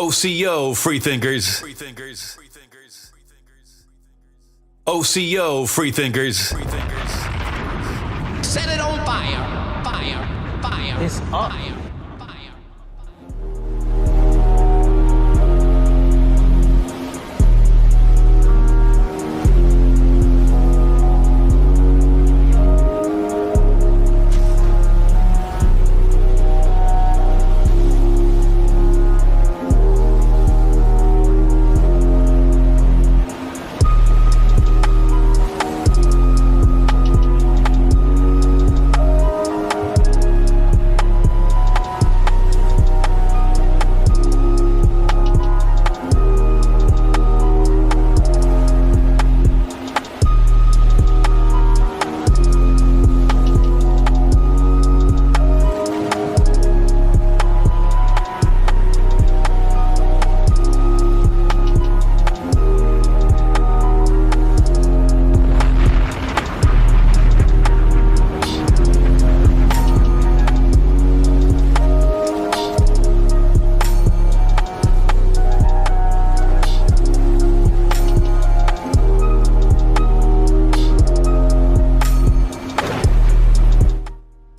OCO freethinkers. OCO freethinkers. Set it on fire. Fire. Fire. It's up. Fire.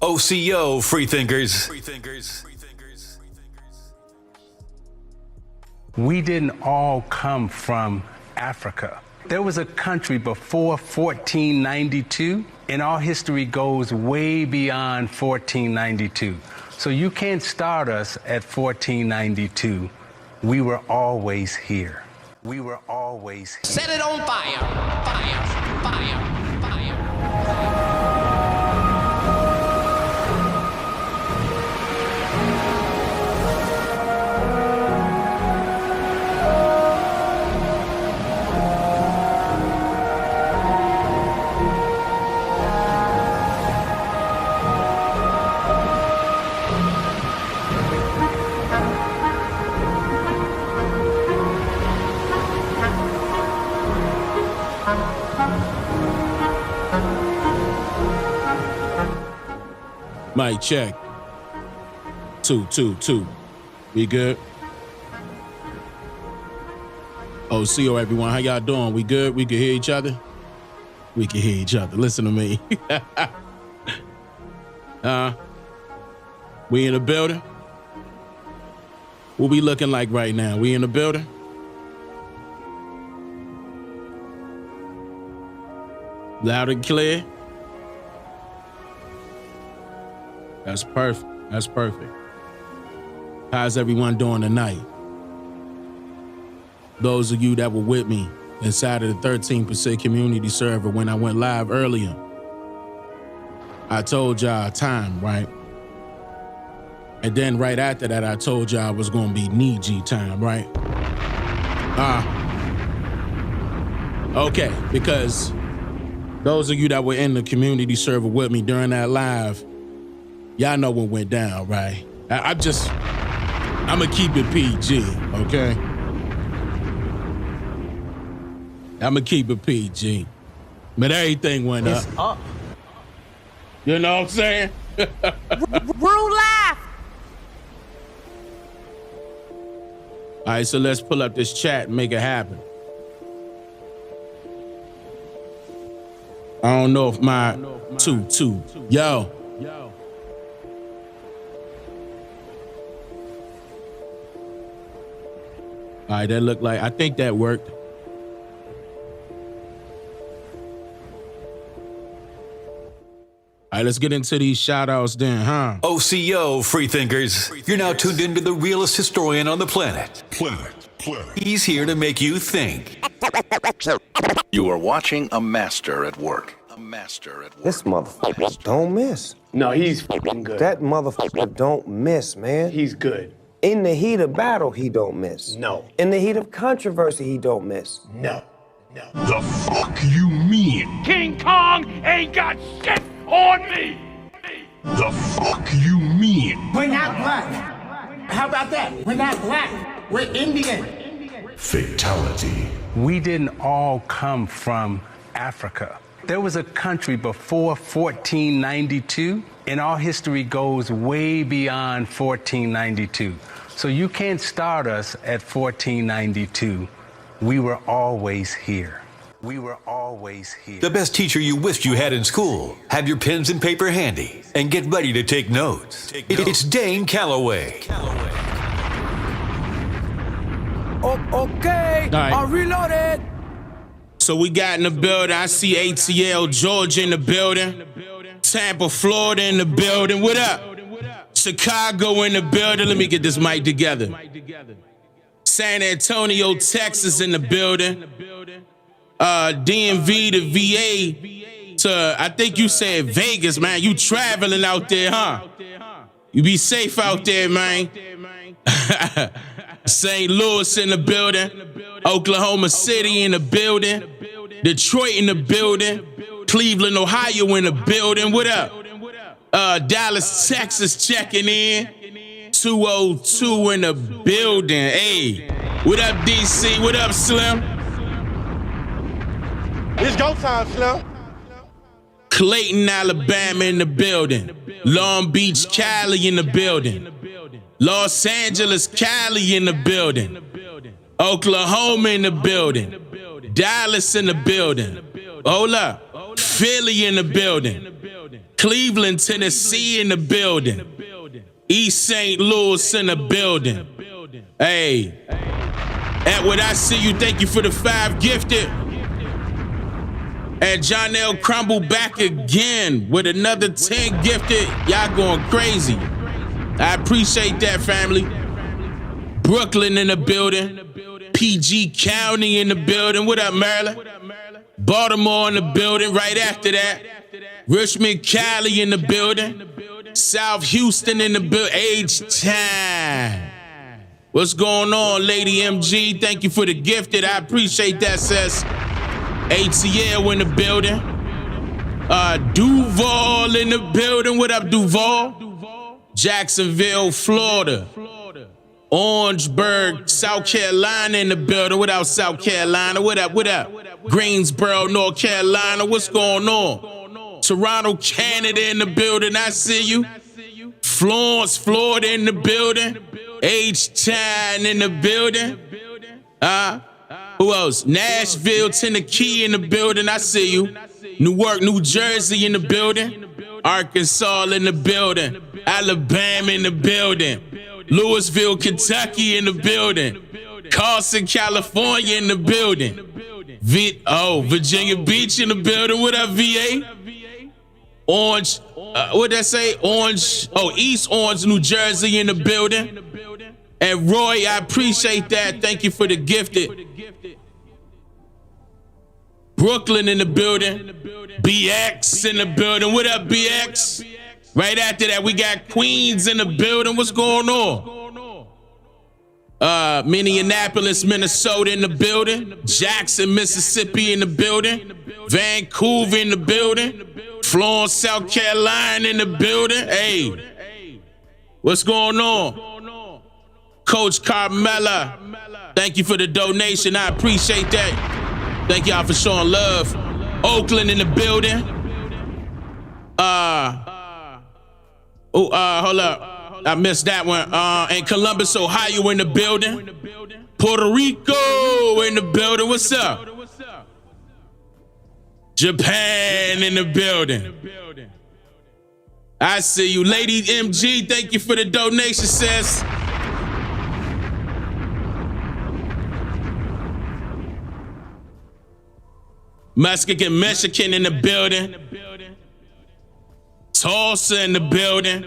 OCO freethinkers. We didn't all come from Africa. There was a country before 1492, and our history goes way beyond 1492. So you can't start us at 1492. We were always here. We were always here. Set it on fire. Fire. Fire. Fire. Mic check. 2, 2, 2. We good? OCO, everyone. How y'all doing? We good? We can hear each other? We can hear each other. Listen to me. We in the building? What we looking like right now? We in the building? Loud and clear? That's perfect. That's perfect. How's everyone doing tonight? Those of you that were with me inside of the 13% community server when I went live earlier, I told y'all time, right? And then right after that, I told y'all it was going to be knee-G time, right? Okay, because those of you that were in the community server with me during that live, y'all know what went down, right? I'm gonna keep it PG, okay? I'm gonna keep it PG. But everything went up. It's up. You know what I'm saying? Rule laugh. All right, so let's pull up this chat and make it happen. I don't know if my 2. Yo. All right, that looked like, I think that worked. All right, let's get into these shout-outs then, huh? OCO freethinkers. You're now tuned into the realest historian on the planet. He's here to make you think. You are watching a master at work. This motherfucker don't miss. No, he's fucking good. That motherfucker don't miss, man. He's good. In the heat of battle, he don't miss. No. In the heat of controversy, he don't miss. No. The fuck you mean? King Kong ain't got shit on me! The fuck you mean? We're not black. How about that? We're not black. We're Indian. Fatality. We didn't all come from Africa. There was a country before 1492, and our history goes way beyond 1492. So you can't start us at 1492. We were always here. We were always here. The best teacher you wished you had in school. Have your pens and paper handy and get ready to take notes. It's Dane Calloway. Okay, right. I'm reloaded. So we got in the building. I see ATL, Georgia in the building. Tampa, Florida in the building. What up? Chicago in the building. Let me get this mic together. San Antonio, Texas in the building. DMV to VA to, I think you said Vegas, man. You traveling out there, huh? You be safe out there, man. St. Louis in the building. Oklahoma City in the building. Detroit in the building. Cleveland, Ohio in the building. What up? Dallas, Texas checking in. 202 in the building. Hey, what up, DC? What up, Slim? It's go time, Slim. Clayton, Alabama in the building. Long Beach, Cali in the building. Los Angeles, Cali in the building. Oklahoma in the building. Dallas in the building. Hold up. Philly in the building. Cleveland, Tennessee in the building. East St. Louis in the building. Hey, at what I see you, thank you for the 5 gifted. And John L. Crumble back again with another 10 gifted. Y'all going crazy. I appreciate that, family. Brooklyn in the building. PG County in the building. What up, Maryland? Baltimore in the building right after that. Richmond, Cali in the building. South Houston in the building. H-Time. What's going on, Lady MG? Thank you for the gifted. I appreciate that, sis. ATL in the building. Duval in the building. What up, Duval? Jacksonville, Florida. Orangeburg, South Carolina in the building. What up, South Carolina? What up, what up? Greensboro, North Carolina. What's going on? Toronto, Canada in the building. I see you. Florence, Florida in the building. H-Town in the building. Who else? Nashville, Tennessee in the building. I see you. Newark, New Jersey in the building. Arkansas in the building. Alabama in the building. Louisville, Kentucky in the building. Carson, California in the building. Virginia Beach in the building. What up, VA? Orange, what'd that say? Orange, East Orange, New Jersey in the building. And Roy, I appreciate that. Thank you for the gifted. Brooklyn in the building. BX in the building. What up, BX? Right after that, we got Queens in the building. What's going on? Minneapolis, Minnesota in the building. Jackson, Mississippi in the building. Vancouver in the building. Florence, South Carolina in the building. Hey, what's going on? Coach Carmella, thank you for the donation. I appreciate that. Thank y'all for showing love. Oakland in the building. Hold up. I missed that one. And Columbus, Ohio in the building. Puerto Rico in the building. What's up? Japan in the building. I see you. Lady MG, thank you for the donation, sis. Mexican, Michigan in the building. Tulsa in the building.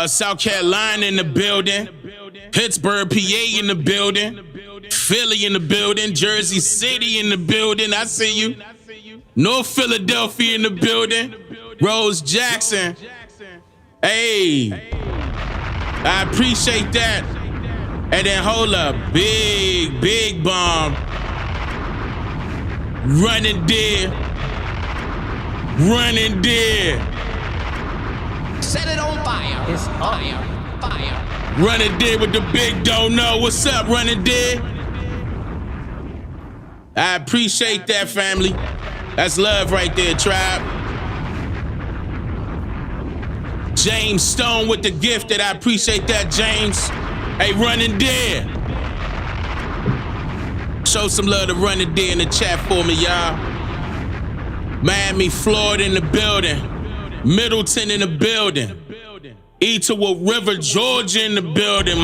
South Carolina in the building. Pittsburgh, PA in the building. Philly in the building. Jersey City in the building. I see you. North Philadelphia in the building. Rose Jackson. Hey, I appreciate that. And then hold up, big bomb. Running dead. Set it on fire. It's Fire. Running dead with the big don't know. What's up, Running dead? I appreciate that, family. That's love right there, tribe. James Stone with the gift that I appreciate that, James. Hey, Running Dead. Show some love to Running Dead in the chat for me, y'all. Miami, Florida in the building. Middleton in the building. Etowah River, Georgia in the building.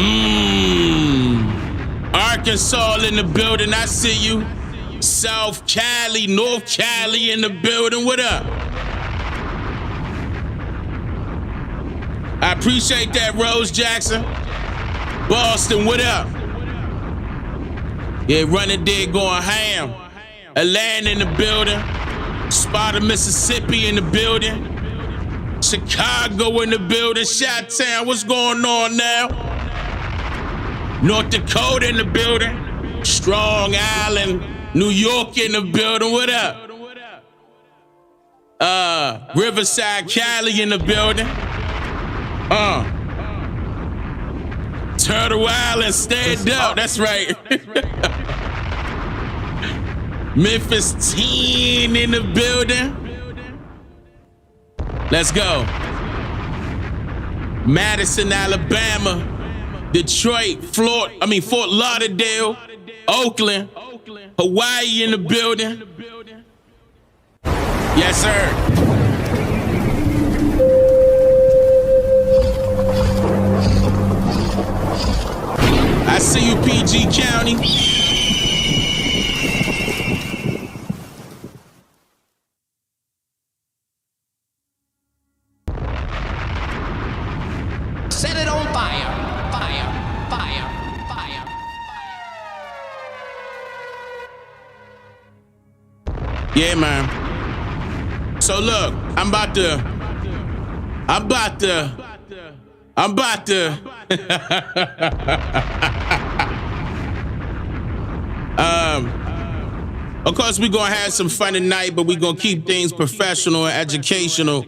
Arkansas in the building. I see you. South Cali, North Cali in the building. What up? I appreciate that, Rose Jackson. Boston, what up? Yeah, Running Dead going ham. Atlanta in the building. Sparta, Mississippi in the building. Chicago in the building. Chi-Town, what's going on now? North Dakota in the building. Strong Island, New York in the building. What up? Riverside, Cali in the building. Turtle Island, stand up. That's right. Memphis 10 in the building. Let's go. Madison, Alabama. Detroit, Fort Lauderdale, Oakland, Hawaii in the building. Yes, sir. I see you, PG County. Set it on fire. Fire. Fire. Fire. Yeah, man. So look, I'm about to. Of course, we're gonna have some fun tonight, but we're gonna keep things professional and educational.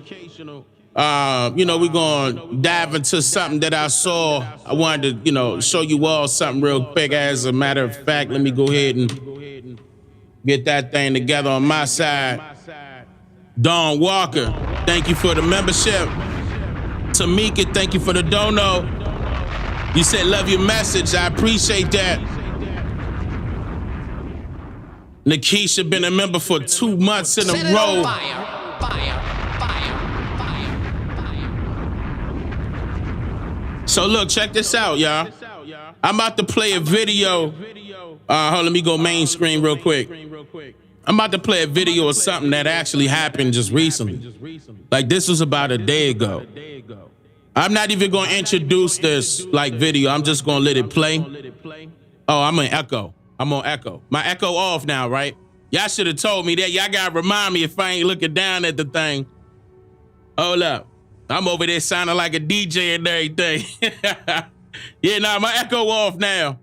We're gonna dive into something that I saw. I wanted to, show you all something real quick. As a matter of fact, let me go ahead and get that thing together on my side. Dawn Walker, thank you for the membership. Tamika, thank you for the dono. You said love your message. I appreciate that. Nikisha been a member for 2 months in a Set it row. on fire. Fire. Fire. Fire. Fire. So look, check this out, y'all. I'm about to play a video. Let me go main screen real quick. I'm about to play a video of something that actually happened just recently. Like this was about a day ago. I'm not even gonna introduce this video. I'm just gonna let it play. Oh, I'm on echo. I'm on echo. My echo off now, right? Y'all should have told me that. Y'all gotta remind me if I ain't looking down at the thing. Hold up. I'm over there sounding like a DJ and everything. Yeah, my echo off now.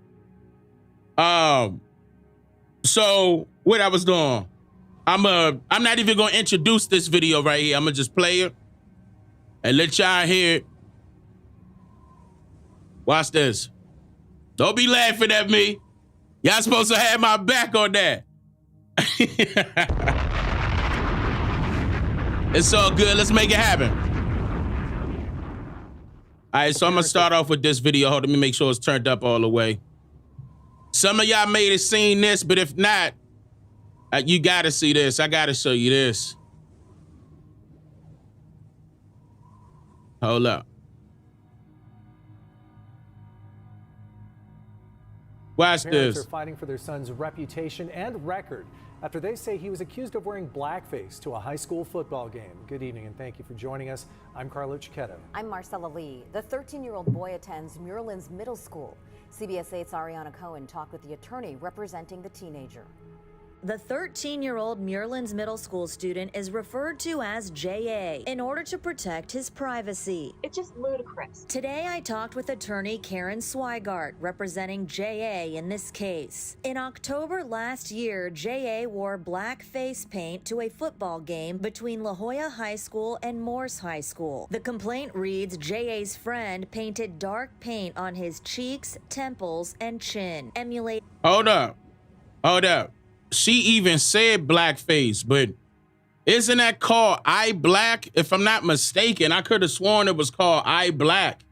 So what I was doing, I'm not even gonna introduce this video right here. I'm gonna just play it and let y'all hear it. Watch this. Don't be laughing at me. Y'all supposed to have my back on that. It's all good. Let's make it happen. All right, so I'm gonna start off with this video. Hold on, let me make sure it's turned up all the way. Some of y'all may have seen this, but if not, you gotta see this. I gotta show you this. Hold up. Watch Parents this. are fighting for their son's reputation and record after they say he was accused of wearing blackface to a high school football game. Good evening and thank you for joining us. I'm Carlo Cicchetto. I'm Marcella Lee. The 13-year-old boy attends Muirlands Middle School. CBS 8's Ariana Cohen talked with the attorney representing the teenager. The 13-year-old Muirlands Middle School student is referred to as J.A. in order to protect his privacy. It's just ludicrous. Today I talked with attorney Karen Swigart, representing J.A. in this case. In October last year, J.A. wore black face paint to a football game between La Jolla High School and Morse High School. The complaint reads J.A.'s friend painted dark paint on his cheeks, temples, and chin, emulate. Hold up. She even said blackface, but isn't that called eye black? If I'm not mistaken, I could have sworn it was called eye black.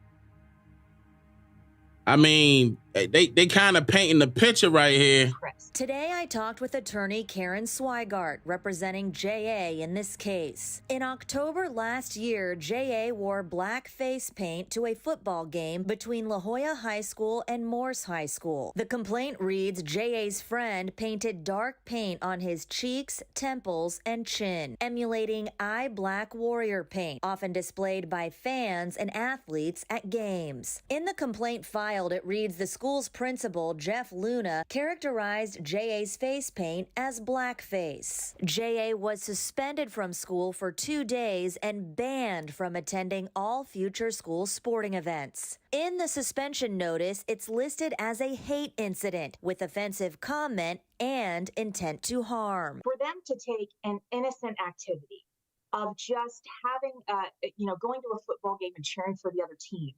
I mean, they kind of painting the picture right here. Today, I talked with attorney Karen Swigart, representing J.A. in this case. In October last year, J.A. wore black face paint to a football game between La Jolla High School and Morse High School. The complaint reads J.A.'s friend painted dark paint on his cheeks, temples, and chin, emulating eye black warrior paint, often displayed by fans and athletes at games. In the complaint filed, it reads the school's principal, Jeff Luna, characterized J.A.'s face paint as blackface. J.A. was suspended from school for 2 days and banned from attending all future school sporting events. In the suspension notice, it's listed as a hate incident with offensive comment and intent to harm. For them to take an innocent activity of just having, going to a football game and cheering for the other team,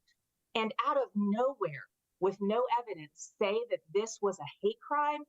and out of nowhere, with no evidence, say that this was a hate crime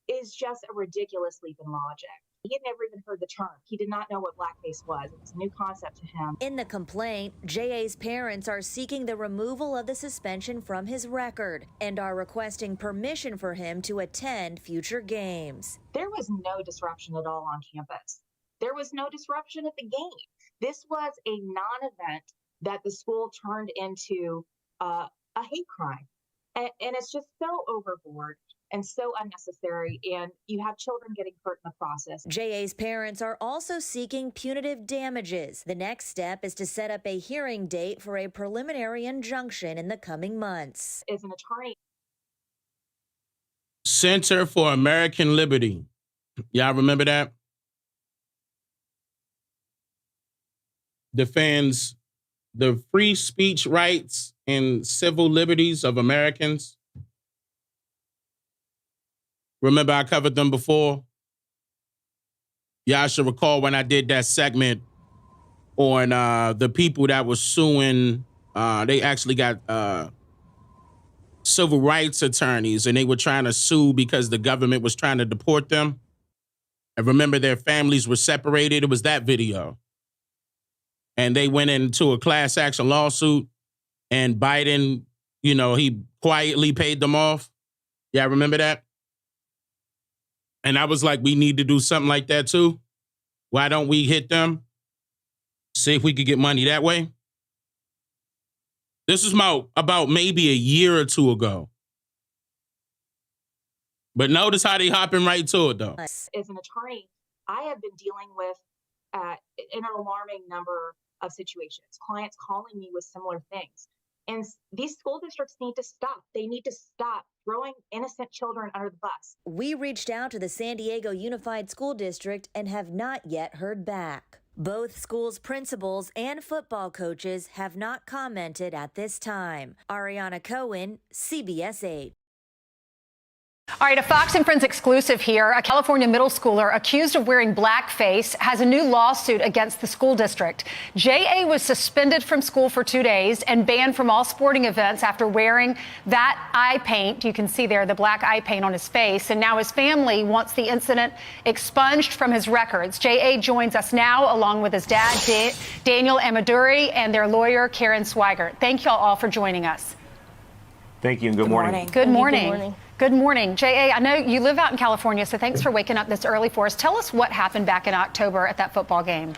is just a ridiculous leap in logic. He had never even heard the term. He did not know what blackface was. It was a new concept to him. In the complaint, J.A.'s parents are seeking the removal of the suspension from his record and are requesting permission for him to attend future games. There was no disruption at all on campus. There was no disruption at the game. This was a non-event that the school turned into a hate crime. And it's just so overboard and so unnecessary, and you have children getting hurt in the process. J.A.'s parents are also seeking punitive damages. The next step is to set up a hearing date for a preliminary injunction in the coming months. As an attorney, Center for American Liberty. Y'all remember that? Defends the free speech rights and civil liberties of Americans. Remember, I covered them before. Y'all should recall when I did that segment on the people that were suing. They actually got civil rights attorneys, and they were trying to sue because the government was trying to deport them. And remember, their families were separated. It was that video. And they went into a class action lawsuit, and Biden, he quietly paid them off. Yeah, remember that? And I was like, we need to do something like that too. Why don't we hit them? See if we could get money that way. This is about maybe a year or two ago. But notice how they hopping right to it, though. as an attorney, I have been dealing with an alarming number of situations, clients calling me with similar things. And these school districts need to stop. They need to stop throwing innocent children under the bus. We reached out to the San Diego Unified School District and have not yet heard back. Both schools' principals and football coaches have not commented at this time. Ariana Cohen, CBS 8. All right, a Fox and Friends exclusive here. A California middle schooler accused of wearing blackface has a new lawsuit against the school district. J.A. was suspended from school for 2 days and banned from all sporting events after wearing that eye paint. You can see there the black eye paint on his face. And now his family wants the incident expunged from his records. J.A. joins us now along with his dad, Daniel Amaduri, and their lawyer, Karen Swigart. Thank you all for joining us. Thank you and good morning. Good morning. Good morning. J.A., I know you live out in California, so thanks for waking up this early for us. Tell us what happened back in October at that football game.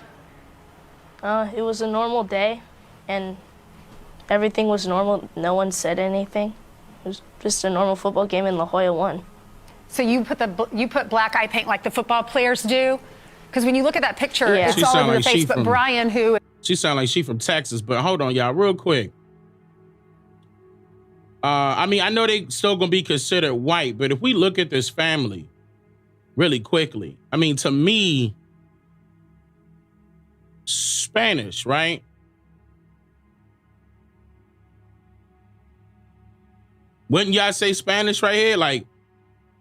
It was a normal day, and everything was normal. No one said anything. It was just a normal football game, and La Jolla won. So you put black eye paint like the football players do? Because when you look at that picture, Yeah. it's She all sound over your like face. she But from- Brian, who She sound like she from Texas, but hold on, y'all, real quick. I know they still gonna be considered white, but if we look at this family really quickly, to me, Spanish, right? Wouldn't y'all say Spanish right here? Like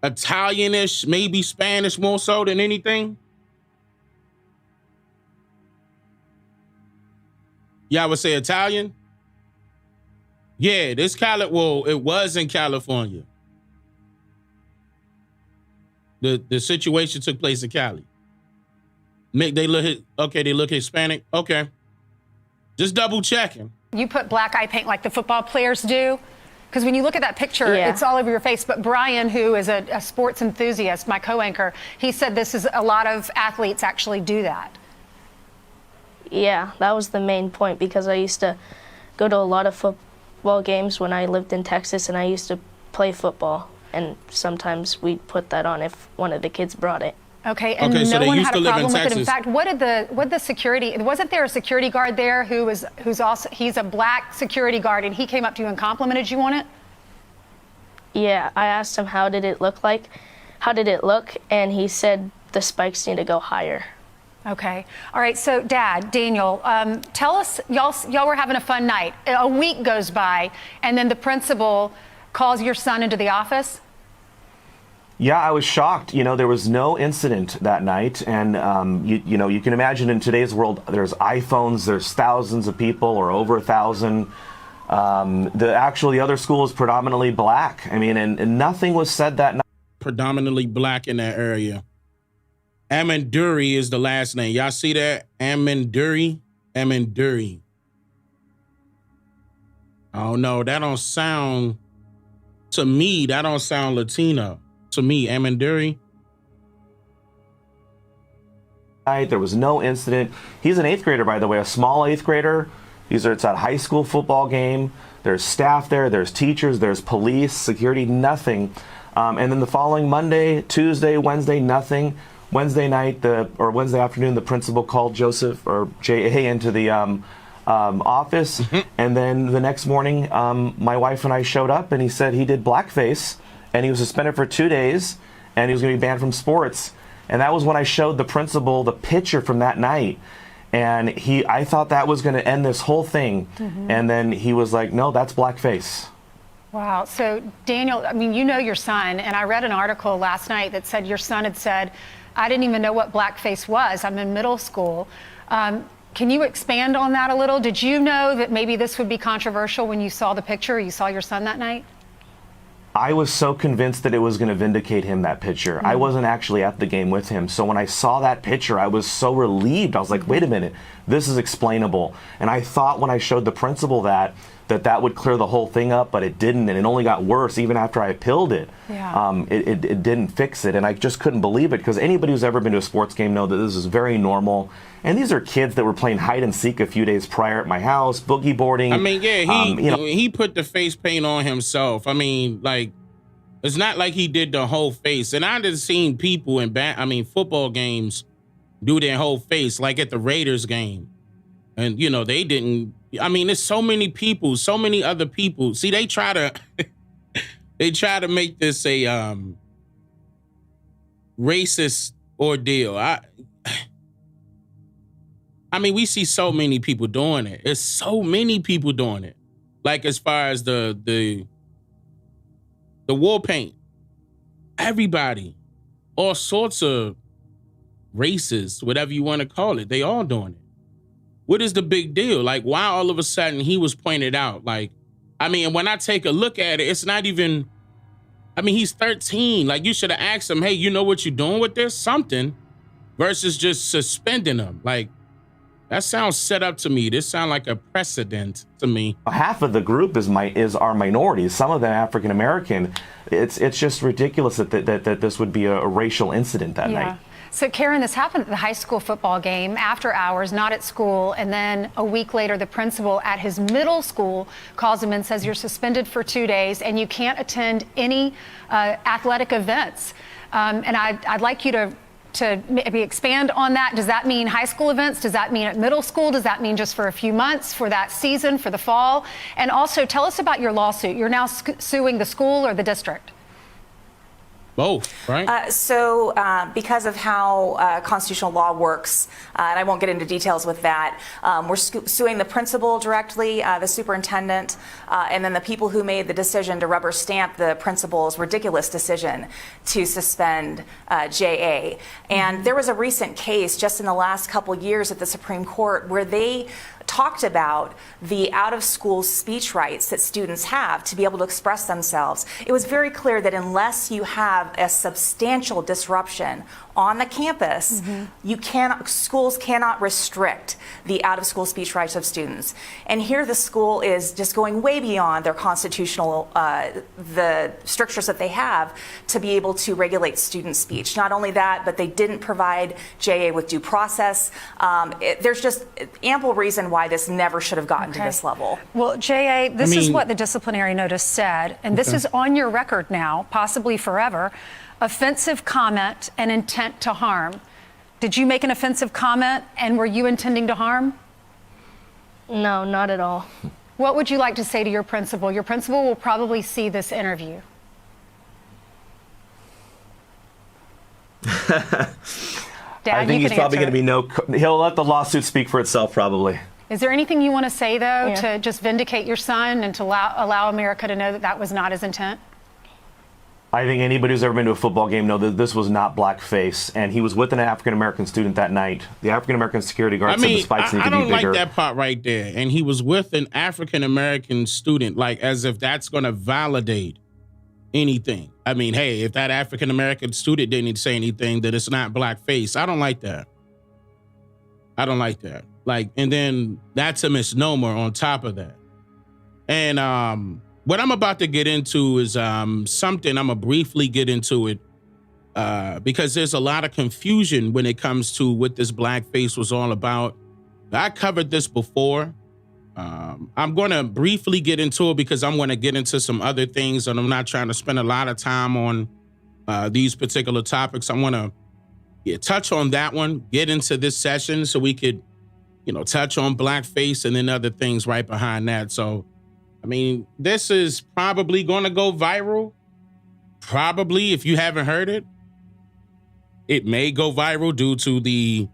Italianish, maybe Spanish more so than anything? Y'all would say Italian? Yeah, it was in California. The situation took place in Cali. They look Hispanic. Okay. Just double checking. you put black eye paint like the football players do? Because when you look at that picture, it's all over your face. But Brian, who is a sports enthusiast, my co-anchor, he said this is a lot of athletes actually do that. Yeah, that was the main point, because I used to go to a lot of football games when I lived in Texas, and I used to play football. And sometimes we'd put that on if one of the kids brought it. Okay, and so no one used had to a live problem in with it. In Texas. fact, what did the security? Wasn't there a security guard there who's also he's a black security guard, and he came up to you and complimented you on it? Yeah, I asked him how did it look, and he said the spikes need to go higher. Okay, all right. So, Dad, Daniel, tell us, y'all were having a fun night. A week goes by, and then the principal calls your son into the office. Yeah, I was shocked. You know, there was no incident that night. And, you know, you can imagine in today's world, there's iPhones, there's thousands of people or over 1,000. The other school is predominantly black. I mean, and nothing was said that night. Predominantly black in that area. Amanduri is the last name. Y'all see that? Amanduri? Amanduri. Oh, no, that don't sound, to me, that don't sound Latino. To me, Amanduri. There was no incident. He's an 8th grader, by the way, a small 8th grader. It's a high school football game. There's staff there, there's teachers, there's police, security, nothing. And then the following Monday, Tuesday, Wednesday, nothing. Wednesday night, Wednesday afternoon, the principal called Joseph or J.A. into the office. And then the next morning, my wife and I showed up, and he said he did blackface, and he was suspended for 2 days, and he was going to be banned from sports. And that was when I showed the principal the picture from that night. And I thought that was going to end this whole thing. And then he was like, no, that's blackface. Wow. So, Daniel, I mean, you know your son, and I read an article last night that said your son had said, I didn't even know what blackface was. I'm in middle school. Can you expand on that a little? Did you know that maybe this would be controversial when you saw the picture, or you saw your son that night? I was so convinced that it was going to vindicate him, that picture. I wasn't actually at the game with him. So when I saw that picture, I was so relieved. I was like, wait a minute, this is explainable. And I thought when I showed the principal that would clear the whole thing up, but it didn't. And it only got worse even after I appealed it. Yeah. It didn't fix it. And I just couldn't believe it, because anybody who's ever been to a sports game know that this is very normal. And these are kids that were playing hide and seek a few days prior at my house, boogie boarding. I mean, yeah, he put the face paint on himself. I mean, like, it's not like he did the whole face. And I done seen people in football games do their whole face, like at the Raiders game. And, you know, they didn't. I mean, there's so many people, so many other people. See, they try to make this a racist ordeal. I mean, we see so many people doing it. There's so many people doing it. Like, as far as the war paint, everybody, all sorts of races, whatever you want to call it, they all doing it. What is the big deal? Like, why all of a sudden he was pointed out? Like, I mean, when I take a look at it, it's not even, I mean, he's 13. Like, you should have asked him, hey, you know what you're doing with this? Something, versus just suspending him. Like, that sounds set up to me. This sounds like a precedent to me. Half of the group is our minorities. Some of them African American. It's just ridiculous that this would be a racial incident that night. So, Karen, this happened at the high school football game after hours, not at school. And then a week later, the principal at his middle school calls him and says, you're suspended for 2 days and you can't attend any athletic events. And I'd like you to maybe expand on that. Does that mean high school events? Does that mean at middle school? Does that mean just for a few months, for that season, for the fall? And also, tell us about your lawsuit. You're now suing the school or the district? Both, right? Because of how constitutional law works, and I won't get into details with that, we're suing the principal directly, the superintendent, and then the people who made the decision to rubber stamp the principal's ridiculous decision to suspend J.A. And there was a recent case just in the last couple years at the Supreme Court where they talked about the out-of-school speech rights that students have to be able to express themselves, it was very clear that unless you have a substantial disruption on the campus, schools cannot restrict the out-of-school speech rights of students. And here the school is just going way beyond their constitutional, the strictures that they have to be able to regulate student speech. Not only that, but they didn't provide JA with due process. There's just ample reason why this never should have gotten to this level. Well, JA, this is what the disciplinary notice said, and this is on your record now, possibly forever. Offensive comment and intent to harm. Did you make an offensive comment, and were you intending to harm? No, not at all. What would you like to say to your principal? Your principal will probably see this interview. Dad, I think he's probably going to be he'll let the lawsuit speak for itself, probably. Is there anything you want to say, though, to just vindicate your son and to allow America to know that that was not his intent? I think anybody who's ever been to a football game knows that this was not blackface, and he was with an African-American student that night. The African-American security guard said the spikes need to be bigger. I don't like that part right there. And he was with an African-American student, like as if that's going to validate anything. I mean, hey, if that African-American student didn't say anything, then it's not blackface. I don't like that. I don't like that. Like, and then that's a misnomer on top of that. And what I'm about to get into is something I'm going to briefly get into it because there's a lot of confusion when it comes to what this blackface was all about. I covered this before. I'm going to briefly get into it because I'm going to get into some other things, and I'm not trying to spend a lot of time on these particular topics. I want to touch on that one, get into this session so we could, touch on blackface and then other things right behind that. So, I mean, this is probably going to go viral. Probably, if you haven't heard it. It may go viral due to the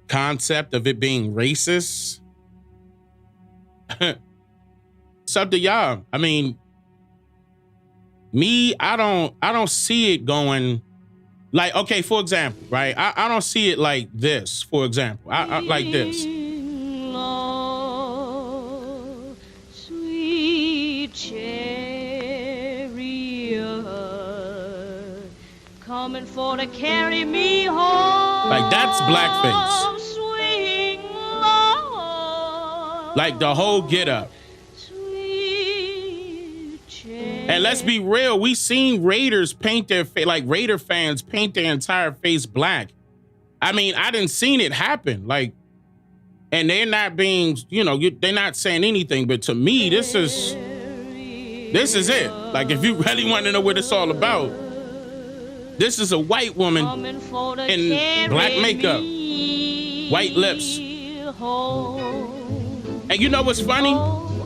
concept of it being racist. It's up to y'all. I mean, me, I don't see it going like, okay, for example, right? I don't see it like this, for example. I like this. Coming for to carry me home. Like that's blackface. Swing low. Like the whole get up. And let's be real, we seen Raiders paint their face, like Raider fans paint their entire face black. I mean, I didn't seen it happen. Like, and they're not being, they're not saying anything. But to me, this is it. Like, if you really want to know what it's all about, this is a white woman in black makeup, white lips. And you know what's funny?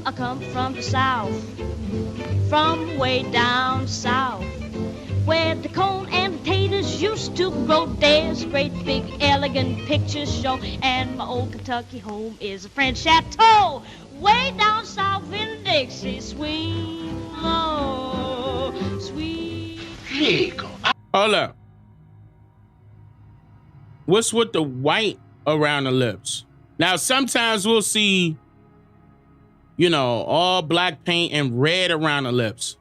I come from the South, from way down south, where the corn and potatoes used to grow. There's great big elegant picture show, and my old Kentucky home is a French chateau. Way down south in Dixie, swing low, sweet. Hold up. What's with the white around the lips? Now, sometimes we'll see, all black paint and red around the lips.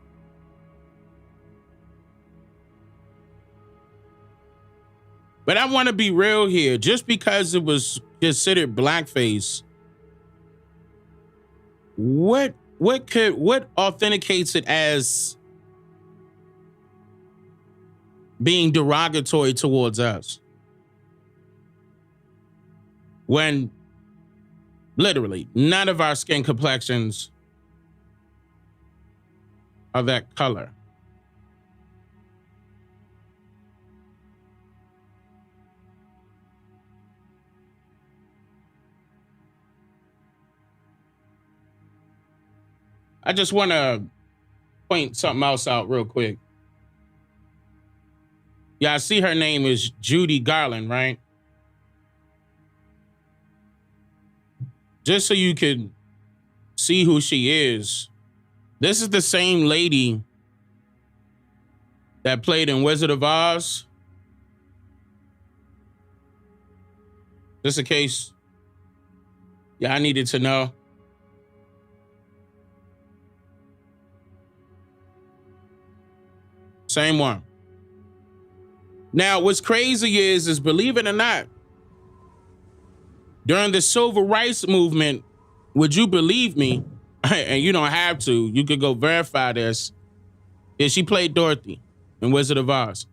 But I want to be real here. Just because it was considered blackface, what authenticates it as being derogatory towards us? When literally none of our skin complexions are that color. I just want to point something else out real quick. Yeah, I see her name is Judy Garland, right? Just so you can see who she is, this is the same lady that played in Wizard of Oz. Just in case Yeah, I needed to know. Same one. Now, what's crazy is believe it or not, during the civil rights movement, would you believe me? And you don't have to. You could go verify this. Yeah, she played Dorothy in Wizard of Oz.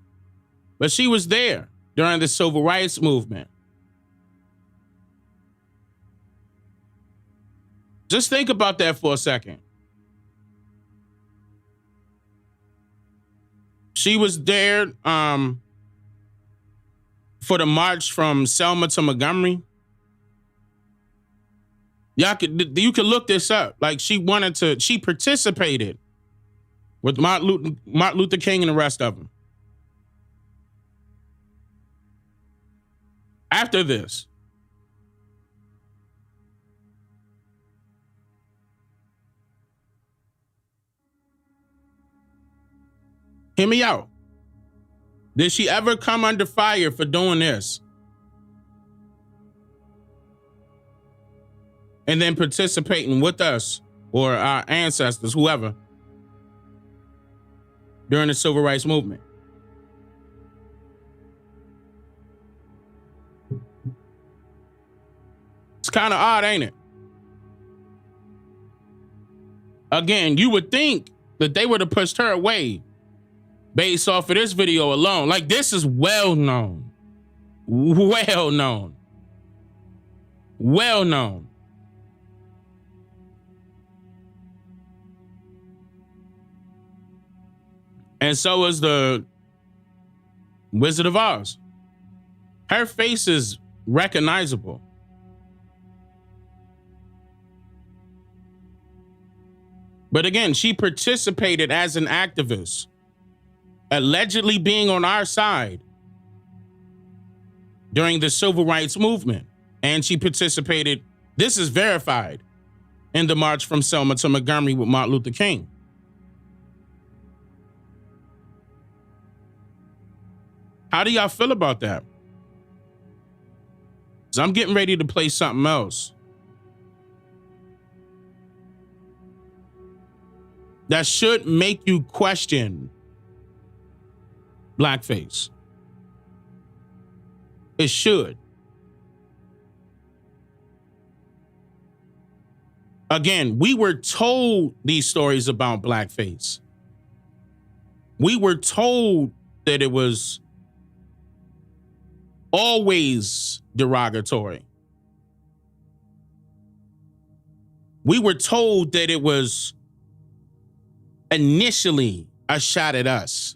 But she was there during the civil rights movement. Just think about that for a second. She was there for the march from Selma to Montgomery. You could look this up. Like she participated with Martin Luther King and the rest of them. After this, hear me out. Did she ever come under fire for doing this? And then participating with us or our ancestors, whoever, during the civil rights movement? It's kind of odd, ain't it? Again, you would think that they would have pushed her away based off of this video alone. Like, this is well known. Well known. Well known. And so is the Wizard of Oz. Her face is recognizable. But again, she participated as an activist, allegedly being on our side during the civil rights movement. And she participated, this is verified, in the march from Selma to Montgomery with Martin Luther King. How do y'all feel about that? So I'm getting ready to play something else that should make you question blackface. It should. Again, we were told these stories about blackface. We were told that it was always derogatory. We were told that it was initially a shot at us.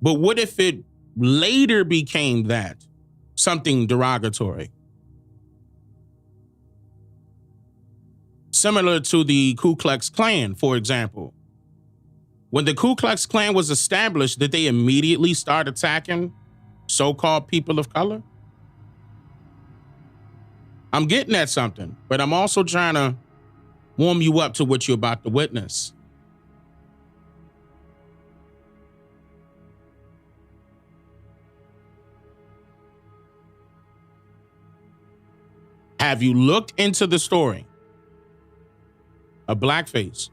But what if it later became that, something derogatory? Similar to the Ku Klux Klan, for example. When the Ku Klux Klan was established, did they immediately start attacking so-called people of color? I'm getting at something, but I'm also trying to warm you up to what you're about to witness. Have you looked into the story of blackface?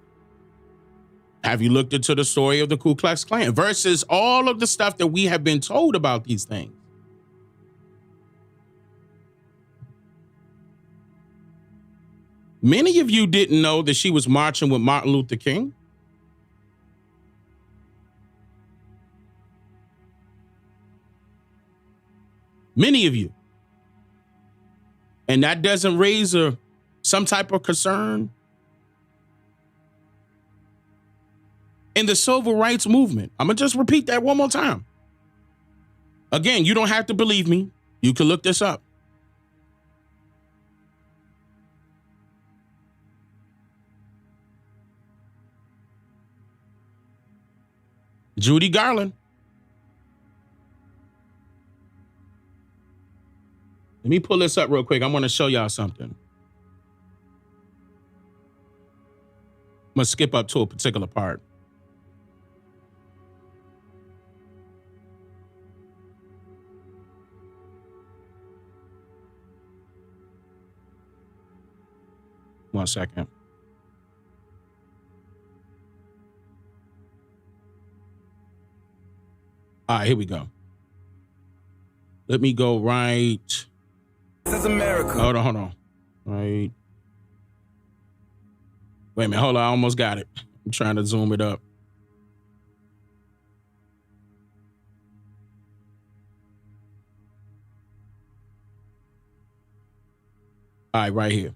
Have you looked into the story of the Ku Klux Klan versus all of the stuff that we have been told about these things? Many of you didn't know that she was marching with Martin Luther King. Many of you. And that doesn't raise some type of concern. In the civil rights movement, I'm going to just repeat that one more time. Again, you don't have to believe me. You can look this up. Judy Garland. Let me pull this up real quick. I want to show y'all something. I'm going to skip up to a particular part. 1 second. All right, here we go. Let me go right. This is America. Hold on. Right. Wait a minute. Hold on. I almost got it. I'm trying to zoom it up. All right, right here.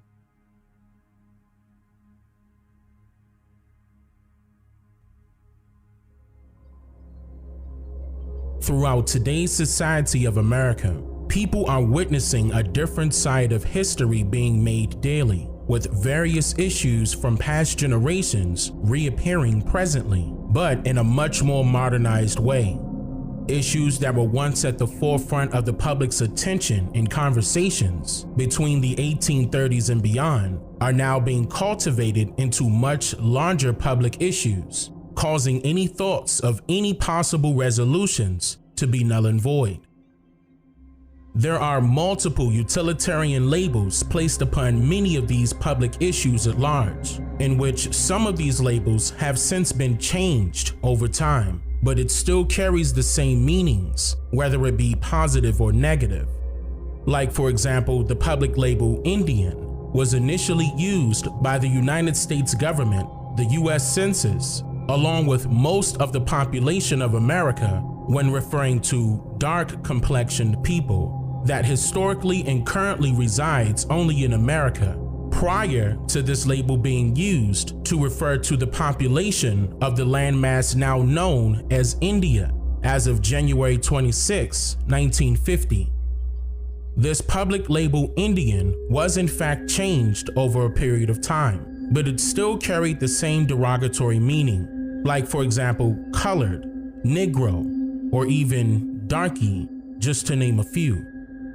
Throughout today's society of America, people are witnessing a different side of history being made daily, with various issues from past generations reappearing presently, but in a much more modernized way. Issues that were once at the forefront of the public's attention in conversations between the 1830s and beyond are now being cultivated into much larger public issues, causing any thoughts of any possible resolutions to be null and void. There are multiple utilitarian labels placed upon many of these public issues at large, in which some of these labels have since been changed over time, but it still carries the same meanings, whether it be positive or negative. Like, for example, the public label Indian was initially used by the United States government, the US Census, along with most of the population of America when referring to dark-complexioned people that historically and currently resides only in America, prior to this label being used to refer to the population of the landmass now known as India as of January 26, 1950. This public label Indian was in fact changed over a period of time, but it still carried the same derogatory meaning, like, for example, colored, Negro, or even darky, just to name a few.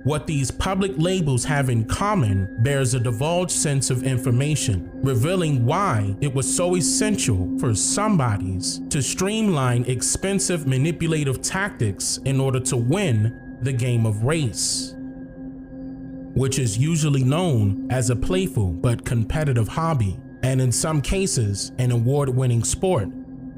What these public labels have in common bears a divulged sense of information, revealing why it was so essential for somebodies to streamline expensive manipulative tactics in order to win the game of race, which is usually known as a playful but competitive hobby, and in some cases, an award-winning sport,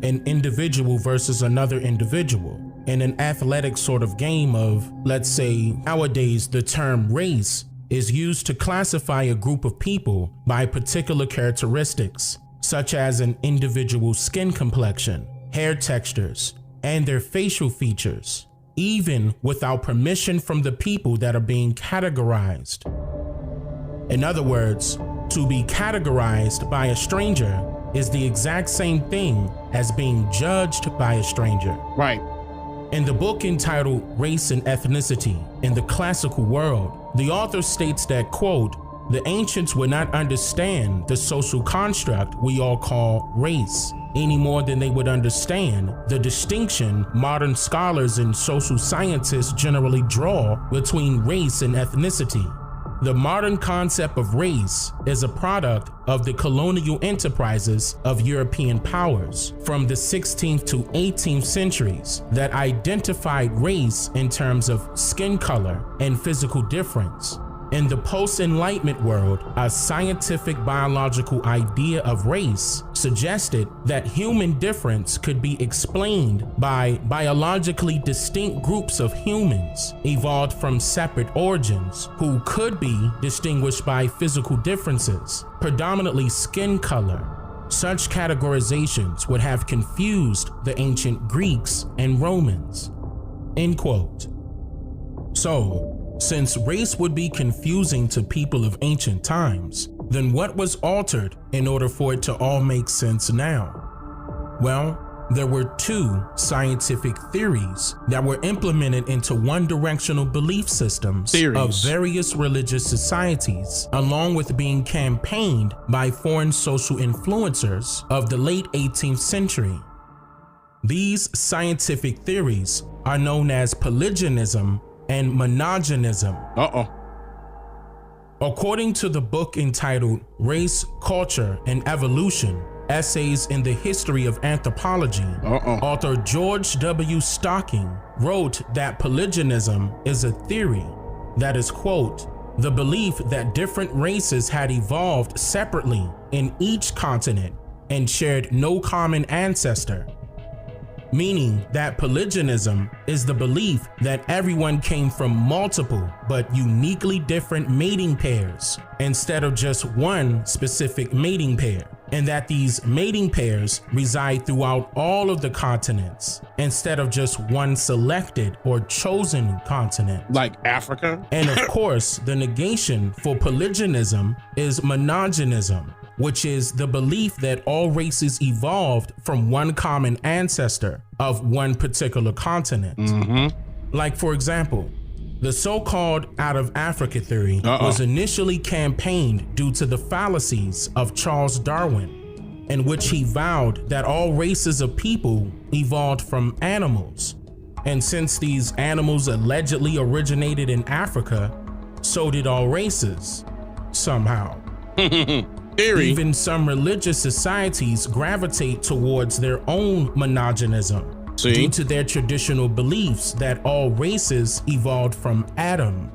an individual versus another individual, in an athletic sort of game of, let's say, nowadays the term race is used to classify a group of people by particular characteristics, such as an individual's skin complexion, hair textures, and their facial features, even without permission from the people that are being categorized. In other words, to be categorized by a stranger is the exact same thing as being judged by a stranger. Right. In the book entitled Race and Ethnicity in the Classical World, the author states that, quote, the ancients would not understand the social construct we all call race any more than they would understand the distinction modern scholars and social scientists generally draw between race and ethnicity. The modern concept of race is a product of the colonial enterprises of European powers from the 16th to 18th centuries that identified race in terms of skin color and physical difference. In the post-Enlightenment world, a scientific biological idea of race suggested that human difference could be explained by biologically distinct groups of humans evolved from separate origins who could be distinguished by physical differences, predominantly skin color. Such categorizations would have confused the ancient Greeks and Romans. End quote. So, since race would be confusing to people of ancient times, then what was altered in order for it to all make sense now? Well, there were two scientific theories that were implemented into one-directional belief systems of various religious societies, along with being campaigned by foreign social influencers of the late 18th century. These scientific theories are known as polygenism and monogenism. According to the book entitled Race, Culture, and Evolution, Essays in the History of Anthropology, author George W. Stocking wrote that polygenism is a theory that is, quote, the belief that different races had evolved separately in each continent and shared no common ancestor, meaning that polygenism is the belief that everyone came from multiple but uniquely different mating pairs instead of just one specific mating pair, and that these mating pairs reside throughout all of the continents instead of just one selected or chosen continent. Like Africa? And of course, the negation for polygenism is monogenism, which is the belief that all races evolved from one common ancestor of one particular continent. Like, for example, the so-called out of Africa theory was initially campaigned due to the fallacies of Charles Darwin, in which he vowed that all races of people evolved from animals. And since these animals allegedly originated in Africa, so did all races, somehow. Theory. Even some religious societies gravitate towards their own monogenism due to their traditional beliefs that all races evolved from Adam,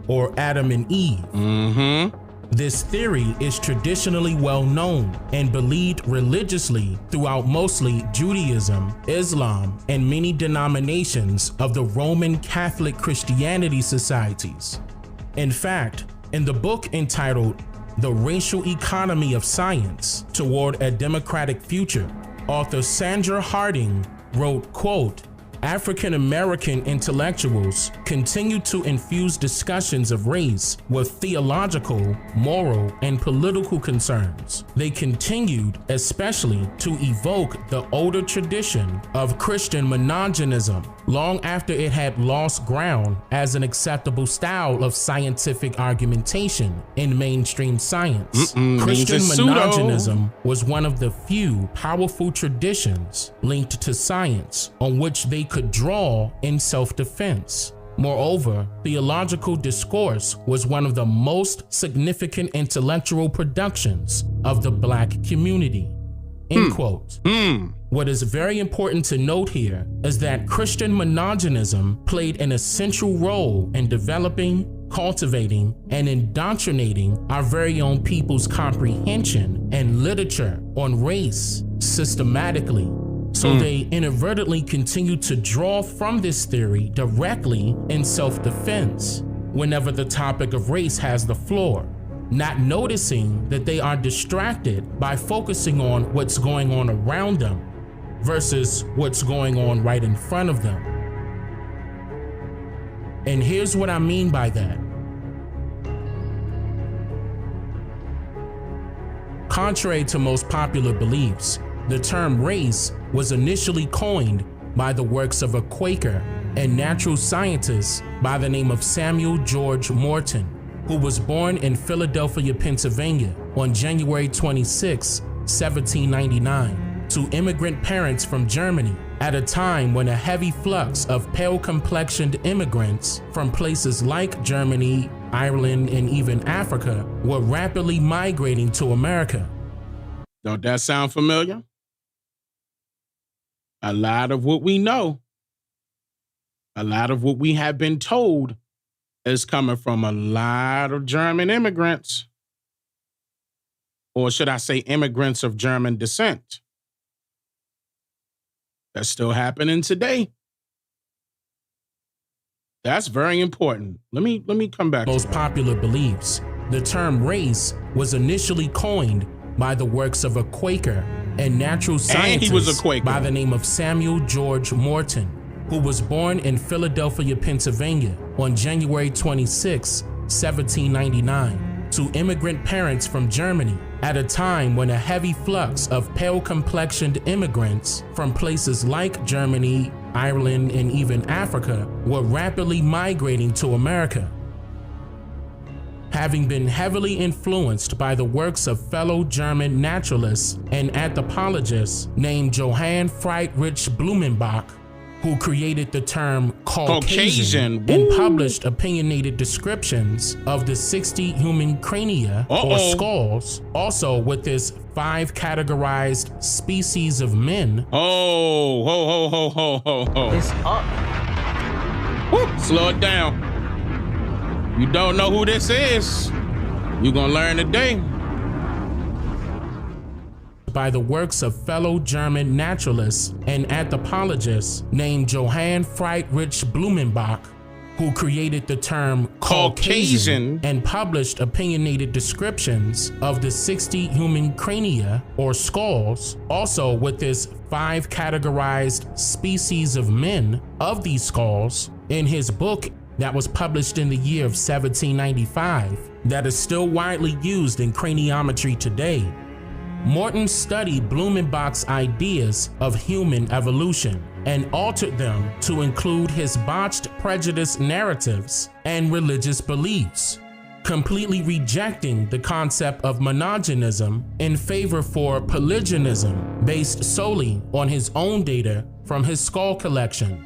or Adam and Eve. This theory is traditionally well known and believed religiously throughout mostly Judaism, Islam, and many denominations of the Roman Catholic Christianity societies. In fact, in the book entitled The Racial Economy of Science Toward a Democratic Future, author Sandra Harding wrote, quote, African American intellectuals continue to infuse discussions of race with theological, moral, and political concerns. They continued especially to evoke the older tradition of Christian monogenism long after it had lost ground as an acceptable style of scientific argumentation in mainstream science. Christian monogenism was one of the few powerful traditions linked to science on which they could draw in self-defense. Moreover, theological discourse was one of the most significant intellectual productions of the Black community. End quote. What is very important to note here is that Christian monogenism played an essential role in developing, cultivating, and indoctrinating our very own people's comprehension and literature on race systematically. So they inadvertently continue to draw from this theory directly in self-defense whenever the topic of race has the floor, not noticing that they are distracted by focusing on what's going on around them versus what's going on right in front of them. And here's what I mean by that. Contrary to most popular beliefs, the term race was initially coined by the works of a Quaker and natural scientist by the name of Samuel George Morton, who was born in Philadelphia, Pennsylvania on January 26, 1799, to immigrant parents from Germany at a time when a heavy flux of pale-complexioned immigrants from places like Germany, Ireland, and even Africa were rapidly migrating to America. Don't that sound familiar? A lot of what we know, a lot of what we have been told is coming from a lot of German immigrants. Or should I say immigrants of German descent? That's still happening today. That's very important. Let me come back. Most popular beliefs. The term race was initially coined by the works of a Quaker and natural scientist by the name of Samuel George Morton, who was born in Philadelphia, Pennsylvania on January 26, 1799, to immigrant parents from Germany at a time when a heavy flux of pale-complexioned immigrants from places like Germany, Ireland, and even Africa were rapidly migrating to America. Having been heavily influenced by the works of fellow German naturalists and anthropologists named Johann Friedrich Blumenbach, who created the term Caucasian and published opinionated descriptions of the 60 human crania or skulls, also with his 5 categorized species of men. It's up. Woo, slow it down. You don't know who this is? You're gonna learn today. By the works of fellow German naturalists and anthropologists named Johann Friedrich Blumenbach, who created the term Caucasian and published opinionated descriptions of the 60 human crania or skulls, also with his 5 categorized species of men of these skulls in his book that was published in the year of 1795 that is still widely used in craniometry today. Morton studied Blumenbach's ideas of human evolution and altered them to include his botched prejudice narratives and religious beliefs, completely rejecting the concept of monogenism in favor for polygenism based solely on his own data from his skull collection.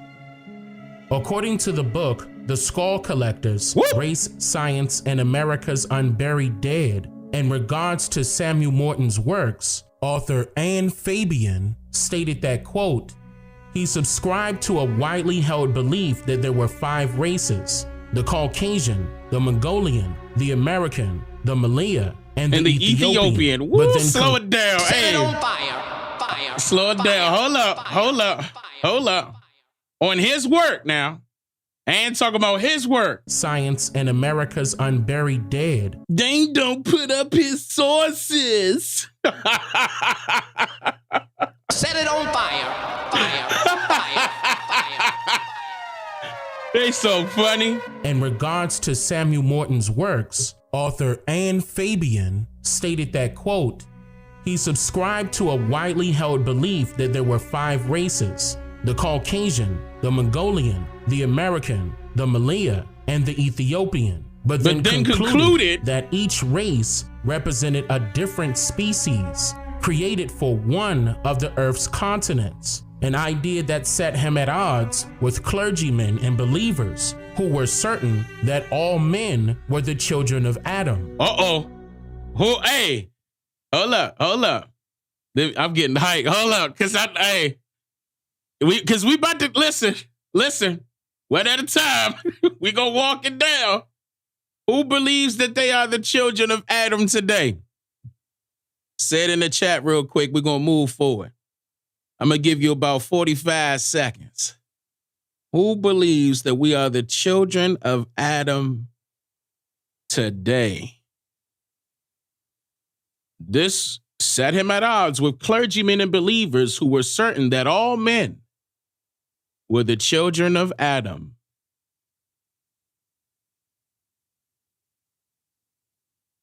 According to the book, The Skull Collectors, Race, Science, and America's Unburied Dead, in regards to Samuel Morton's works, author Anne Fabian stated that, quote, he subscribed to a widely held belief that there were 5 races: the Caucasian, the Mongolian, the American, the Malaya, and the Ethiopian. Woo, But then slow it down. Set Hey, it on fire. slow it down. Hold up. On his work now. And talking about his work. Science and America's Unburied Dead. Dane don't put up his sources. Set it on fire. They so funny. In regards to Samuel Morton's works, author Anne Fabian stated that, quote, he subscribed to a widely held belief that there were 5 races: the Caucasian, the Mongolian, the American, the Malaya, and the Ethiopian, but then concluded that each race represented a different species created for one of the Earth's continents, an idea that set him at odds with clergymen and believers who were certain that all men were the children of Adam. Hey, hold up. I'm getting hyped. Hold up, because we about to listen, one at a time. We gonna walk it down. Who believes that they are the children of Adam today? Say it in the chat real quick. We're gonna move forward. I'm gonna give you about 45 seconds. Who believes that we are the children of Adam today? This set him at odds with clergymen and believers who were certain that all men were the children of Adam.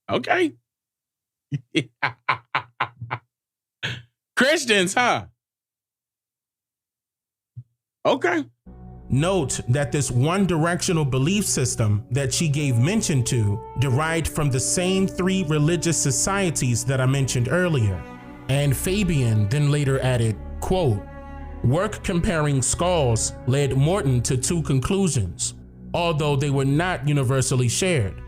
Okay. Christians, huh? Okay. Note that this one-directional belief system that she gave mention to derived from the same 3 religious societies that I mentioned earlier. And Fabian then later added, quote, work comparing skulls led Morton to 2 conclusions, although they were not universally shared.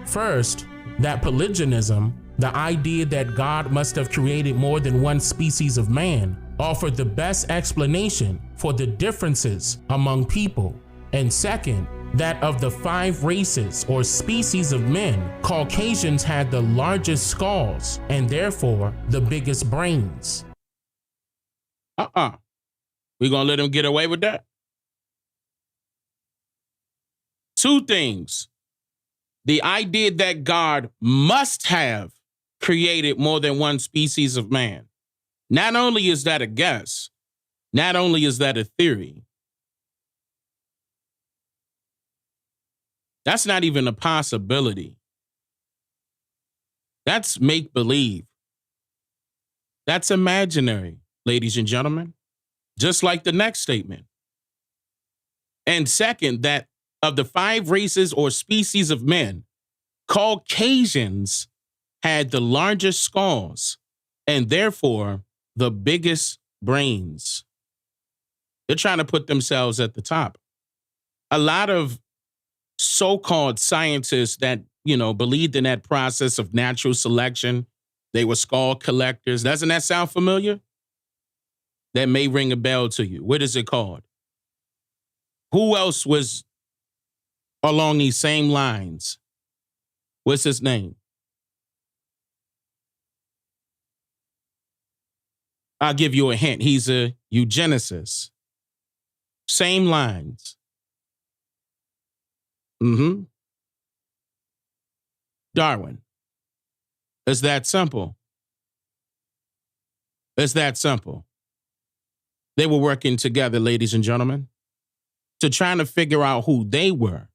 First, that polygenism, the idea that God must have created more than one species of man, offered the best explanation for the differences among people. And second, that of the 5 races or species of men, Caucasians had the largest skulls and therefore the biggest brains. We gonna let him get away with that? 2 things. The idea that God must have created more than one species of man. Not only is that a guess, not only is that a theory, that's not even a possibility. That's make-believe. That's imaginary, ladies and gentlemen, just like the next statement. And second, that of the 5 races or species of men, Caucasians had the largest skulls and therefore the biggest brains. They're trying to put themselves at the top. A lot of so-called scientists that, believed in that process of natural selection, they were skull collectors. Doesn't that sound familiar? That may ring a bell to you. What is it called? Who else was along these same lines. What's his name? I'll give you a hint. He's a eugenicist. Same lines. Darwin. It's that simple. It's that simple. They were working together, ladies and gentlemen, to trying to figure out who they were.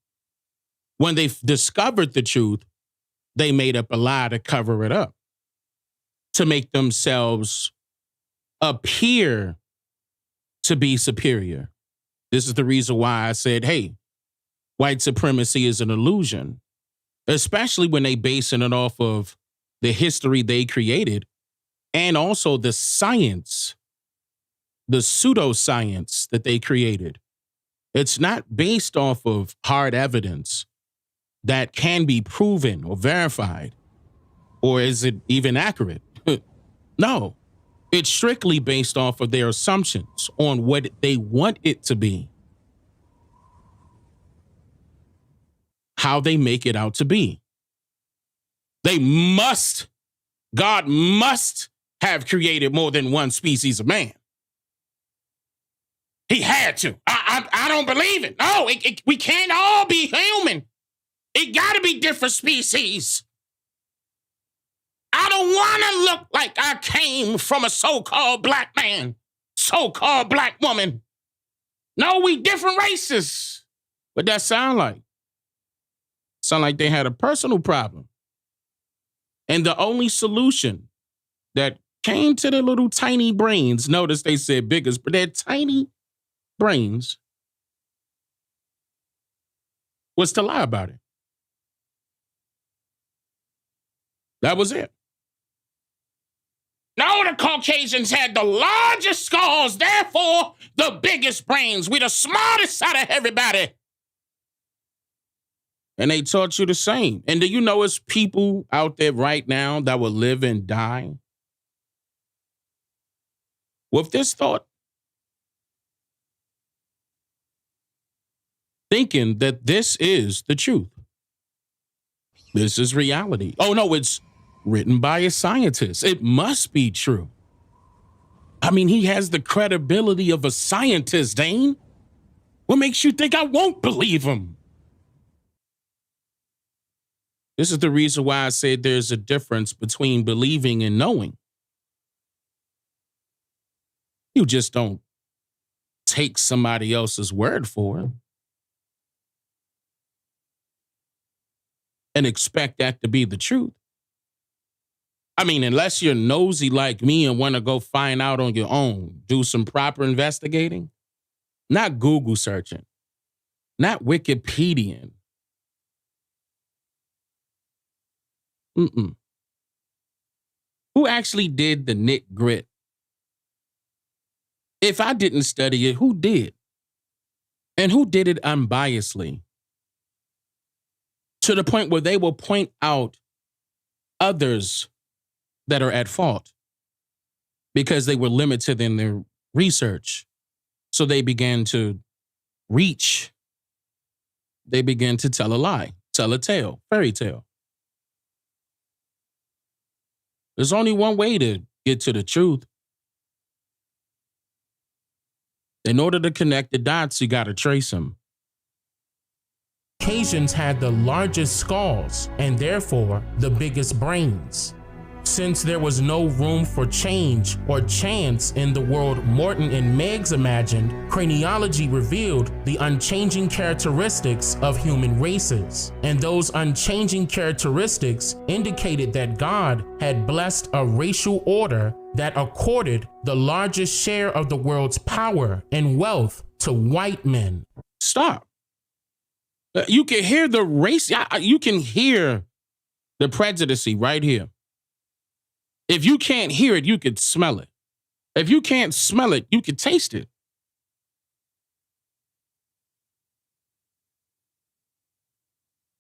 When they discovered the truth, they made up a lie to cover it up, to make themselves appear to be superior. This is the reason why I said, hey, white supremacy is an illusion, especially when they basing it off of the history they created and also the science, the pseudoscience that they created. It's not based off of hard evidence that can be proven or verified, or is it even accurate? No, it's strictly based off of their assumptions on what they want it to be, how they make it out to be. God must have created more than one species of man. He had to. I don't believe it. No, we can't all be human. It gotta be different species. I don't wanna look like I came from a so-called black man, so-called black woman. No, we different races. What that sound like? Sound like they had a personal problem. And the only solution that came to their little tiny brains, notice they said biggest, but their tiny brains, was to lie about it. That was it. No, the Caucasians had the largest skulls, therefore the biggest brains. We the smartest out of everybody. And they taught you the same. And do you know it's people out there right now that will live and die with this thought? Thinking that this is the truth. This is reality. Oh, no, it's written by a scientist. It must be true. I mean, he has the credibility of a scientist, Dane. What makes you think I won't believe him? This is the reason why I said there's a difference between believing and knowing. You just don't take somebody else's word for it and expect that to be the truth. I mean, unless you're nosy like me and want to go find out on your own, do some proper investigating, not Google searching, not Wikipediaing. Who actually did the nit grit? If I didn't study it, who did? And who did it unbiasedly? To the point where they will point out others that are at fault because they were limited in their research. So they began to reach. They began to tell a lie, tell a tale, fairy tale. There's only one way to get to the truth. In order to connect the dots, you got to trace them. Caucasians had the largest skulls and therefore the biggest brains. Since there was no room for change or chance in the world Morton and Meigs imagined, craniology revealed the unchanging characteristics of human races. And those unchanging characteristics indicated that God had blessed a racial order that accorded the largest share of the world's power and wealth to white men. Stop. You can hear the race. You can hear the prejudice right here. If you can't hear it, you can smell it. If you can't smell it, you can taste it.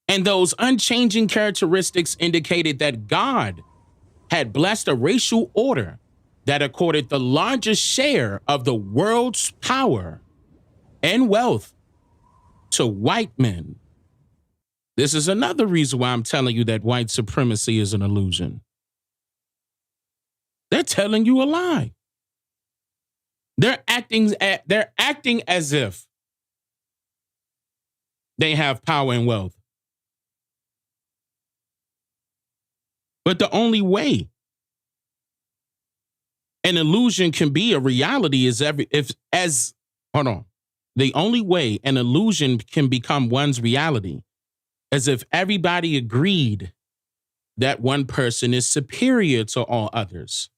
And those unchanging characteristics indicated that God had blessed a racial order that accorded the largest share of the world's power and wealth to white men. This is another reason why I'm telling you that white supremacy is an illusion. They're telling you a lie. They're acting as if they have power and wealth. But the only way an illusion can be a reality is the only way an illusion can become one's reality is if everybody agreed that one person is superior to all others.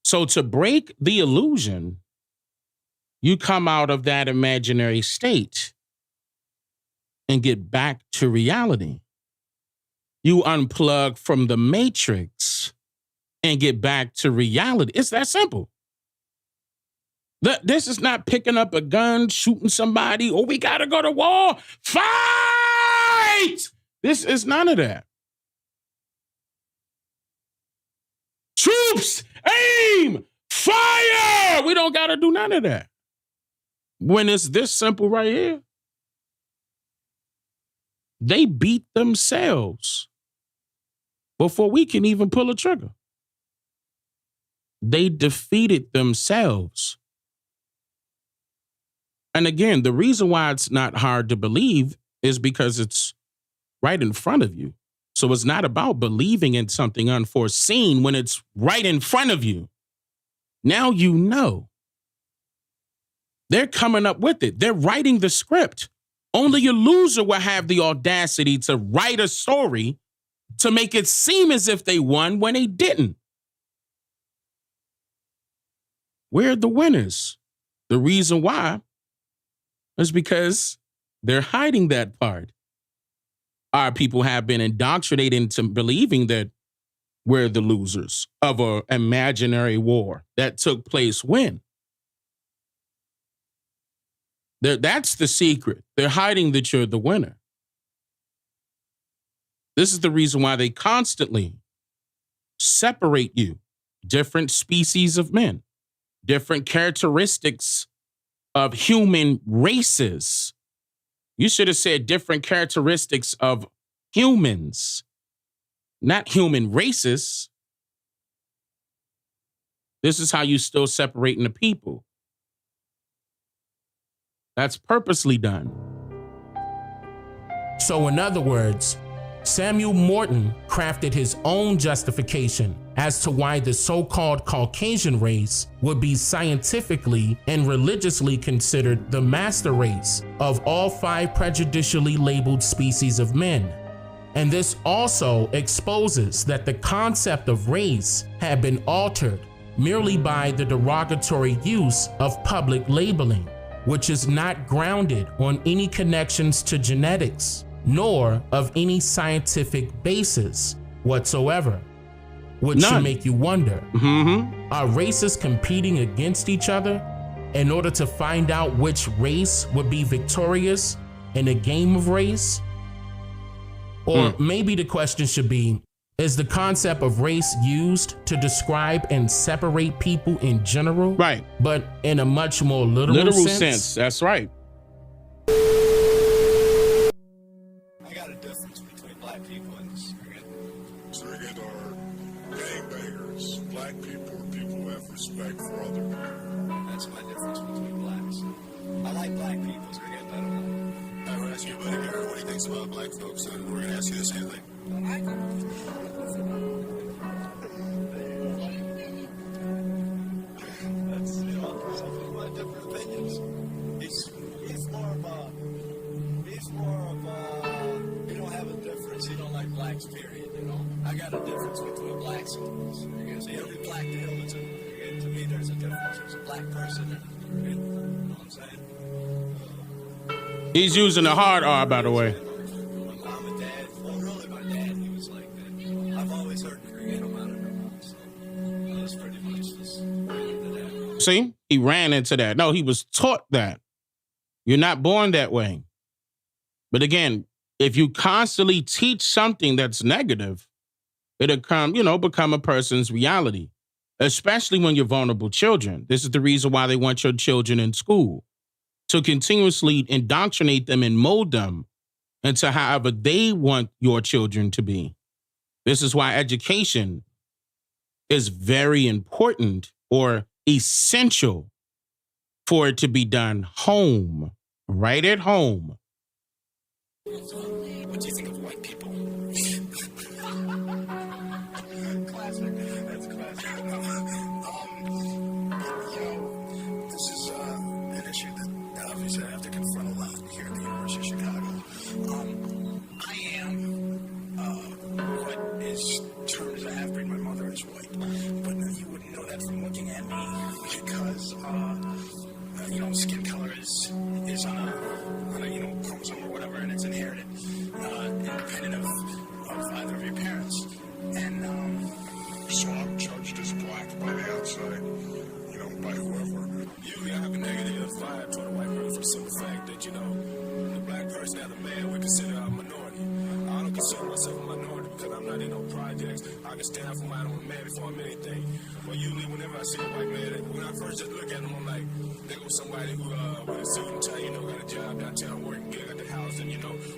So to break the illusion, you come out of that imaginary state and get back to reality. You unplug from the matrix and get back to reality. It's that simple. This is not picking up a gun, shooting somebody, or we gotta go to war. Fight! This is none of that. Troops, aim, fire! We don't gotta do none of that. When it's this simple right here, they beat themselves before we can even pull a trigger. They defeated themselves. And again, the reason why it's not hard to believe is because it's right in front of you. So it's not about believing in something unforeseen when it's right in front of you. Now you know. They're coming up with it. They're writing the script. Only a loser will have the audacity to write a story to make it seem as if they won when they didn't. We're the winners. The reason why is because they're hiding that part. Our people have been indoctrinated into believing that we're the losers of an imaginary war that took place when? That's the secret. They're hiding that you're the winner. This is the reason why they constantly separate you. Different species of men, different characteristics of human races. You should have said different characteristics of humans, not human races. This is how you still separating the people. That's purposely done. So in other words, Samuel Morton crafted his own justification as to why the so-called Caucasian race would be scientifically and religiously considered the master race of all 5 prejudicially labeled species of men. And this also exposes that the concept of race had been altered merely by the derogatory use of public labeling, which is not grounded on any connections to genetics, nor of any scientific basis whatsoever. Which should make you wonder, are races competing against each other in order to find out which race would be victorious in a game of race? Or maybe the question should be, is the concept of race used to describe and separate people in general? Right. But in a much more literal sense? That's right. I got a difference between black people and Surrogate are gangbangers. Black people are people who have respect for other people. That's my difference between blacks. I like black people, Surrogate, but I don't know. I want to ask you, buddy, Gary, what do you think about black folks? And we're going to ask you the same thing. I like them. That's, some people have different opinions. He's more of a, you don't have a difference. You don't like blacks, period, you know. I got a difference between blacks and so every black deal, to me, there's a difference. There's a black person, you know what I'm saying? He's using the hard R, by the way. My mom and dad, really my dad, he was like that. I've always heard Korean out of their mouth, so that's pretty much just into that. See, he ran into that. No, he was taught that. You're not born that way. But again, if you constantly teach something that's negative, it'll become a person's reality, especially when you're vulnerable children. This is the reason why they want your children in school, to continuously indoctrinate them and mold them into however they want your children to be. This is why education is very important or essential for it to be done home, right at home. What do you think of white people? Classic. That's classic. This is an issue that obviously I have to confront a lot here at the University of Chicago. I am what is termed as a half-breed. My mother is white, but you wouldn't know that from looking at me because skin color is on a chromosome or whatever, and it's inherited, independent of either of your parents. And so I'm judged as black by the outside, by whoever. Usually I have a negative vibe toward a white person for the simple fact that, the black person as a man, we consider a minority. I don't consider myself a minority because I'm not in no projects. I can stand up for my own man before I'm anything. But usually whenever I see a white man, when I first just look at him, I'm like, there goes somebody who with a suit and tie, got a job downtown working good at the house, and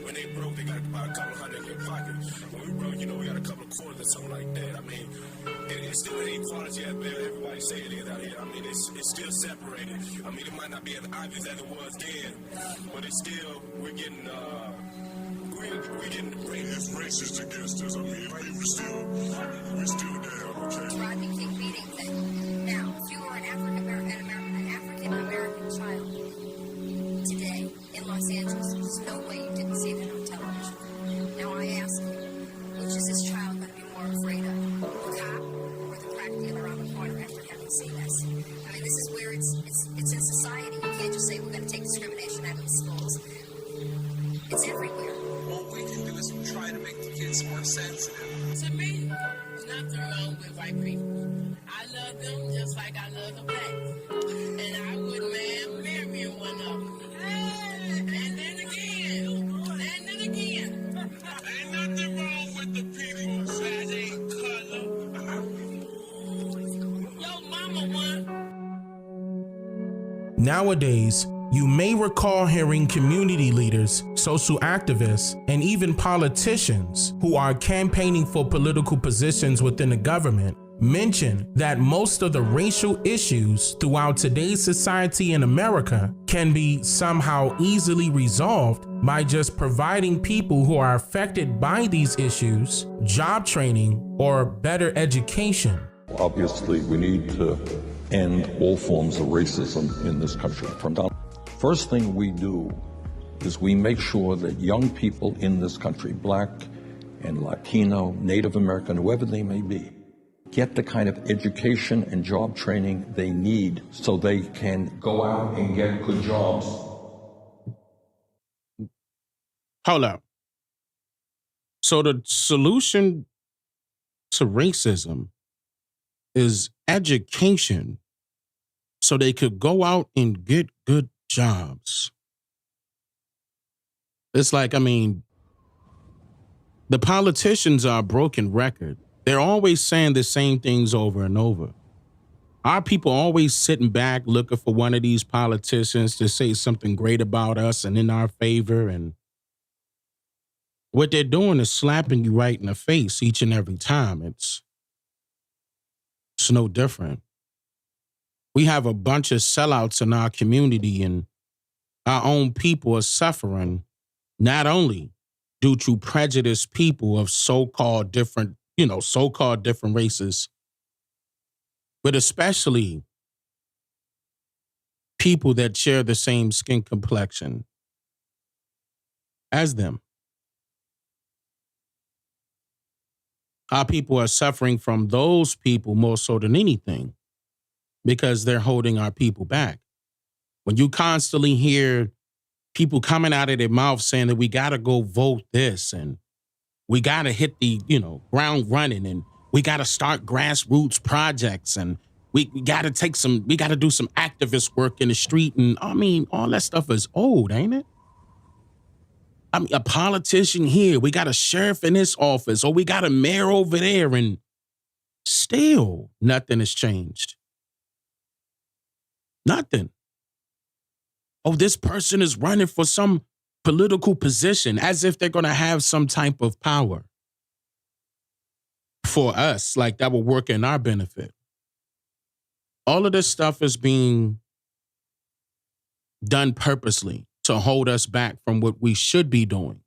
when they broke, they got about a couple hundred in their pocket. When we broke, we got a couple of quarters or something like that. I mean, it's still an equality out there. Everybody say it is out here. I mean, it's still separated. I mean, it might not be as obvious as it was then, but it's still, we're getting the greatest racist against us. I mean, we're still down, okay? Rodney King beating thing. Now, if you were an African American child today in Los Angeles, there's no way you didn't see that on television. Now I ask you, which is this child going to be more afraid of, the cop or the crack dealer on the corner after having seen this? I mean, this is where it's in society. You can't just say we're going to take discrimination out of the schools. It's everywhere. What we can do is try to make the kids more sensitive. To me, there's nothing wrong with white people. I love them just like I love the blacks. And I would, marry one of them. And then again. Ain't nothing wrong with the people that ain't color. Yo, mama won. Nowadays, you may recall hearing community leaders, social activists, and even politicians who are campaigning for political positions within the government mention that most of the racial issues throughout today's society in America can be somehow easily resolved by just providing people who are affected by these issues job training or better education. Obviously, we need to end all forms of racism in this country. First thing we do is we make sure that young people in this country, black and Latino, Native American, whoever they may be, get the kind of education and job training they need so they can go out and get good jobs. Hold up. So the solution to racism is education so they could go out and get good jobs. It's like, the politicians are a broken record. They're always saying the same things over and over. Our people always sitting back looking for one of these politicians to say something great about us and in our favor. And what they're doing is slapping you right in the face each and every time. It's no different. We have a bunch of sellouts in our community, and our own people are suffering, not only due to prejudiced people of so-called different races, but especially people that share the same skin complexion as them. Our people are suffering from those people more so than anything because they're holding our people back. When you constantly hear people coming out of their mouth saying that we got to go vote this and we got to hit the, ground running and we got to start grassroots projects and we got to do some activist work in the street. And all that stuff is old, ain't it? A politician here, we got a sheriff in this office, or we got a mayor over there, and still nothing has changed. Nothing. Oh, this person is running for some political position as if they're going to have some type of power for us, like that will work in our benefit. All of this stuff is being done purposely to hold us back from what we should be doing,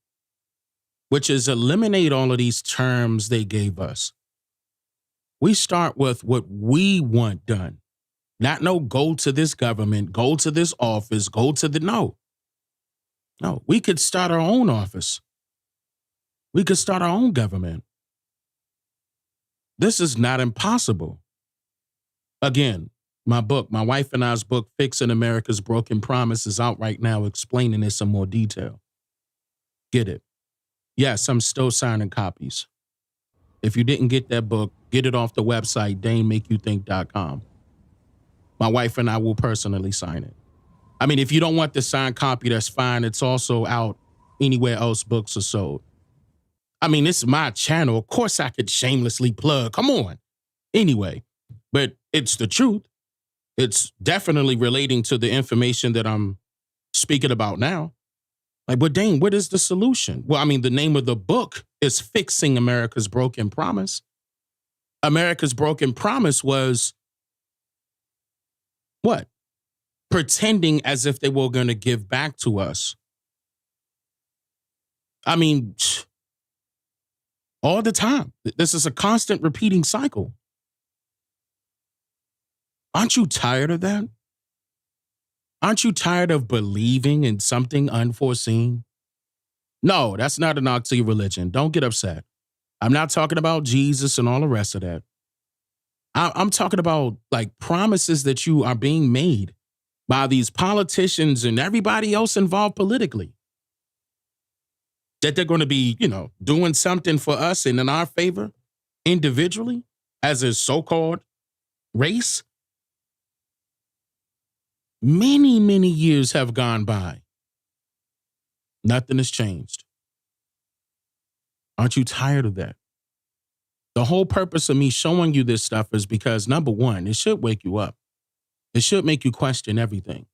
which is eliminate all of these terms they gave us. We start with what we want done. Not no go to this government, go to this office, go to the no. No, we could start our own office. We could start our own government. This is not impossible. Again, my book, my wife and I's book, Fixing America's Broken Promise, is out right now explaining this in more detail. Get it. Yes, I'm still signing copies. If you didn't get that book, get it off the website, DaneMakeYouThink.com. My wife and I will personally sign it. I mean, if you don't want the signed copy, that's fine. It's also out anywhere else books are sold. I mean, this is my channel. Of course I could shamelessly plug. Come on. Anyway, but it's the truth. It's definitely relating to the information that I'm speaking about now. Like, but Dane, what is the solution? Well, I mean, the name of the book is Fixing America's Broken Promise. America's Broken Promise was what? Pretending as if they were going to give back to us. I mean, all the time. This is a constant repeating cycle. Aren't you tired of that? Aren't you tired of believing in something unforeseen? No, that's not an knock to your religion. Don't get upset. I'm not talking about Jesus and all the rest of that. I'm talking about like promises that you are being made by these politicians and everybody else involved politically. That they're going to be, doing something for us and in our favor individually as a so-called race. Many, many years have gone by. Nothing has changed. Aren't you tired of that? The whole purpose of me showing you this stuff is because, number one, it should wake you up. It should make you question everything.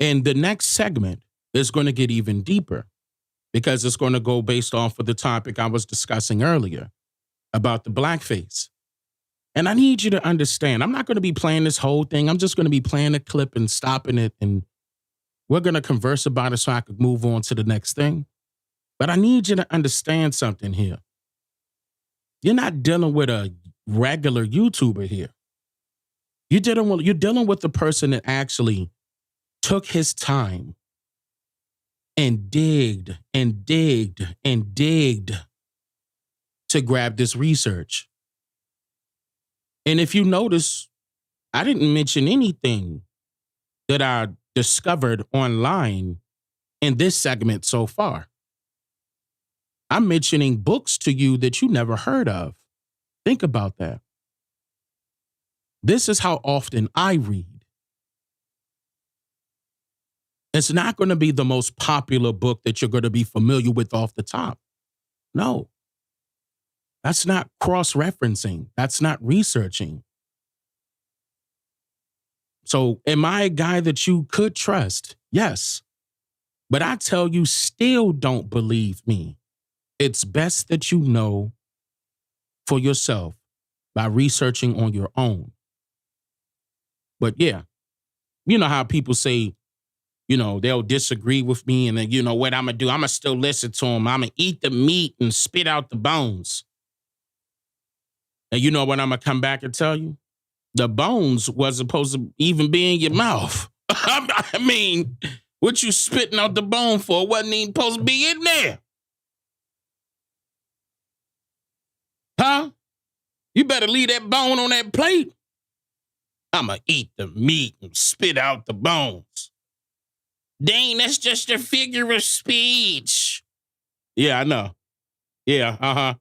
And the next segment is going to get even deeper because it's going to go based off of the topic I was discussing earlier about the blackface. And I need you to understand, I'm not going to be playing this whole thing. I'm just going to be playing a clip and stopping it. And we're going to converse about it so I could move on to the next thing. But I need you to understand something here. You're not dealing with a regular YouTuber here. You're dealing with the person that actually took his time and digged and digged and digged to grab this research. And if you notice, I didn't mention anything that I discovered online in this segment so far. I'm mentioning books to you that you never heard of. Think about that. This is how often I read. It's not going to be the most popular book that you're going to be familiar with off the top. No. That's not cross-referencing. That's not researching. So am I a guy that you could trust? Yes. But I tell you, still don't believe me. It's best that you know for yourself by researching on your own. But yeah, you know how people say, they'll disagree with me and then, what I'm going to do? I'm going to still listen to them. I'm going to eat the meat and spit out the bones. And you know what I'm going to come back and tell you? The bones wasn't supposed to even be in your mouth. I mean, what you spitting out the bone for wasn't even supposed to be in there. Huh? You better leave that bone on that plate. I'm going to eat the meat and spit out the bones. Dang, that's just a figure of speech. Yeah, I know. Yeah,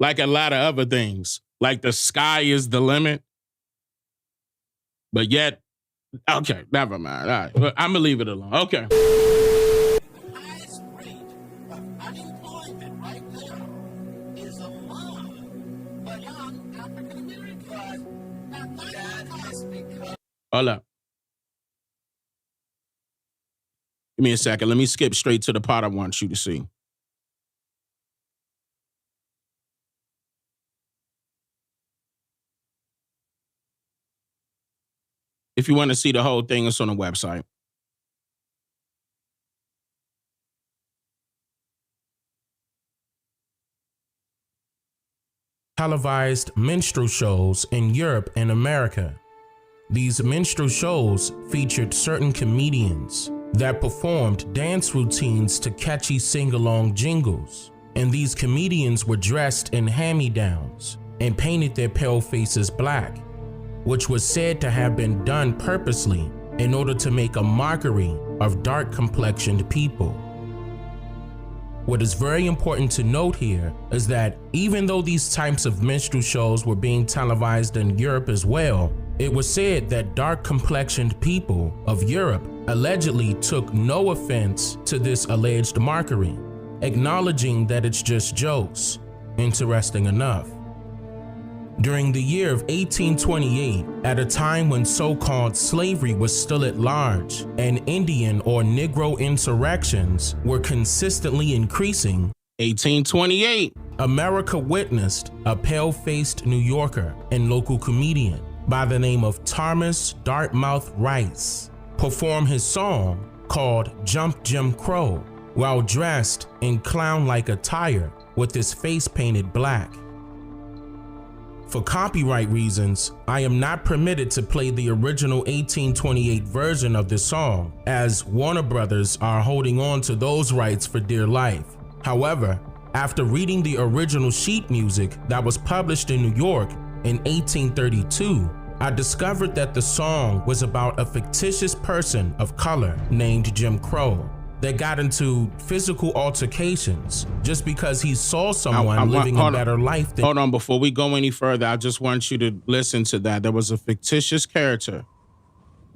Like a lot of other things. Like the sky is the limit. But yet, okay, never mind. All right, well, I'm going to leave it alone. Okay. The highest rate of unemployment right now is among the young African Americans. That is because... Hold up. Give me a second. Let me skip straight to the part I want you to see. If you want to see the whole thing, it's on the website. Televised minstrel shows in Europe and America. These minstrel shows featured certain comedians that performed dance routines to catchy sing-along jingles. And these comedians were dressed in hand-me-downs and painted their pale faces black, which was said to have been done purposely in order to make a mockery of dark-complexioned people. What is very important to note here is that even though these types of minstrel shows were being televised in Europe as well, it was said that dark-complexioned people of Europe allegedly took no offense to this alleged mockery, acknowledging that it's just jokes. Interesting enough. During the year of 1828, at a time when so-called slavery was still at large and Indian or Negro insurrections were consistently increasing, 1828, America witnessed a pale-faced New Yorker and local comedian by the name of Thomas Dartmouth Rice perform his song called Jump Jim Crow while dressed in clown-like attire with his face painted black. For copyright reasons, I am not permitted to play the original 1828 version of this song, as Warner Brothers are holding on to those rights for dear life. However, after reading the original sheet music that was published in New York in 1832, I discovered that the song was about a fictitious person of color named Jim Crow that got into physical altercations just because he saw someone living a better life than— Hold on, before we go any further, I just want you to listen to that. There was a fictitious character,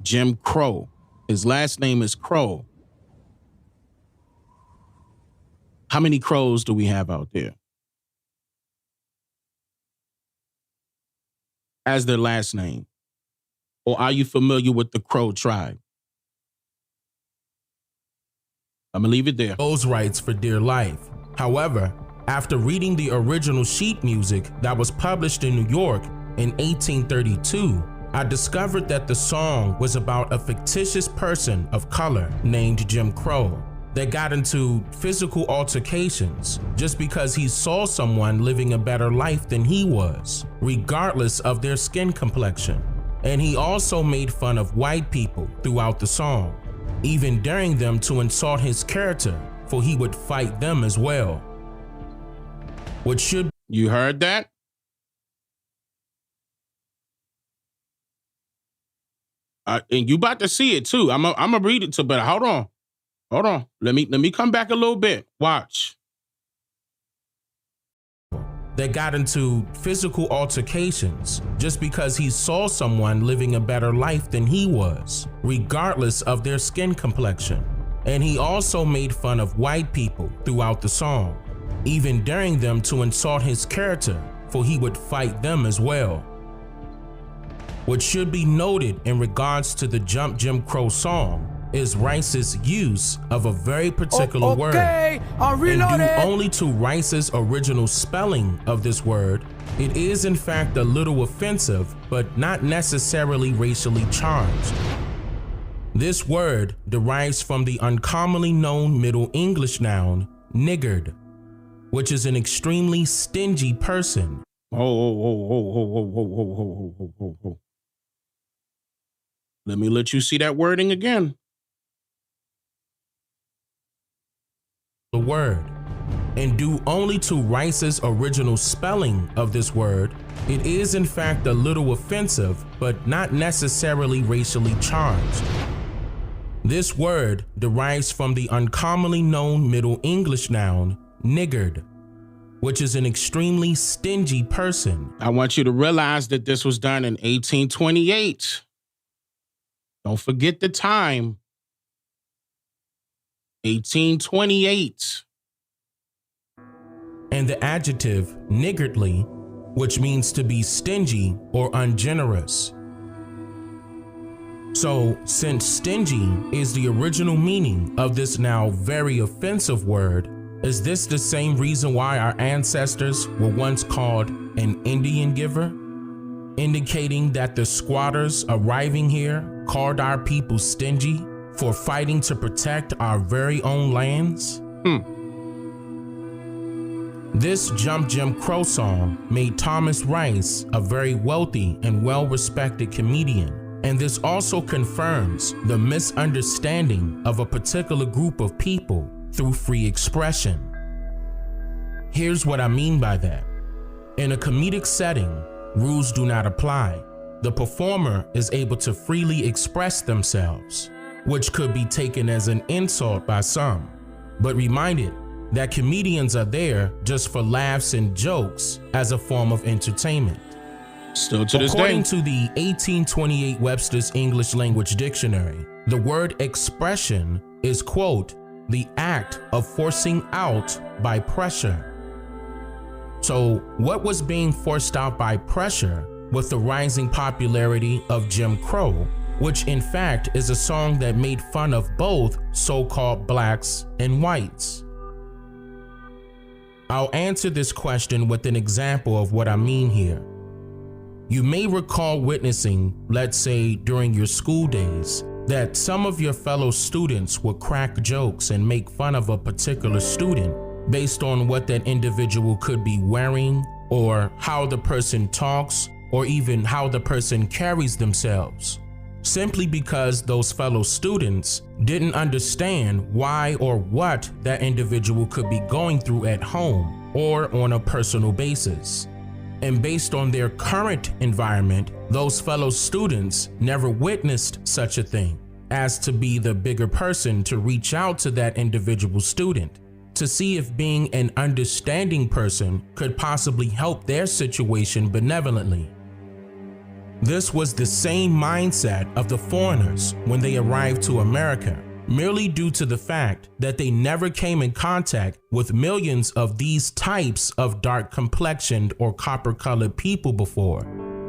Jim Crow. His last name is Crow. How many crows do we have out there as their last name? Or are you familiar with the Crow tribe? I'm gonna leave it there. Those rights for dear life. However, after reading the original sheet music that was published in New York in 1832, I discovered that the song was about a fictitious person of color named Jim Crow that got into physical altercations just because he saw someone living a better life than he was, regardless of their skin complexion. And he also made fun of white people throughout the song, even daring them to insult his character, for he would fight them as well. What should— You heard that? And you about to see it too. I'm gonna read it too, but hold on. Let me come back a little bit. Watch. That got into physical altercations just because he saw someone living a better life than he was, regardless of their skin complexion. And he also made fun of white people throughout the song, even daring them to insult his character, for he would fight them as well. What should be noted in regards to the Jump Jim Crow song is Rice's use of a very particular word, and due only to Rice's original spelling of this word, it is in fact a little offensive, but not necessarily racially charged. This word derives from the uncommonly known Middle English noun, niggard, which is an extremely stingy person. Let me let you see that wording again. The word, and due only to Rice's original spelling of this word, it is in fact a little offensive, but not necessarily racially charged. This word derives from the uncommonly known Middle English noun, niggard, which is an extremely stingy person. I want you to realize that this was done in 1828. Don't forget the time. 1828. And the adjective niggardly, which means to be stingy or ungenerous. So, since stingy is the original meaning of this now very offensive word, is this the same reason why our ancestors were once called an Indian giver? Indicating that the squatters arriving here called our people stingy for fighting to protect our very own lands? This Jim Crow song made Thomas Rice a very wealthy and well-respected comedian. And this also confirms the misunderstanding of a particular group of people through free expression. Here's what I mean by that. In a comedic setting, rules do not apply. The performer is able to freely express themselves, which could be taken as an insult by some, but reminded that comedians are there just for laughs and jokes as a form of entertainment. Still to this day. According to the 1828 Webster's English Language Dictionary, the word expression is, quote, the act of forcing out by pressure. So what was being forced out by pressure with the rising popularity of Jim Crow, which in fact is a song that made fun of both so-called blacks and whites? I'll answer this question with an example of what I mean here. You may recall witnessing, let's say during your school days, that some of your fellow students would crack jokes and make fun of a particular student based on what that individual could be wearing, or how the person talks, or even how the person carries themselves, simply because those fellow students didn't understand why or what that individual could be going through at home or on a personal basis. And based on their current environment, those fellow students never witnessed such a thing as to be the bigger person to reach out to that individual student to see if being an understanding person could possibly help their situation benevolently. This was the same mindset of the foreigners when they arrived to America, merely due to the fact that they never came in contact with millions of these types of dark complexioned or copper colored people before.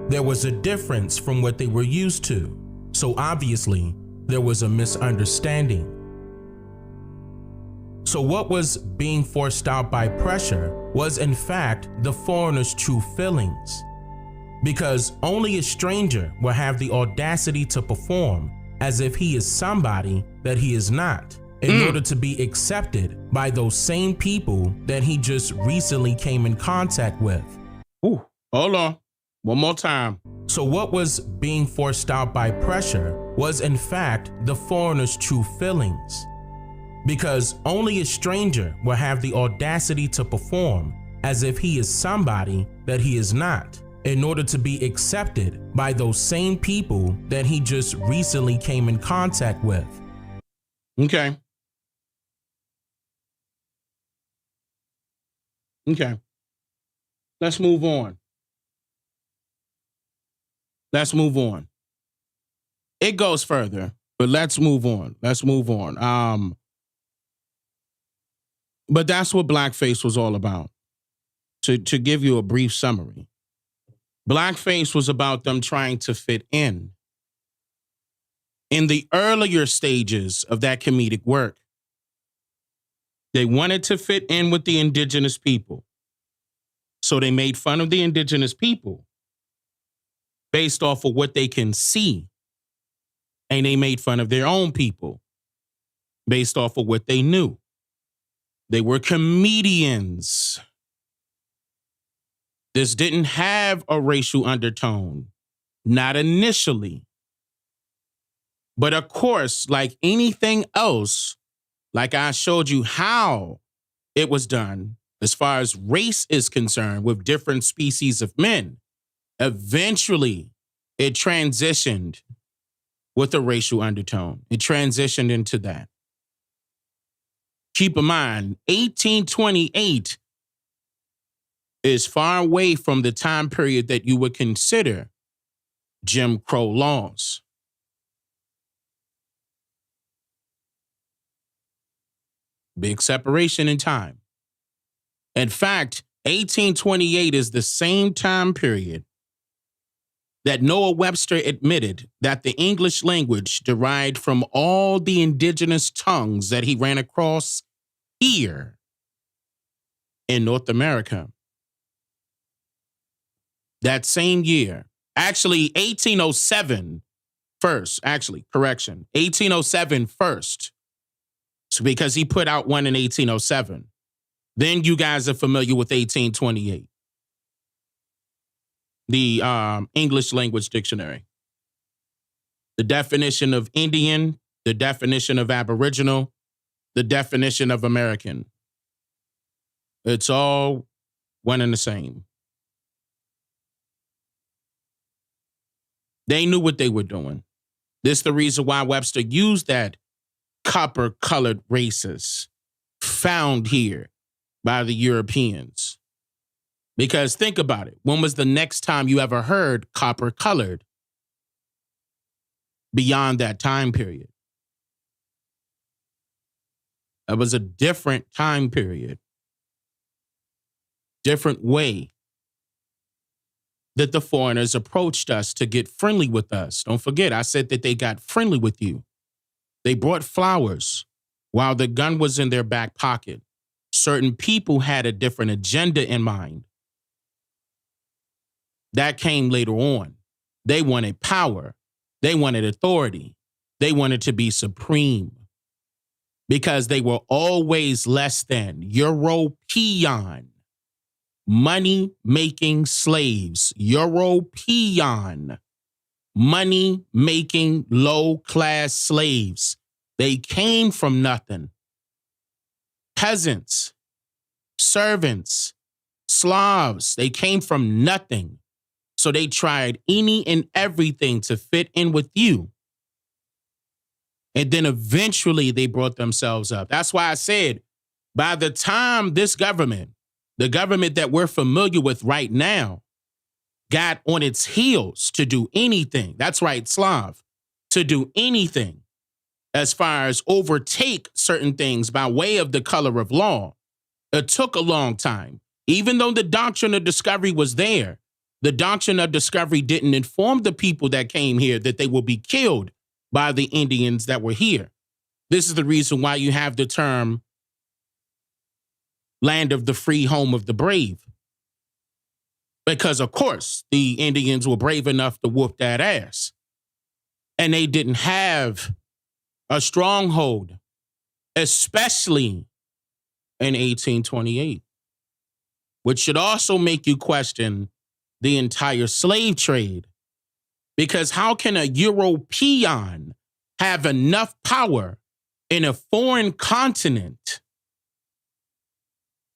There was a difference from what they were used to, so obviously there was a misunderstanding. So what was being forced out by pressure was in fact the foreigner's true feelings, because only a stranger will have the audacity to perform as if he is somebody that he is not, in order to be accepted by those same people that he just recently came in contact with. Ooh, hold on. One more time. So what was being forced out by pressure was in fact the foreigner's true feelings, because only a stranger will have the audacity to perform as if he is somebody that he is not, in order to be accepted by those same people that he just recently came in contact with. Okay. Okay. Let's move on. Let's move on. It goes further, but let's move on. Let's move on. But that's what blackface was all about. To give you a brief summary. Blackface was about them trying to fit in. In the earlier stages of that comedic work, they wanted to fit in with the indigenous people. So they made fun of the indigenous people based off of what they can see. And they made fun of their own people based off of what they knew. They were comedians. This didn't have a racial undertone, not initially. But of course, like anything else, like I showed you how it was done as far as race is concerned with different species of men, eventually it transitioned with a racial undertone. It transitioned into that. Keep in mind, 1828 is far away from the time period that you would consider Jim Crow laws. Big separation in time. In fact, 1828 is the same time period that Noah Webster admitted that the English language derived from all the indigenous tongues that he ran across here in North America. That same year, actually 1807 first, 1807 first. So because he put out one in 1807. Then you guys are familiar with 1828. The English Language Dictionary. The definition of Indian, the definition of Aboriginal, the definition of American. It's all one and the same. They knew what they were doing. This is the reason why Webster used that copper-colored races found here by the Europeans. Because think about it. When was the next time you ever heard copper-colored beyond that time period? It was a different time period, different way that the foreigners approached us to get friendly with us. Don't forget, I said that they got friendly with you. They brought flowers while the gun was in their back pocket. Certain people had a different agenda in mind. That came later on. They wanted power. They wanted authority. They wanted to be supreme because they were always less than European, money-making slaves. European, money-making low-class slaves. They came from nothing. Peasants, servants, Slavs, they came from nothing. So they tried any and everything to fit in with you. And then eventually they brought themselves up. That's why I said, by the time this government, the government that we're familiar with right now, got on its heels to do anything, that's right, Slav, to do anything as far as overtake certain things by way of the color of law, it took a long time. Even though the doctrine of discovery was there, the doctrine of discovery didn't inform the people that came here that they will be killed by the Indians that were here. This is the reason why you have the term land of the free, home of the brave. Because, of course, the Indians were brave enough to whoop that ass. And they didn't have a stronghold, especially in 1828, which should also make you question the entire slave trade. Because how can a European have enough power in a foreign continent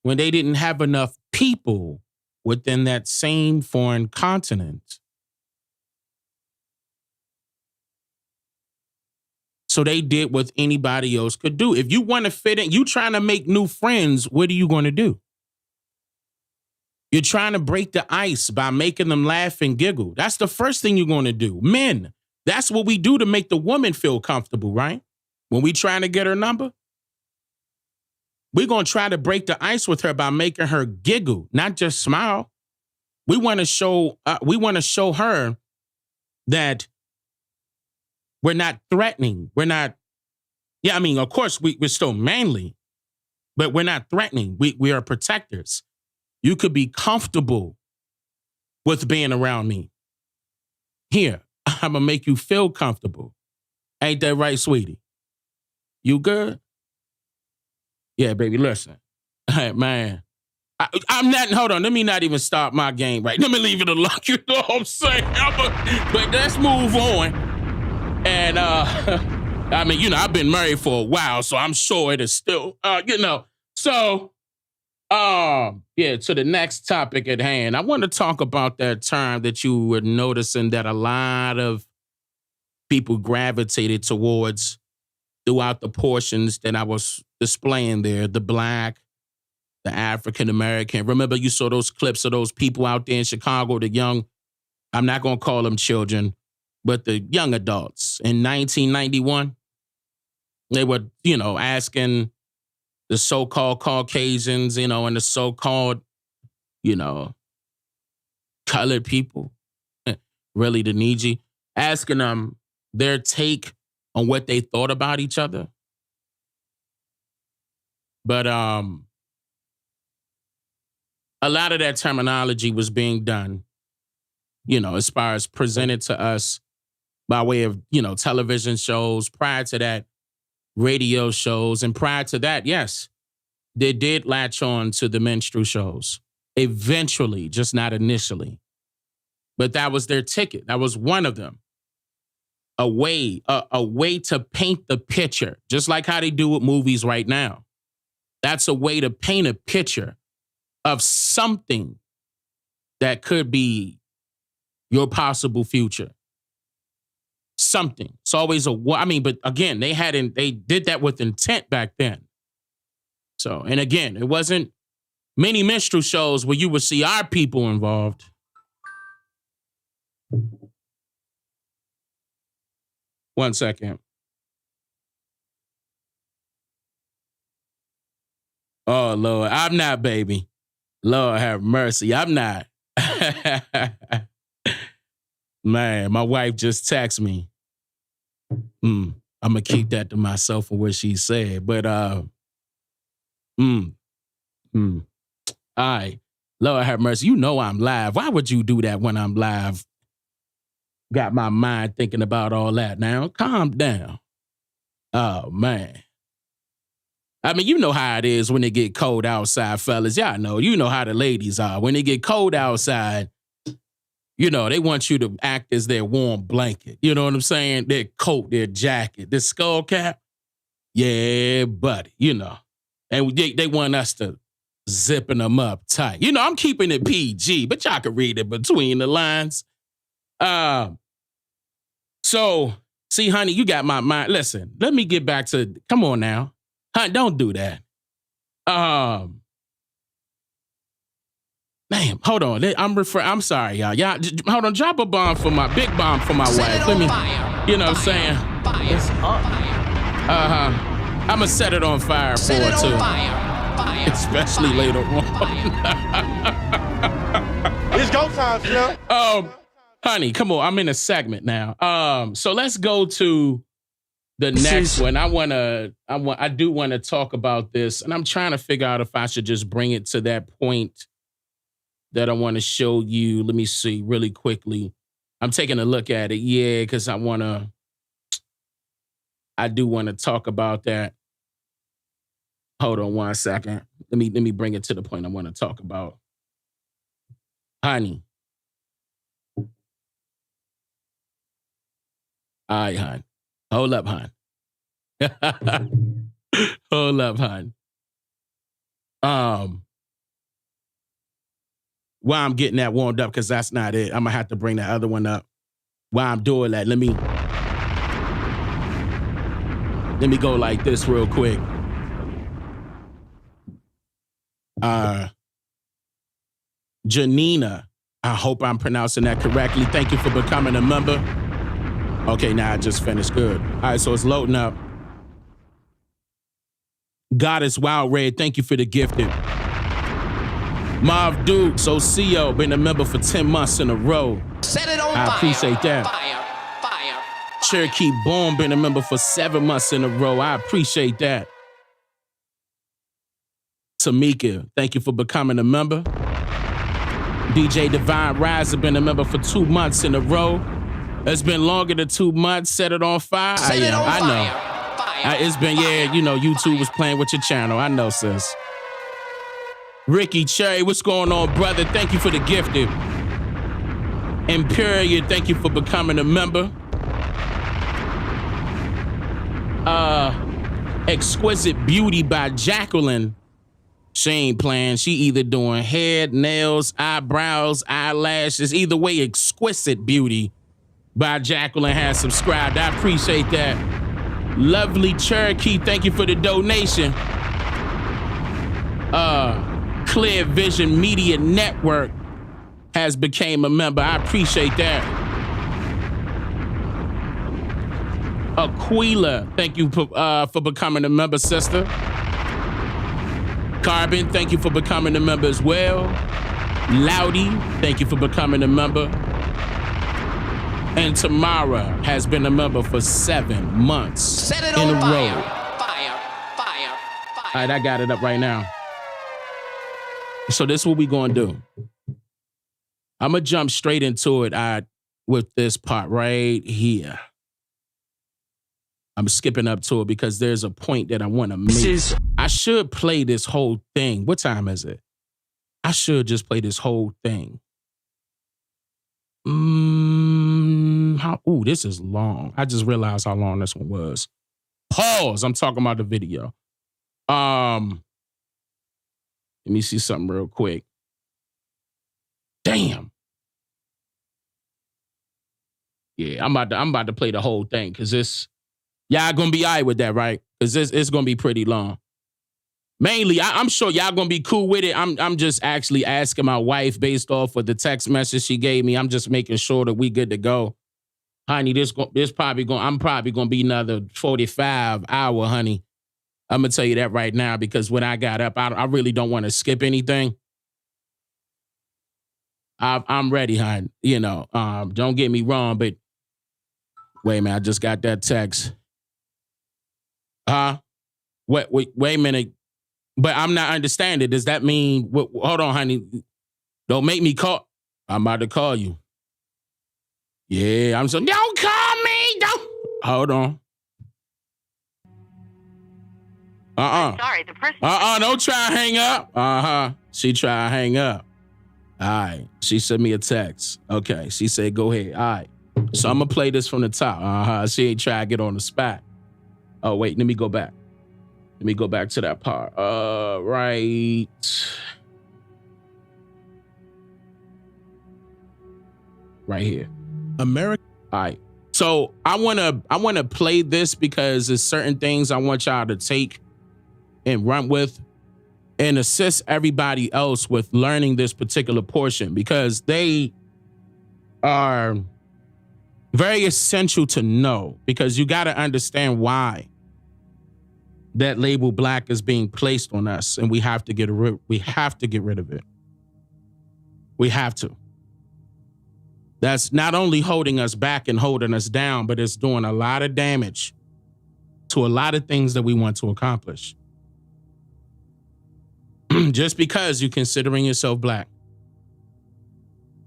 when they didn't have enough people within that same foreign continent? So they did what anybody else could do. If you want to fit in, you trying to make new friends, what are you going to do? You're trying to break the ice by making them laugh and giggle. That's the first thing you're going to do. Men, that's what we do to make the woman feel comfortable, right? When we trying to get her number, we're going to try to break the ice with her by making her giggle, not just smile. We want to show her that we're not threatening. We're not, of course, we're still manly, but we're not threatening. We are protectors. You could be comfortable with being around me. Here, I'm going to make you feel comfortable. Ain't that right, sweetie? You good? Yeah, baby, listen. Hey, man, I'm not, hold on, let me not even start my game right. Let me leave it alone, you know what I'm saying? But let's move on. And, I've been married for a while, so I'm sure it is still, So, to the next topic at hand. I want to talk about that term that you were noticing that a lot of people gravitated towards throughout the portions that I was displaying there, the Black, the African American. Remember, you saw those clips of those people out there in Chicago, the young, I'm not going to call them children, but the young adults in 1991. They were, asking the so-called Caucasians, and the so-called, colored people, really to Niji, asking them their take on what they thought about each other. But a lot of that terminology was being done, you know, as far as presented to us by way of, you know, television shows. Prior to that, radio shows. And prior to that, yes, they did latch on to the minstrel shows. Eventually, just not initially. But that was their ticket. That was one of them. A way to paint the picture, just like how they do with movies right now. That's a way to paint a picture of something that could be your possible future. Something. It's always but again, they did that with intent back then. So, and again, it wasn't many minstrel shows where you would see our people involved. One second. Oh, Lord, I'm not, baby. Lord have mercy, I'm not. Man, my wife just texted me. I'm going to keep that to myself for what she said. But, all right. Lord have mercy. You know I'm live. Why would you do that when I'm live? Got my mind thinking about all that now. Calm down. Oh, man. I mean, you know how it is when it get cold outside, fellas. Y'all know. You know how the ladies are. When it get cold outside, you know, they want you to act as their warm blanket. You know what I'm saying? Their coat, their jacket, their skull cap. Yeah, buddy, you know. And they want us to zipping them up tight. You know, I'm keeping it PG, but y'all can read it between the lines. So, see, honey, you got my mind. Listen, let me get back to, come on now. Honey, don't do that. Man, hold on. I'm sorry, y'all. Y'all, hold on. Drop a bomb for my big bomb for my wife. Let me, you know what I'm saying? It's up. I'm gonna set it on fire for her too. Especially later on. It's go time, Slim. Honey, come on. I'm in a segment now. So let's go to the next one. I do want to talk about this, and I'm trying to figure out if I should just bring it to that point that I want to show you. Let me see really quickly. I'm taking a look at it. Yeah, because I do want to talk about that. Hold on 1 second. Let me bring it to the point I want to talk about. Honey. All right, hon. Hold up, hon. Hold up, hon. While I'm getting that warmed up, because that's not it. I'm going to have to bring that other one up. While I'm doing that, let me go like this real quick. Janina, I hope I'm pronouncing that correctly. Thank you for becoming a member. Okay, now I just finished. Good. All right, so it's loading up. Goddess Wild Red, thank you for the gifted. Marv Dukes, OCO, been a member for 10 months in a row. Set it on I fire. appreciate that. Fire. Cherokee Bourne, been a member for 7 months in a row. I appreciate that. Tamika, thank you for becoming a member. DJ Divine Riser, been a member for 2 months in a row. It's been longer than 2 months. Set it on fire. Set it on I fire. know. It's been, yeah, you know, YouTube was playing with your channel. I know, sis. Ricky Cherry, what's going on, brother? Thank you for the gifted. Imperia, thank you for becoming a member. Exquisite Beauty by Jacqueline. She ain't playing. She either doing hair, nails, eyebrows, eyelashes. Either way, Exquisite Beauty by Jacqueline has subscribed. I appreciate that. Lovely Cherokee, thank you for the donation. Clear Vision Media Network has became a member. I appreciate that. Aquila, thank you for becoming a member, sister. Carbon, thank you for becoming a member as well. Loudy, thank you for becoming a member. And Tamara has been a member for 7 months Set it in on a fire. row. Fire. All right, I got it up right now. So this is what we gonna do. I'm gonna jump straight into it with this part right here. I'm skipping up to it because there's a point that I want to make. I should play this whole thing. What time is it? I should just play this whole thing. This is long. I just realized how long this one was. Pause. I'm talking about the video. Let me see something real quick. Damn. Yeah, I'm about to play the whole thing because y'all gonna be all right with that, right? Because it's gonna be pretty long. Mainly, I'm sure y'all gonna be cool with it. I'm just actually asking my wife based off of the text message she gave me. I'm just making sure that we good to go. Honey, I'm probably gonna be another 45 hour, honey. I'm gonna tell you that right now because when I got up, I really don't want to skip anything. I'm ready, hon. You know, don't get me wrong, but wait a minute, I just got that text. Wait a minute. But I'm not understanding. Does that mean, hold on, honey. Don't make me call. I'm about to call you. Yeah, don't call me. Don't. Hold on. Sorry, the person. Don't try to hang up. She try to hang up. All right. She sent me a text. Okay. She said, go ahead. All right. So I'm going to play this from the top. She ain't try to get on the spot. Oh, wait. Let me go back. Let me go back to that part. Right. Right here. America. All right. So I wanna play this because there's certain things I want y'all to take and run with and assist everybody else with learning this particular portion because they are very essential to know because you got to understand why that label black is being placed on us and we have to get rid of it. We have to. That's not only holding us back and holding us down, but it's doing a lot of damage to a lot of things that we want to accomplish. Just because you're considering yourself black.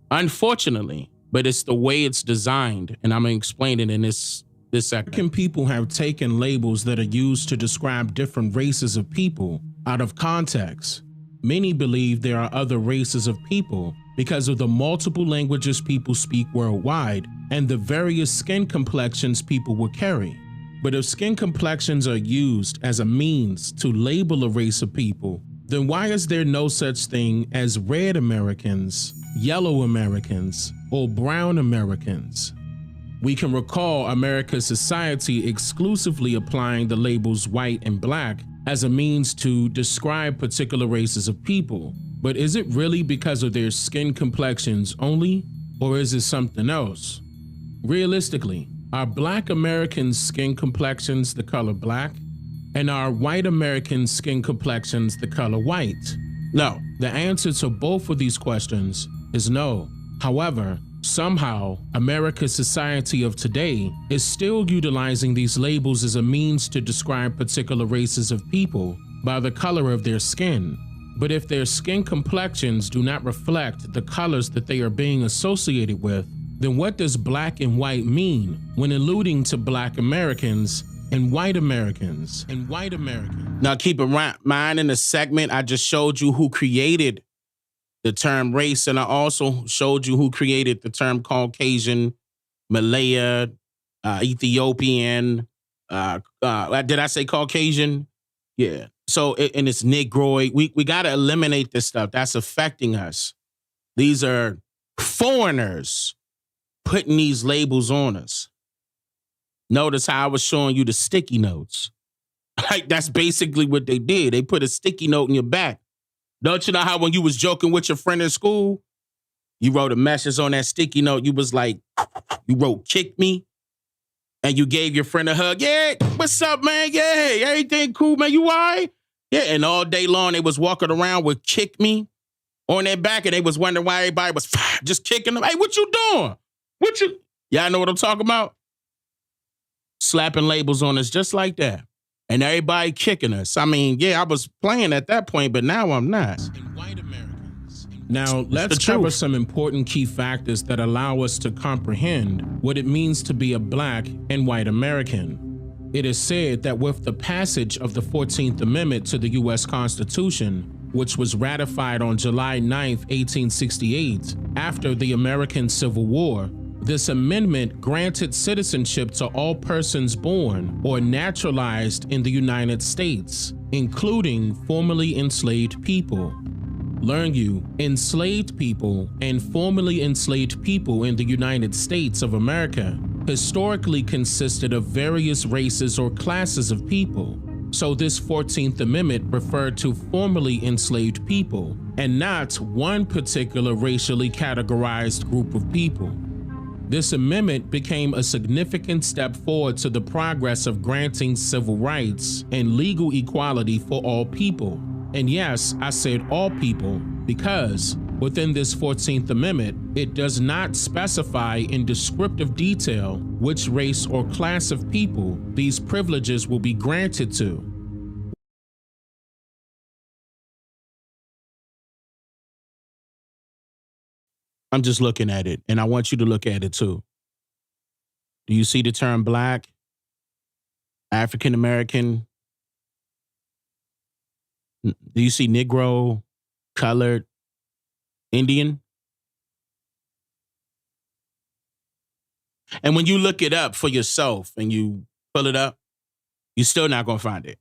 Unfortunately, but it's the way it's designed, and I'm going to explain it in this segment. American people have taken labels that are used to describe different races of people out of context. Many believe there are other races of people because of the multiple languages people speak worldwide and the various skin complexions people will carry. But if skin complexions are used as a means to label a race of people, then why is there no such thing as red Americans, yellow Americans, or brown Americans? We can recall America's society exclusively applying the labels white and black as a means to describe particular races of people. But is it really because of their skin complexions only, or is it something else? Realistically, are Black Americans' skin complexions the color black? And are white Americans' skin complexions the color white? No. The answer to both of these questions is no. However, somehow, America's society of today is still utilizing these labels as a means to describe particular races of people by the color of their skin. But if their skin complexions do not reflect the colors that they are being associated with, then what does black and white mean when alluding to Black Americans and white Americans and white Americans? Now keep in mind in the segment, I just showed you who created the term race, and I also showed you who created the term Caucasian, Malaya, Ethiopian. Did I say Caucasian? Yeah. So, and it's Negroid. We got to eliminate this stuff. That's affecting us. These are foreigners putting these labels on us. Notice how I was showing you the sticky notes. Like, that's basically what they did. They put a sticky note in your back. Don't you know how when you was joking with your friend in school, you wrote a message on that sticky note, you was like, you wrote kick me, and you gave your friend a hug. Yeah, what's up, man? Yeah, everything cool, man? You all right? Yeah, and all day long they was walking around with kick me on their back, and they was wondering why everybody was just kicking them. Hey, what you doing? Y'all know what I'm talking about? Slapping labels on us just like that. And everybody kicking us. I mean, yeah, I was playing at that point, but now I'm not. Now, let's cover some important key factors that allow us to comprehend what it means to be a Black and white American. It is said that with the passage of the 14th Amendment to the U.S. Constitution, which was ratified on July 9, 1868, after the American Civil War, this amendment granted citizenship to all persons born or naturalized in the United States, including formerly enslaved people. Learn you, enslaved people and formerly enslaved people in the United States of America historically consisted of various races or classes of people. So this 14th Amendment referred to formerly enslaved people and not one particular racially categorized group of people. This amendment became a significant step forward to the progress of granting civil rights and legal equality for all people. And yes, I said all people because within this 14th Amendment, it does not specify in descriptive detail which race or class of people these privileges will be granted to. I'm just looking at it, and I want you to look at it too. Do you see the term Black, African American? Do you see Negro, colored, Indian? And when you look it up for yourself and you pull it up, you're still not going to find it.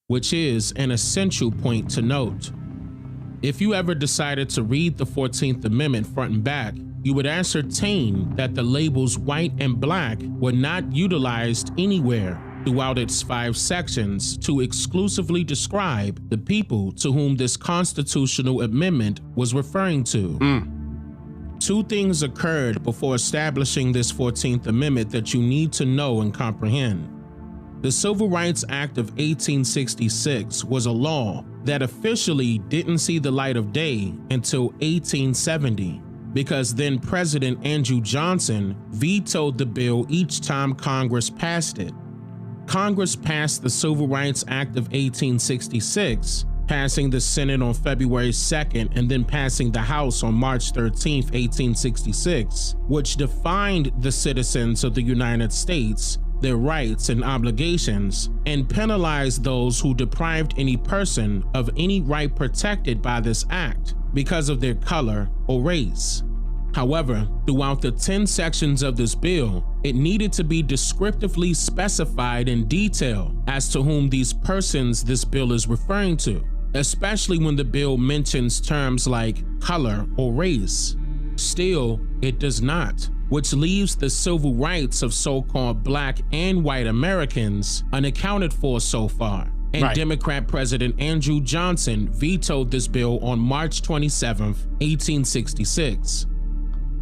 Which is an essential point to note. If you ever decided to read the 14th Amendment front and back, you would ascertain that the labels white and black were not utilized anywhere throughout its 5 sections to exclusively describe the people to whom this constitutional amendment was referring to. Two things occurred before establishing this 14th Amendment that you need to know and comprehend. The Civil Rights Act of 1866 was a law that officially didn't see the light of day until 1870, because then President Andrew Johnson vetoed the bill each time Congress passed it. Congress passed the Civil Rights Act of 1866, passing the Senate on February 2nd and then passing the House on March 13, 1866, which defined the citizens of the United States, their rights and obligations, and penalized those who deprived any person of any right protected by this act because of their color or race. However, throughout the 10 sections of this bill, it needed to be descriptively specified in detail as to whom these persons this bill is referring to, especially when the bill mentions terms like color or race. Still, it does not, which leaves the civil rights of so-called Black and white Americans unaccounted for so far. And right. Democrat President Andrew Johnson vetoed this bill on March 27, 1866.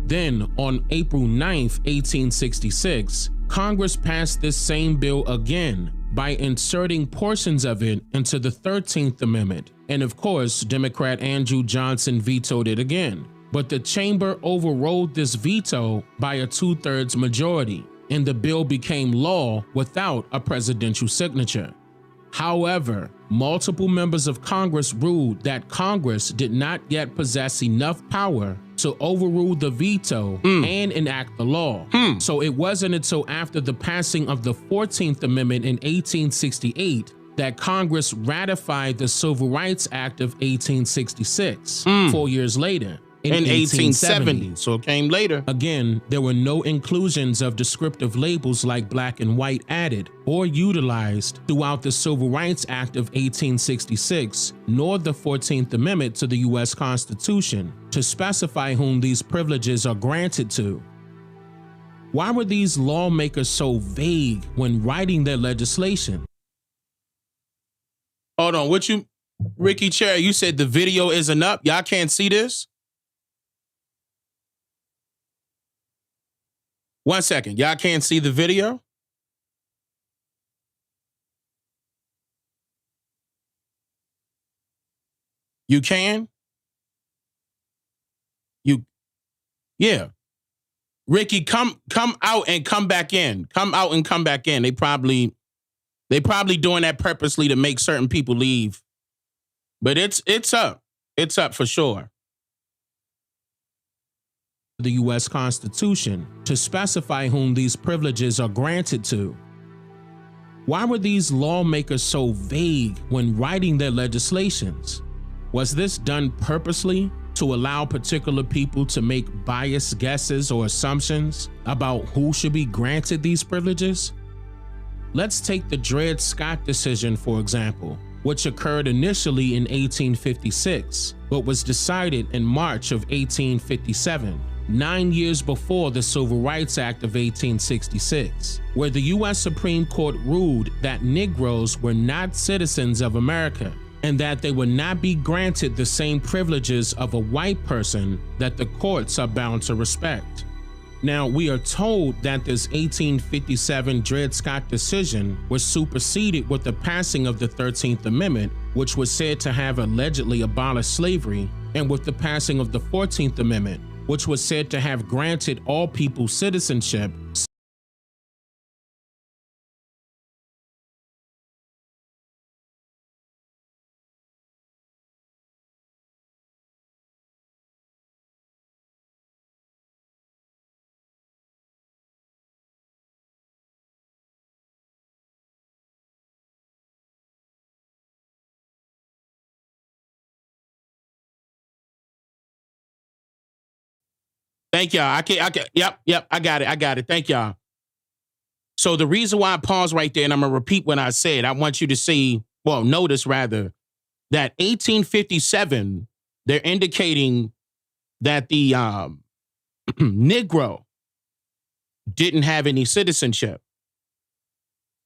Then, on April 9, 1866, Congress passed this same bill again by inserting portions of it into the 13th Amendment. And of course, Democrat Andrew Johnson vetoed it again. But the chamber overrode this veto by a 2/3 majority, and the bill became law without a presidential signature. However, multiple members of Congress ruled that Congress did not yet possess enough power to overrule the veto and enact the law. So it wasn't until after the passing of the 14th Amendment in 1868 that Congress ratified the Civil Rights Act of 1866, 4 years later. In 1870, so it came later. Again, there were no inclusions of descriptive labels like black and white added or utilized throughout the Civil Rights Act of 1866, nor the 14th Amendment to the U.S. Constitution to specify whom these privileges are granted to. Why were these lawmakers so vague when writing their legislation? Hold on, what you, Ricky Cherry, you said the video isn't up? Y'all can't see this? 1 second, y'all can't see the video? You can? Yeah. Ricky, come out and come back in. Come out and come back in. They probably doing that purposely to make certain people leave. But it's up. It's up for sure. The U.S. Constitution to specify whom these privileges are granted to. Why were these lawmakers so vague when writing their legislations? Was this done purposely to allow particular people to make biased guesses or assumptions about who should be granted these privileges? Let's take the Dred Scott decision, for example, which occurred initially in 1856, but was decided in March of 1857, 9 years before the Civil Rights Act of 1866, where the U.S. Supreme Court ruled that Negroes were not citizens of America and that they would not be granted the same privileges of a white person that the courts are bound to respect. Now, we are told that this 1857 Dred Scott decision was superseded with the passing of the 13th Amendment, which was said to have allegedly abolished slavery, and with the passing of the 14th Amendment, which was said to have granted all people citizenship. Thank y'all. Yep, I got it. Thank y'all. So the reason why I paused right there, and I'm going to repeat what I said, I want you to see, well, notice rather, that 1857, they're indicating that the Negro didn't have any citizenship.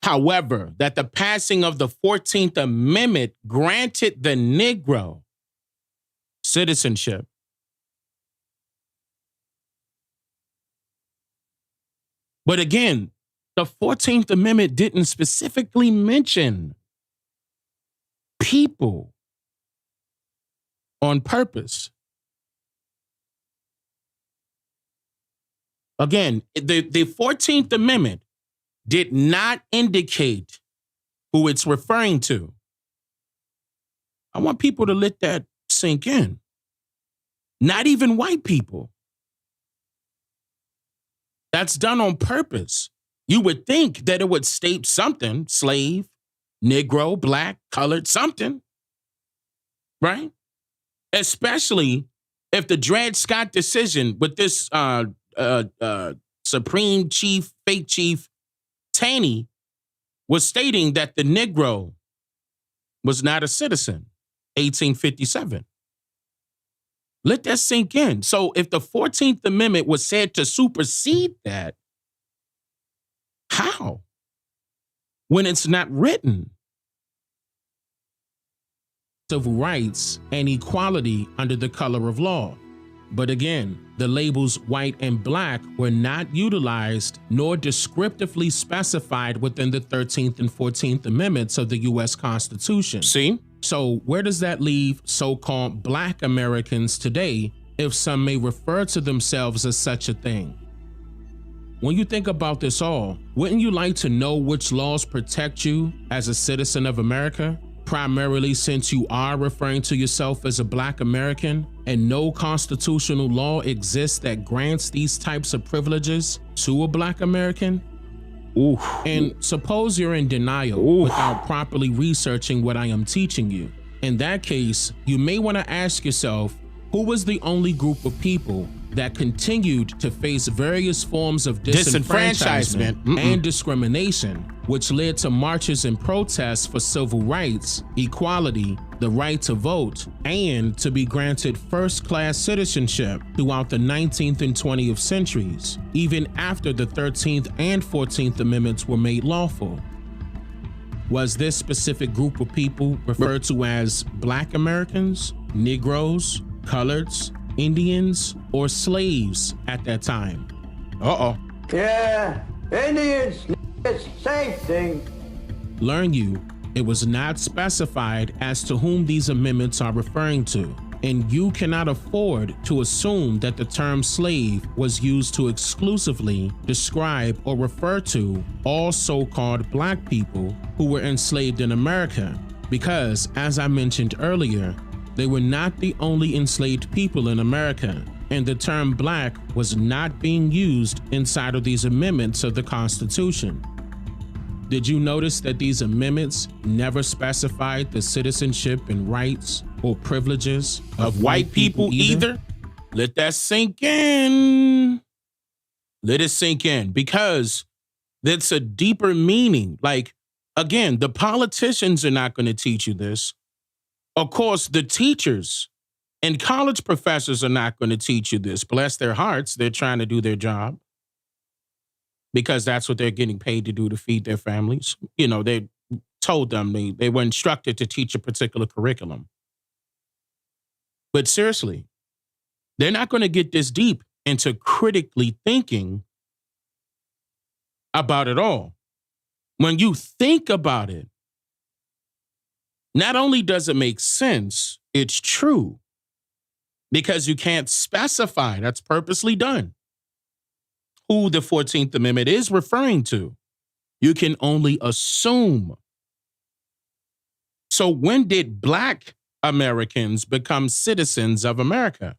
However, that the passing of the 14th Amendment granted the Negro citizenship. But again, the 14th Amendment didn't specifically mention people on purpose. Again, the 14th Amendment did not indicate who it's referring to. I want people to let that sink in. Not even white people. That's done on purpose. You would think that it would state something, slave, Negro, black, colored, something, right? Especially if the Dred Scott decision with this Supreme Chief, fake Chief, Taney, was stating that the Negro was not a citizen, 1857. Let that sink in. So if the 14th Amendment was said to supersede that, how? When it's not written. Civil rights and equality under the color of law. But again, the labels white and black were not utilized nor descriptively specified within the 13th and 14th Amendments of the U.S. Constitution. See? So where does that leave so-called black Americans today, if some may refer to themselves as such a thing? When you think about this all, wouldn't you like to know which laws protect you as a citizen of America? Primarily since you are referring to yourself as a black American and no constitutional law exists that grants these types of privileges to a black American? Oof. And suppose you're in denial without properly researching what I am teaching you. In that case, you may want to ask yourself, who was the only group of people that continued to face various forms of disenfranchisement and discrimination, which led to marches and protests for civil rights, equality, the right to vote, and to be granted first-class citizenship throughout the 19th and 20th centuries, even after the 13th and 14th Amendments were made lawful? Was this specific group of people referred to as Black Americans, Negroes, Coloreds, Indians, or slaves at that time? Yeah, Indians, same thing. Learn you, it was not specified as to whom these amendments are referring to. And you cannot afford to assume that the term slave was used to exclusively describe or refer to all so-called black people who were enslaved in America, because, as I mentioned earlier, they were not the only enslaved people in America, and the term black was not being used inside of these amendments of the Constitution. Did you notice that these amendments never specified the citizenship and rights or privileges of white people either? Let that sink in. Let it sink in, because that's a deeper meaning. Like, again, the politicians are not going to teach you this. Of course, the teachers and college professors are not going to teach you this. Bless their hearts. They're trying to do their job, because that's what they're getting paid to do, to feed their families. You know, they told them they were instructed to teach a particular curriculum. But seriously, they're not going to get this deep into critically thinking about it all. When you think about it, not only does it make sense, it's true, because you can't specify, that's purposely done, who the 14th Amendment is referring to. You can only assume. So when did black Americans become citizens of America?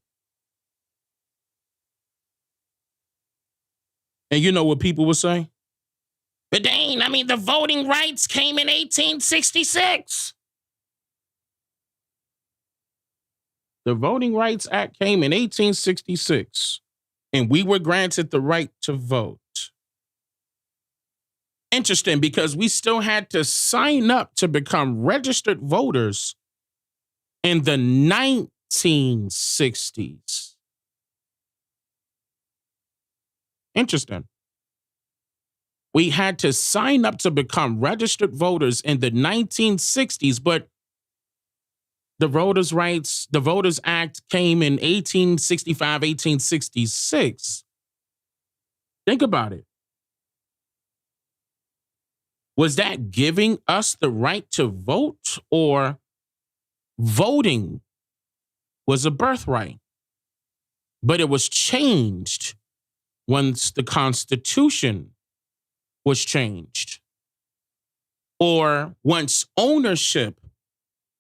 And you know what people will say? But Dane, the voting rights came in 1866. The Voting Rights Act came in 1866, and we were granted the right to vote. Interesting, because we still had to sign up to become registered voters in the 1960s. Interesting. We had to sign up to become registered voters in the 1960s, but the Voters' Act came in 1865, 1866. Think about it. Was that giving us the right to vote, or voting was a birthright? But it was changed once the Constitution was changed, or once ownership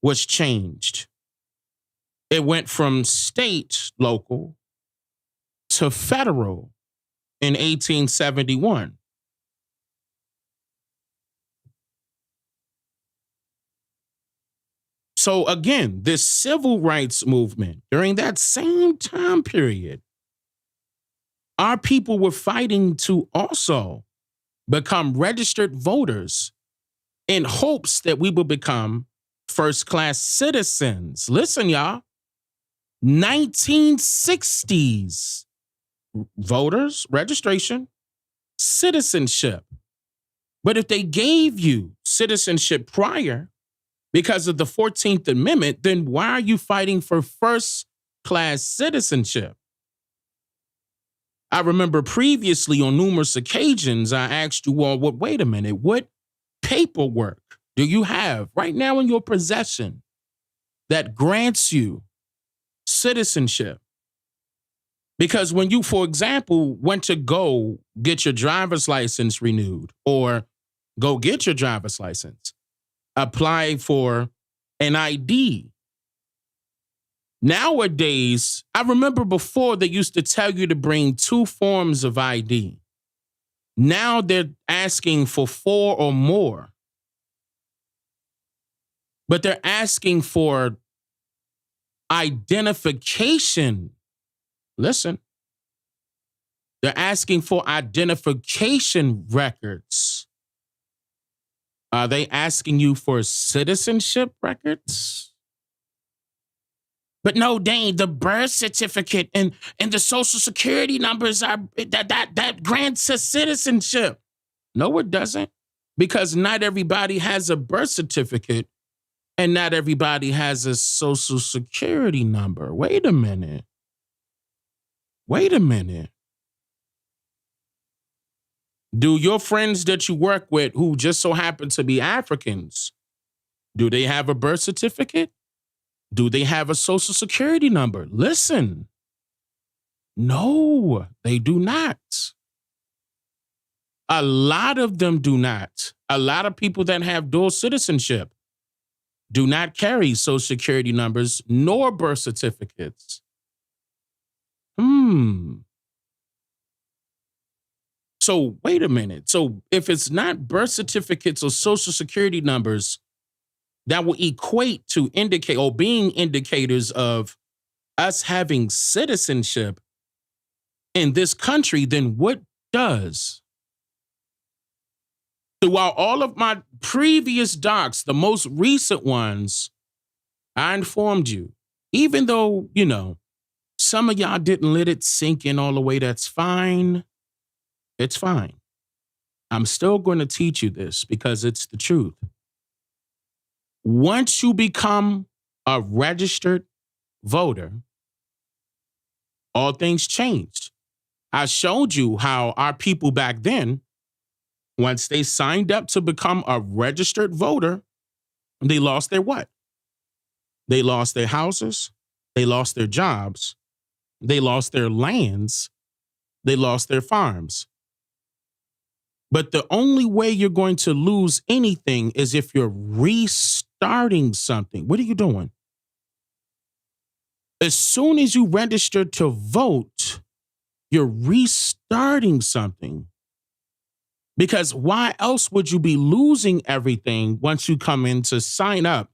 was changed. It went from state, local, to federal in 1871. So again, this civil rights movement, during that same time period, our people were fighting to also become registered voters in hopes that we would become first-class citizens. Listen, y'all, 1960s voters, registration, citizenship. But if they gave you citizenship prior because of the 14th Amendment, then why are you fighting for first-class citizenship? I remember previously on numerous occasions, I asked you all, wait a minute, what paperwork do you have right now in your possession that grants you citizenship? Because when you, for example, went to go get your driver's license renewed, or go get your driver's license, apply for an ID. Nowadays, I remember before they used to tell you to bring 2 forms of ID. Now they're asking for 4 or more. But they're asking for identification. Listen. They're asking for identification records. Are they asking you for citizenship records? But no, Dane, the birth certificate and the social security numbers are that grants us citizenship. No, it doesn't. Because not everybody has a birth certificate and not everybody has a social security number. Wait a minute. Do your friends that you work with who just so happen to be Africans, do they have a birth certificate? Do they have a social security number? Listen. No, they do not. A lot of them do not. A lot of people that have dual citizenship do not carry social security numbers nor birth certificates. So wait a minute. So if it's not birth certificates or social security numbers that will equate to indicate or being indicators of us having citizenship in this country, then what does? Throughout all of my previous docs, the most recent ones, I informed you, even though, some of y'all didn't let it sink in all the way, that's fine. It's fine. I'm still going to teach you this because it's the truth. Once you become a registered voter, all things changed. I showed you how our people back then, once they signed up to become a registered voter, they lost their what? They lost their houses. They lost their jobs. They lost their lands. They lost their farms. But the only way you're going to lose anything is if you're restarting something. What are you doing? As soon as you register to vote, you're restarting something. Because why else would you be losing everything once you come in to sign up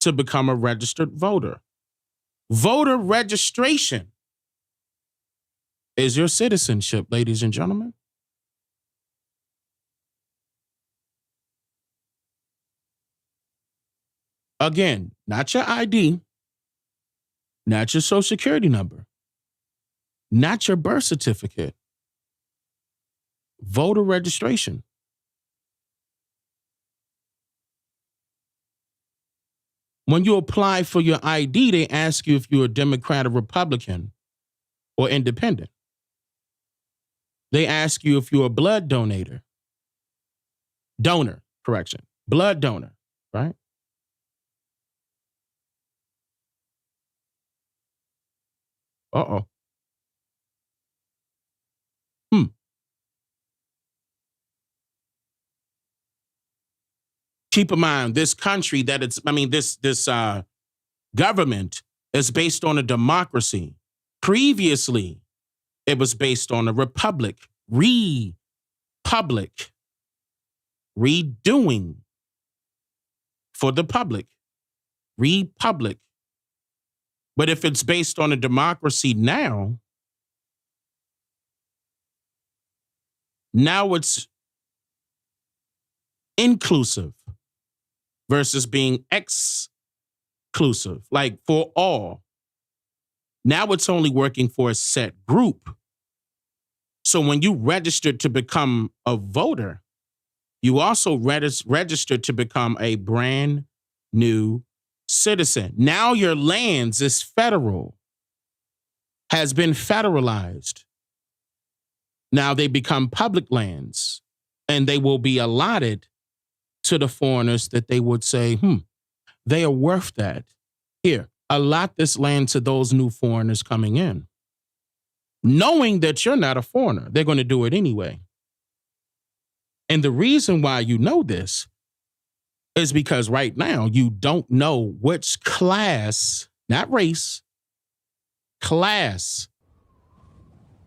to become a registered voter? Voter registration is your citizenship, ladies and gentlemen. Again, not your ID, not your social security number, not your birth certificate. Voter registration. When you apply for your ID, they ask you if you're a Democrat or Republican or independent. They ask you if you're a blood donor, blood donor, right? Uh-oh. Keep in mind, this country this government is based on a democracy. Previously, it was based on a republic, redoing for the public, republic. But if it's based on a democracy now it's inclusive versus being exclusive, like for all. Now it's only working for a set group. So when you register to become a voter, you also register to become a brand new citizen. Now your lands is federal, has been federalized. Now they become public lands, and they will be allotted to the foreigners that they would say, they are worth that. Here, allot this land to those new foreigners coming in. Knowing that you're not a foreigner, they're going to do it anyway. And the reason why you know this is because right now you don't know which class, not race, class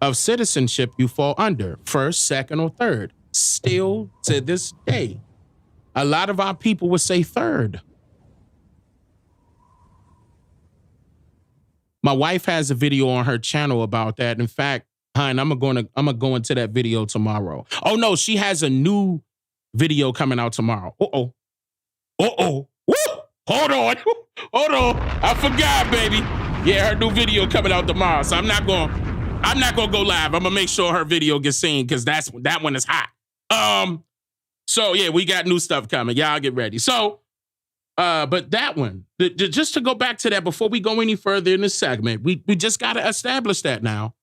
of citizenship you fall under, first, second, or third. Still to this day, a lot of our people would say third. My wife has a video on her channel about that. In fact, I'm gonna go into that video tomorrow. Oh no, she has a new video coming out tomorrow. Woo! Hold on. I forgot, baby. Yeah, her new video coming out tomorrow. So I'm not gonna go live. I'm gonna make sure her video gets seen because that one is hot. So yeah, we got new stuff coming. Y'all get ready. So, but that one, just to go back to that before we go any further in this segment, we just gotta establish that now.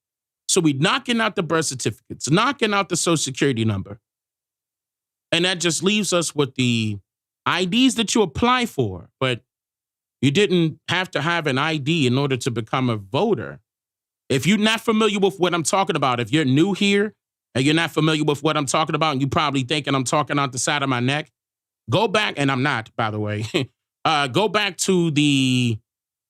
So we knocking out the birth certificates, knocking out the social security number. And that just leaves us with the IDs that you apply for. But You didn't have to have an ID in order to become a voter. If you're not familiar with what I'm talking about, if you're new here and you're not familiar with what I'm talking about, and you probably thinking I'm talking out the side of my neck, go back, and I'm not, by the way. Go back to the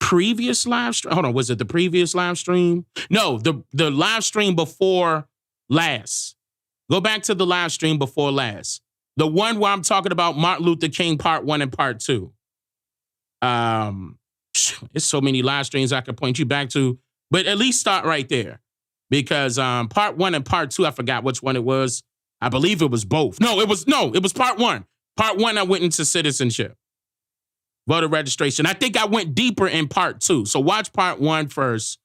previous live stream. Hold on, was it the previous live stream? No, the live stream before last. Go back to the live stream before last. The one where I'm talking about Martin Luther King Part 1 and Part 2. It's so many live streams I could point you back to, but at least start right there. Because Part 1 and Part 2, I forgot which one it was. I believe it was both. No, it was Part 1. Part 1, I went into citizenship. Voter registration. I think I went deeper in Part 2. So watch Part 1 first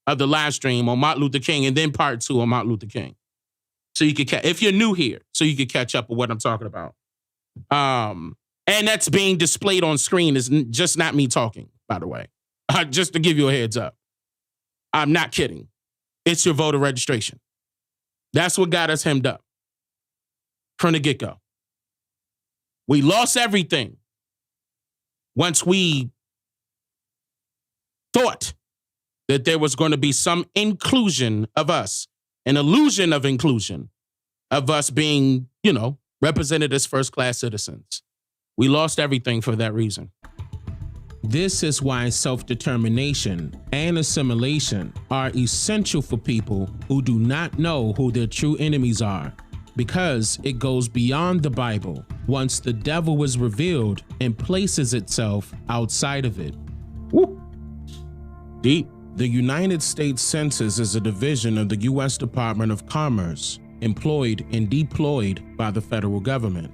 of the live stream on Martin Luther King, and then Part 2 on Martin Luther King. So you could, if you're new here, so you could catch up with what I'm talking about. And that's being displayed on screen is just not me talking, by the way. Just to give you a heads up. I'm not kidding. It's your voter registration. That's what got us hemmed up from the get-go. We lost everything once we thought that there was going to be some inclusion of us, an illusion of inclusion of us being, represented as first-class citizens. We lost everything for that reason. This is why self-determination and assimilation are essential for people who do not know who their true enemies are, because it goes beyond the Bible once the devil is revealed and places itself outside of it. Woo. Deep. The United States Census is a division of the U.S. Department of Commerce, employed and deployed by the federal government.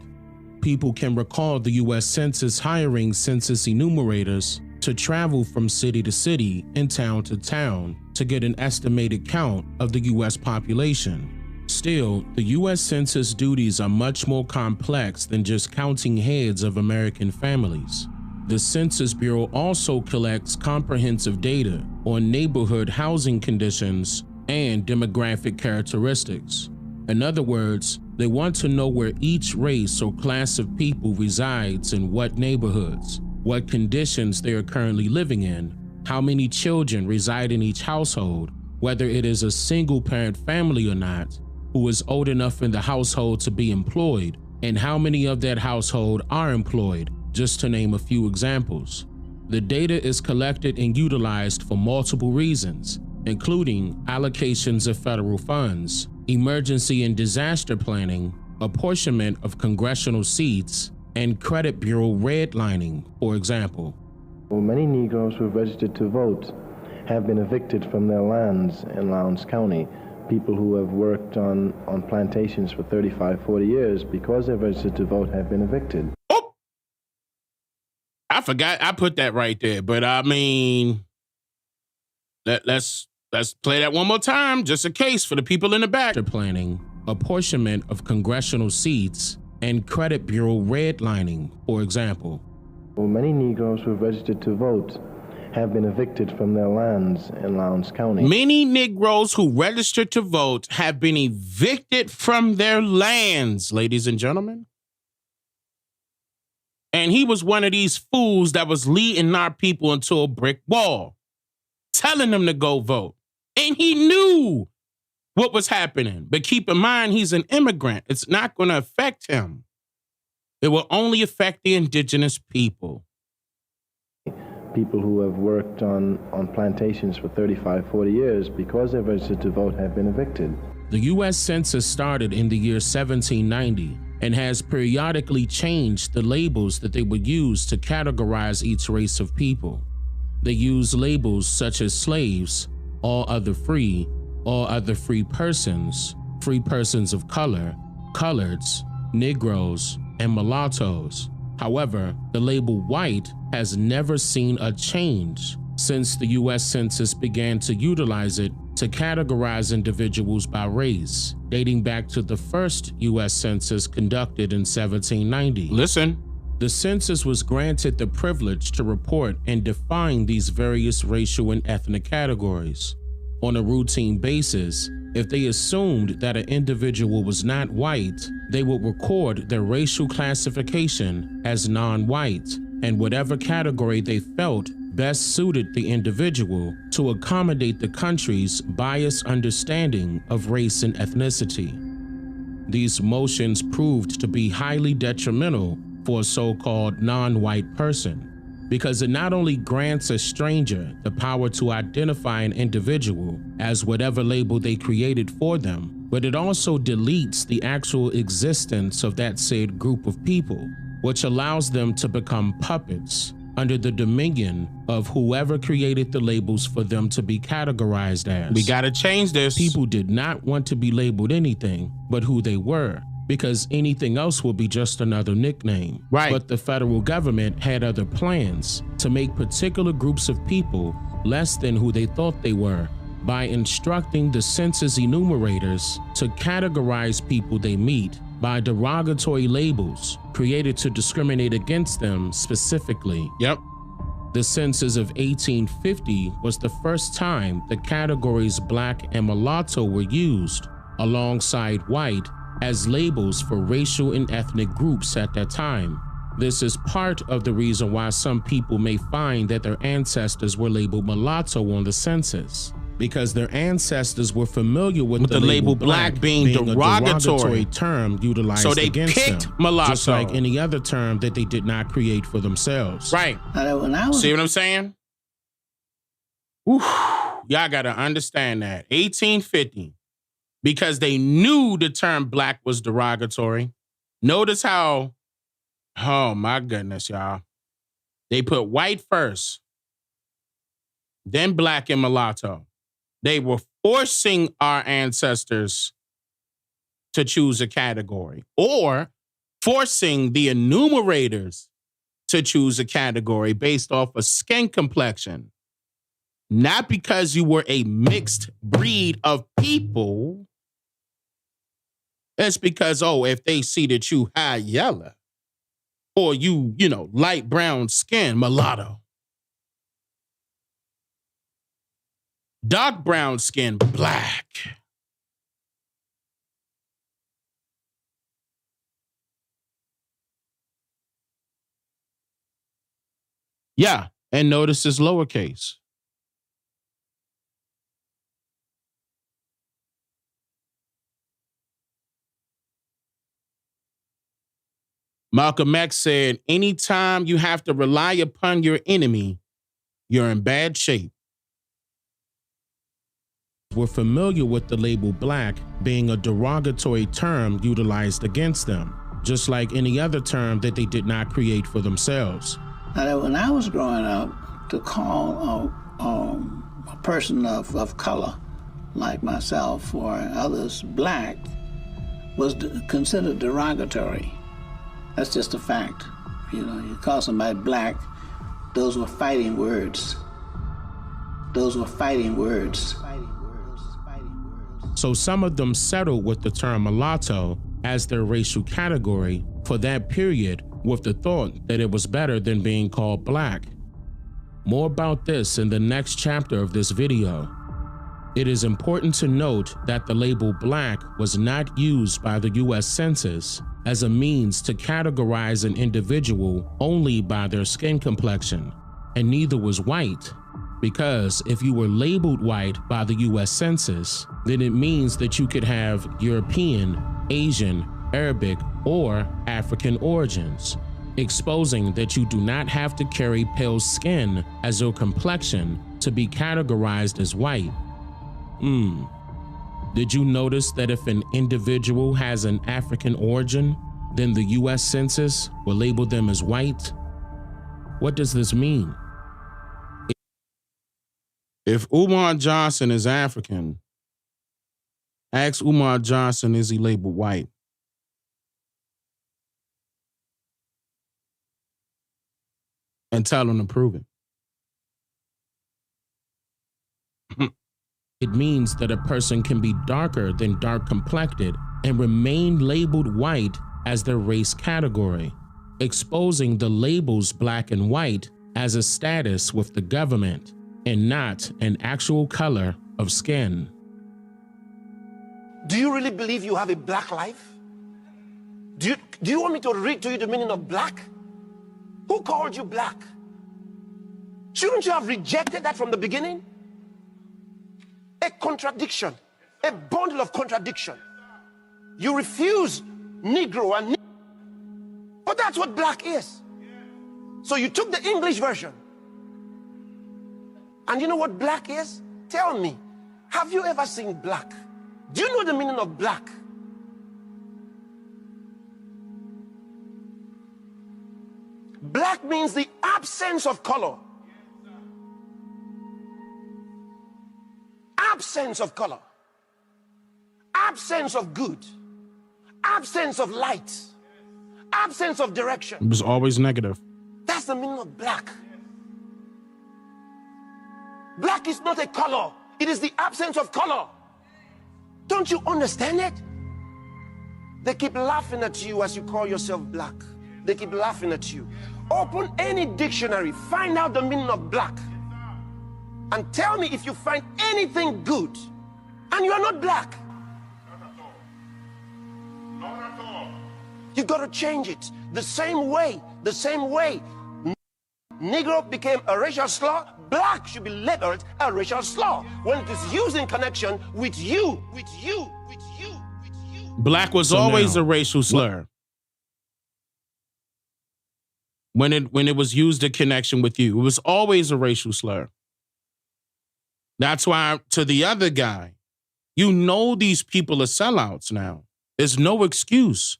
People can recall the U.S. Census hiring census enumerators to travel from city to city and town to town to get an estimated count of the U.S. population. Still, the U.S. Census duties are much more complex than just counting heads of American families. The Census Bureau also collects comprehensive data on neighborhood housing conditions and demographic characteristics. In other words, they want to know where each race or class of people resides in what neighborhoods, what conditions they are currently living in, how many children reside in each household, whether it is a single-parent family or not, who is old enough in the household to be employed, and how many of that household are employed, just to name a few examples. The data is collected and utilized for multiple reasons, including allocations of federal funds, emergency and disaster planning, apportionment of congressional seats, and credit bureau redlining, for example. Well, many Negroes who have registered to vote have been evicted from their lands in Lowndes County. People who have worked on plantations for 35, 40 years, because they've registered to vote, have been evicted. Oh! I forgot I put that right there, but I mean, let's play that one more time, just in case for the people in the back. Planning, apportionment of congressional seats, and credit bureau redlining, for example. Well, many Negroes who have registered to vote have been evicted from their lands in Lowndes County. Many Negroes who registered to vote have been evicted from their lands, ladies and gentlemen. And he was one of these fools that was leading our people into a brick wall, telling them to go vote. And he knew what was happening. But keep in mind, he's an immigrant. It's not going to affect him. It will only affect the indigenous people. People who have worked on plantations for 35, 40 years, because they've registered to vote, have been evicted. The U.S. Census started in the year 1790 and has periodically changed the labels that they would use to categorize each race of people. They use labels such as slaves, all other free persons of color, coloreds, Negroes, and mulattoes. However, the label white has never seen a change since the U.S. Census began to utilize it to categorize individuals by race, dating back to the first U.S. Census conducted in 1790. Listen. The census was granted the privilege to report and define these various racial and ethnic categories. On a routine basis, if they assumed that an individual was not white, they would record their racial classification as non-white and whatever category they felt best suited the individual to accommodate the country's biased understanding of race and ethnicity. These motions proved to be highly detrimental for a so-called non-white person, because it not only grants a stranger the power to identify an individual as whatever label they created for them, but it also deletes the actual existence of that said group of people, which allows them to become puppets under the dominion of whoever created the labels for them to be categorized as. We gotta change this. People did not want to be labeled anything but who they were, because anything else will be just another nickname. Right. But the federal government had other plans to make particular groups of people less than who they thought they were by instructing the census enumerators to categorize people they meet by derogatory labels created to discriminate against them specifically. Yep. The census of 1850 was the first time the categories black and mulatto were used alongside white as labels for racial and ethnic groups at that time. This is part of the reason why some people may find that their ancestors were labeled mulatto on the census, because their ancestors were familiar with the label black being a derogatory term utilized so they against picked them, mulatto, just like any other term that they did not create for themselves. Right. See what I'm saying? Ooh, y'all gotta understand that. 1850, because they knew the term black was derogatory. Notice how, oh my goodness, y'all. They put white first, then black and mulatto. They were forcing our ancestors to choose a category, or forcing the enumerators to choose a category based off of skin complexion. Not because you were a mixed breed of people. It's because, oh, if they see that you high yellow, or you light brown skin, mulatto. Dark brown skin, black. Yeah, and notice it's lowercase. Malcolm X said, anytime you have to rely upon your enemy, you're in bad shape. Were familiar with the label black being a derogatory term utilized against them, just like any other term that they did not create for themselves. Now, when I was growing up, to call a person of color, like myself or others, black, was considered derogatory. That's just a fact. You call somebody black, those were fighting words. Those were fighting words. So some of them settled with the term mulatto as their racial category for that period with the thought that it was better than being called black. More about this in the next chapter of this video. It is important to note that the label black was not used by the US Census as a means to categorize an individual only by their skin complexion, and neither was white. Because if you were labeled white by the US Census, then it means that you could have European, Asian, Arabic, or African origins, exposing that you do not have to carry pale skin as your complexion to be categorized as white. Did you notice that if an individual has an African origin, then the US Census will label them as white? What does this mean? If Umar Johnson is African, ask Umar Johnson, is he labeled white? And tell him to prove it. It means that a person can be darker than dark complected and remain labeled white as their race category, exposing the labels black and white as a status with the government and not an actual color of skin. Do you really believe you have a black life? Do you want me to read to you the meaning of black? Who called you black? Shouldn't you have rejected that from the beginning? A contradiction, a bundle of contradiction. You refuse Negro and but that's what black is. So you took the English version. And you know what black is? Tell me, have you ever seen black? Do you know the meaning of black? Black means the absence of color. Absence of color. Absence of good. Absence of light. Absence of direction. It was always negative. That's the meaning of black. Black is not a color. It is the absence of color. Don't you understand it? They keep laughing at you as you call yourself black. They keep laughing at you. Open any dictionary, find out the meaning of black, and tell me if you find anything good, and you are not black. You got to change it. The same way Negro became a racial slur, black should be labeled a racial slur when it is used in connection with you. Black was always a racial slur. When it was used in connection with you, it was always a racial slur. That's why, to the other guy, you know these people are sellouts now. There's no excuse.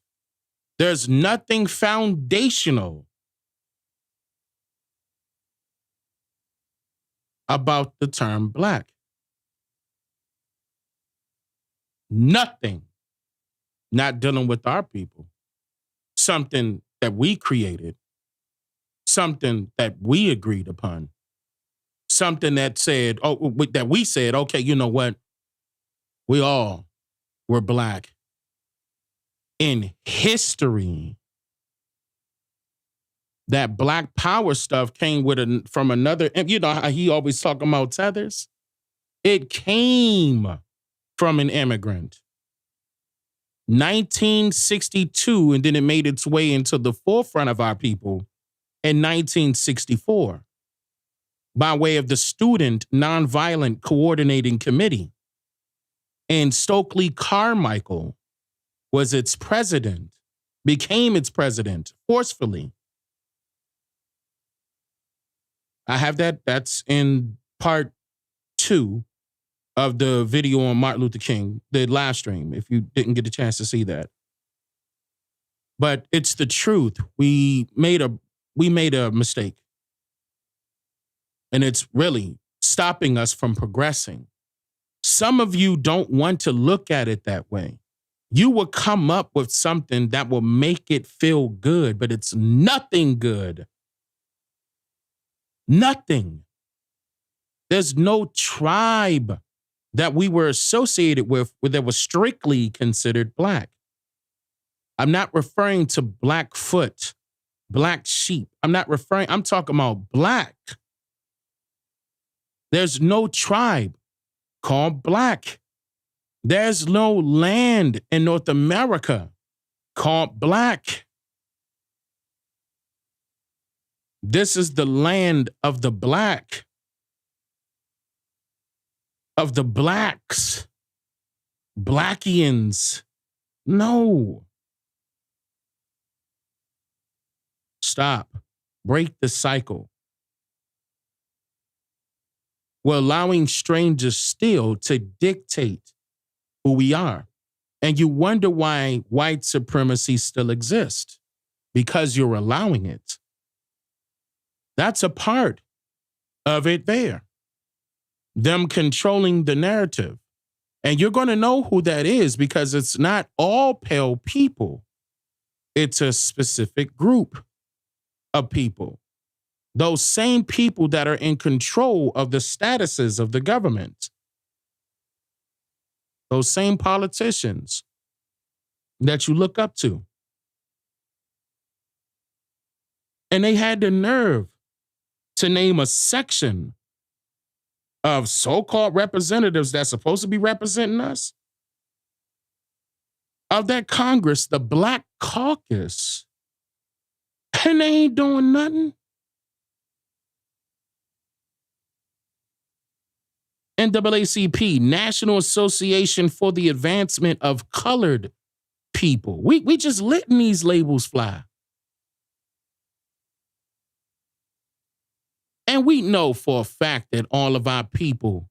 There's nothing foundational about the term black. Nothing. Not dealing with our people. Something that we created. Something that we agreed upon. Something that said, that we said, okay, you know what? We all were black. In history, that black power stuff came from another, you know how he always talking about tethers? It came from an immigrant. 1962, and then it made its way into the forefront of our people in 1964 by way of the Student Nonviolent Coordinating Committee. And Stokely Carmichael was its president, became its president forcefully. I have that's in part 2 of the video on Martin Luther King, the live stream, if you didn't get a chance to see that. But it's the truth. We made a mistake. And it's really stopping us from progressing. Some of you don't want to look at it that way. You will come up with something that will make it feel good, but it's nothing good. Nothing. There's no tribe that we were associated with that was strictly considered black. I'm not referring to Blackfoot, black sheep. I'm talking about black. There's no tribe called black. There's no land in North America called black. This is the land of the black, of the blacks, Blackians. No. Stop. Break the cycle. We're allowing strangers still to dictate who we are. And you wonder why white supremacy still exists. Because you're allowing it. That's a part of it there. Them controlling the narrative. And you're going to know who that is because it's not all pale people. It's a specific group of people. Those same people that are in control of the statuses of the government. Those same politicians that you look up to. And they had the nerve to name a section of so-called representatives that's supposed to be representing us, of that Congress, the Black Caucus. And they ain't doing nothing. NAACP, National Association for the Advancement of Colored People. We just letting these labels fly. And we know for a fact that all of our people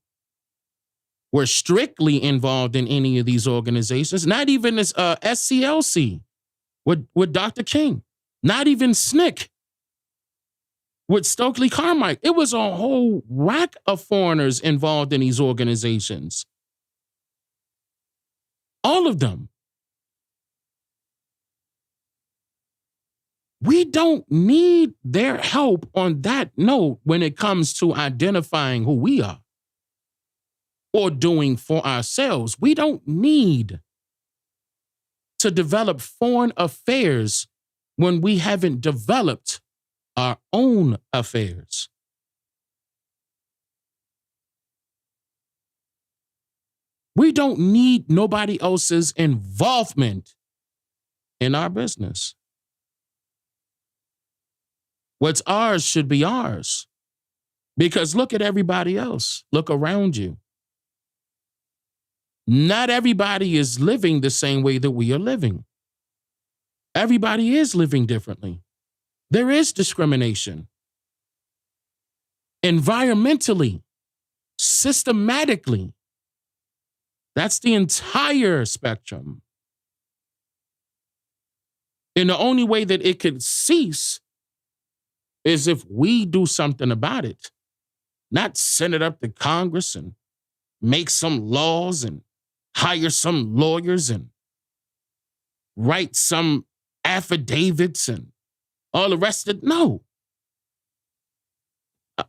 were strictly involved in any of these organizations, not even this SCLC with Dr. King, not even SNCC with Stokely Carmichael. It was a whole rack of foreigners involved in these organizations. All of them. We don't need their help on that note when it comes to identifying who we are or doing for ourselves. We don't need to develop foreign affairs when we haven't developed our own affairs. We don't need nobody else's involvement in our business. What's ours should be ours. Because look at everybody else. Look around you. Not everybody is living the same way that we are living. Everybody is living differently. There is discrimination. Environmentally, systematically. That's the entire spectrum. And the only way that it could cease is if we do something about it. Not send it up to Congress and make some laws and hire some lawyers and write some affidavits and all the rest of it. No.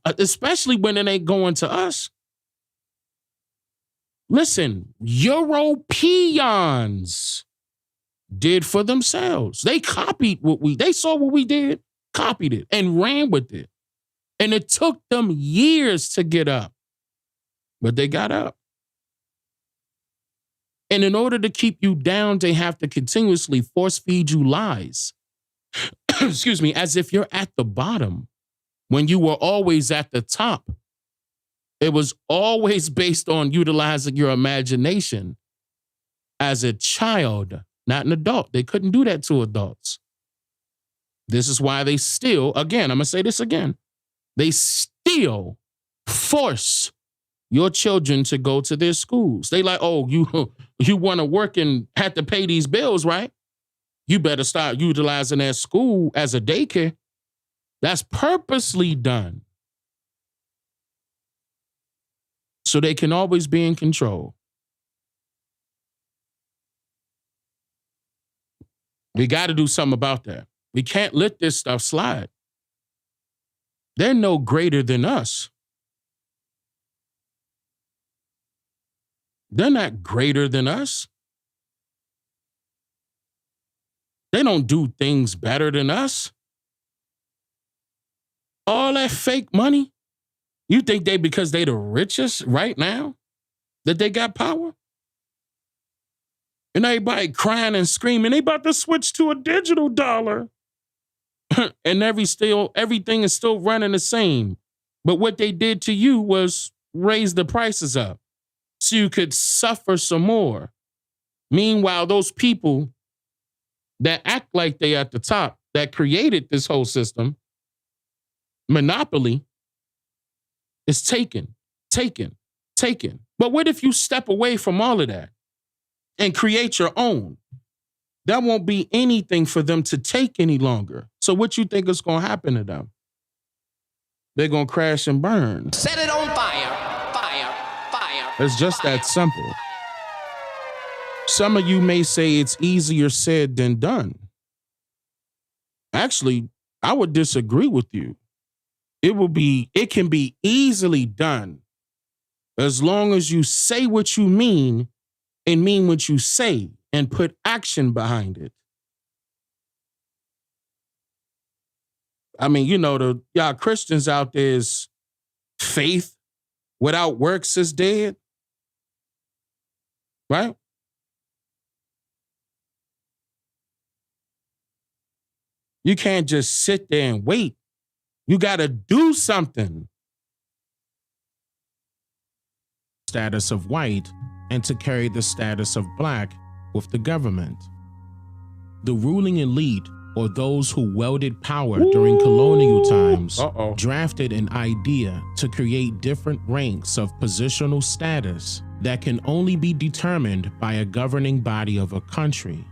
Especially when it ain't going to us. Listen, Europeans did for themselves. They copied they saw what we did, copied it, and ran with it. And it took them years to get up. But they got up. And in order to keep you down, they have to continuously force feed you lies. Excuse me, as if you're at the bottom when you were always at the top. It was always based on utilizing your imagination as a child, not an adult. They couldn't do that to adults. This is why they still, again, I'm going to say this again, they still force your children to go to their schools. They like, oh, you want to work and have to pay these bills, right? You better start utilizing that school as a daycare. That's purposely done. So they can always be in control. We got to do something about that. We can't let this stuff slide. They're no greater than us. They're not greater than us. They don't do things better than us. All that fake money, you think because they the richest right now, that they got power? And everybody crying and screaming, they about to switch to a digital dollar. And everything is still running the same. But what they did to you was raise the prices up so you could suffer some more. Meanwhile, those people that act like they at the top, that created this whole system, monopoly, is taken. But what if you step away from all of that and create your own? That won't be anything for them to take any longer. So what you think is going to happen to them? They're going to crash and burn. Set it on fire, fire, fire. It's just that simple. Some of you may say it's easier said than done. Actually, I would disagree with you. It can be easily done as long as you say what you mean and mean what you say and put action behind it. I mean, y'all Christians out there is faith without works is dead. Right? You can't just sit there and wait. You got to do something. Status of white and to carry the status of black with the government. The ruling elite, or those who wielded power during colonial times, drafted an idea to create different ranks of positional status that can only be determined by a governing body of a country.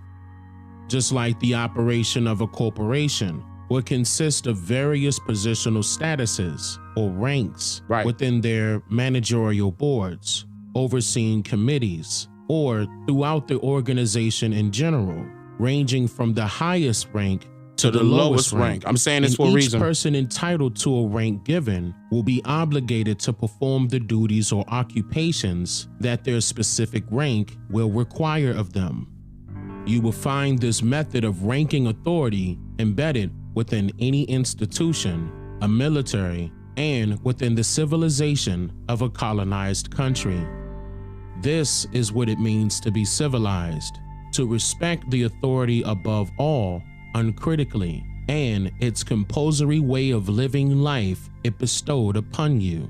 Just like the operation of a corporation would consist of various positional statuses or ranks within their managerial boards, overseeing committees, or throughout the organization in general, ranging from the highest rank to the lowest rank. I'm saying this for a reason. Each person entitled to a rank given will be obligated to perform the duties or occupations that their specific rank will require of them. You will find this method of ranking authority embedded within any institution, a military, and within the civilization of a colonized country. This is what it means to be civilized, to respect the authority above all, uncritically, and its compulsory way of living life it bestowed upon you.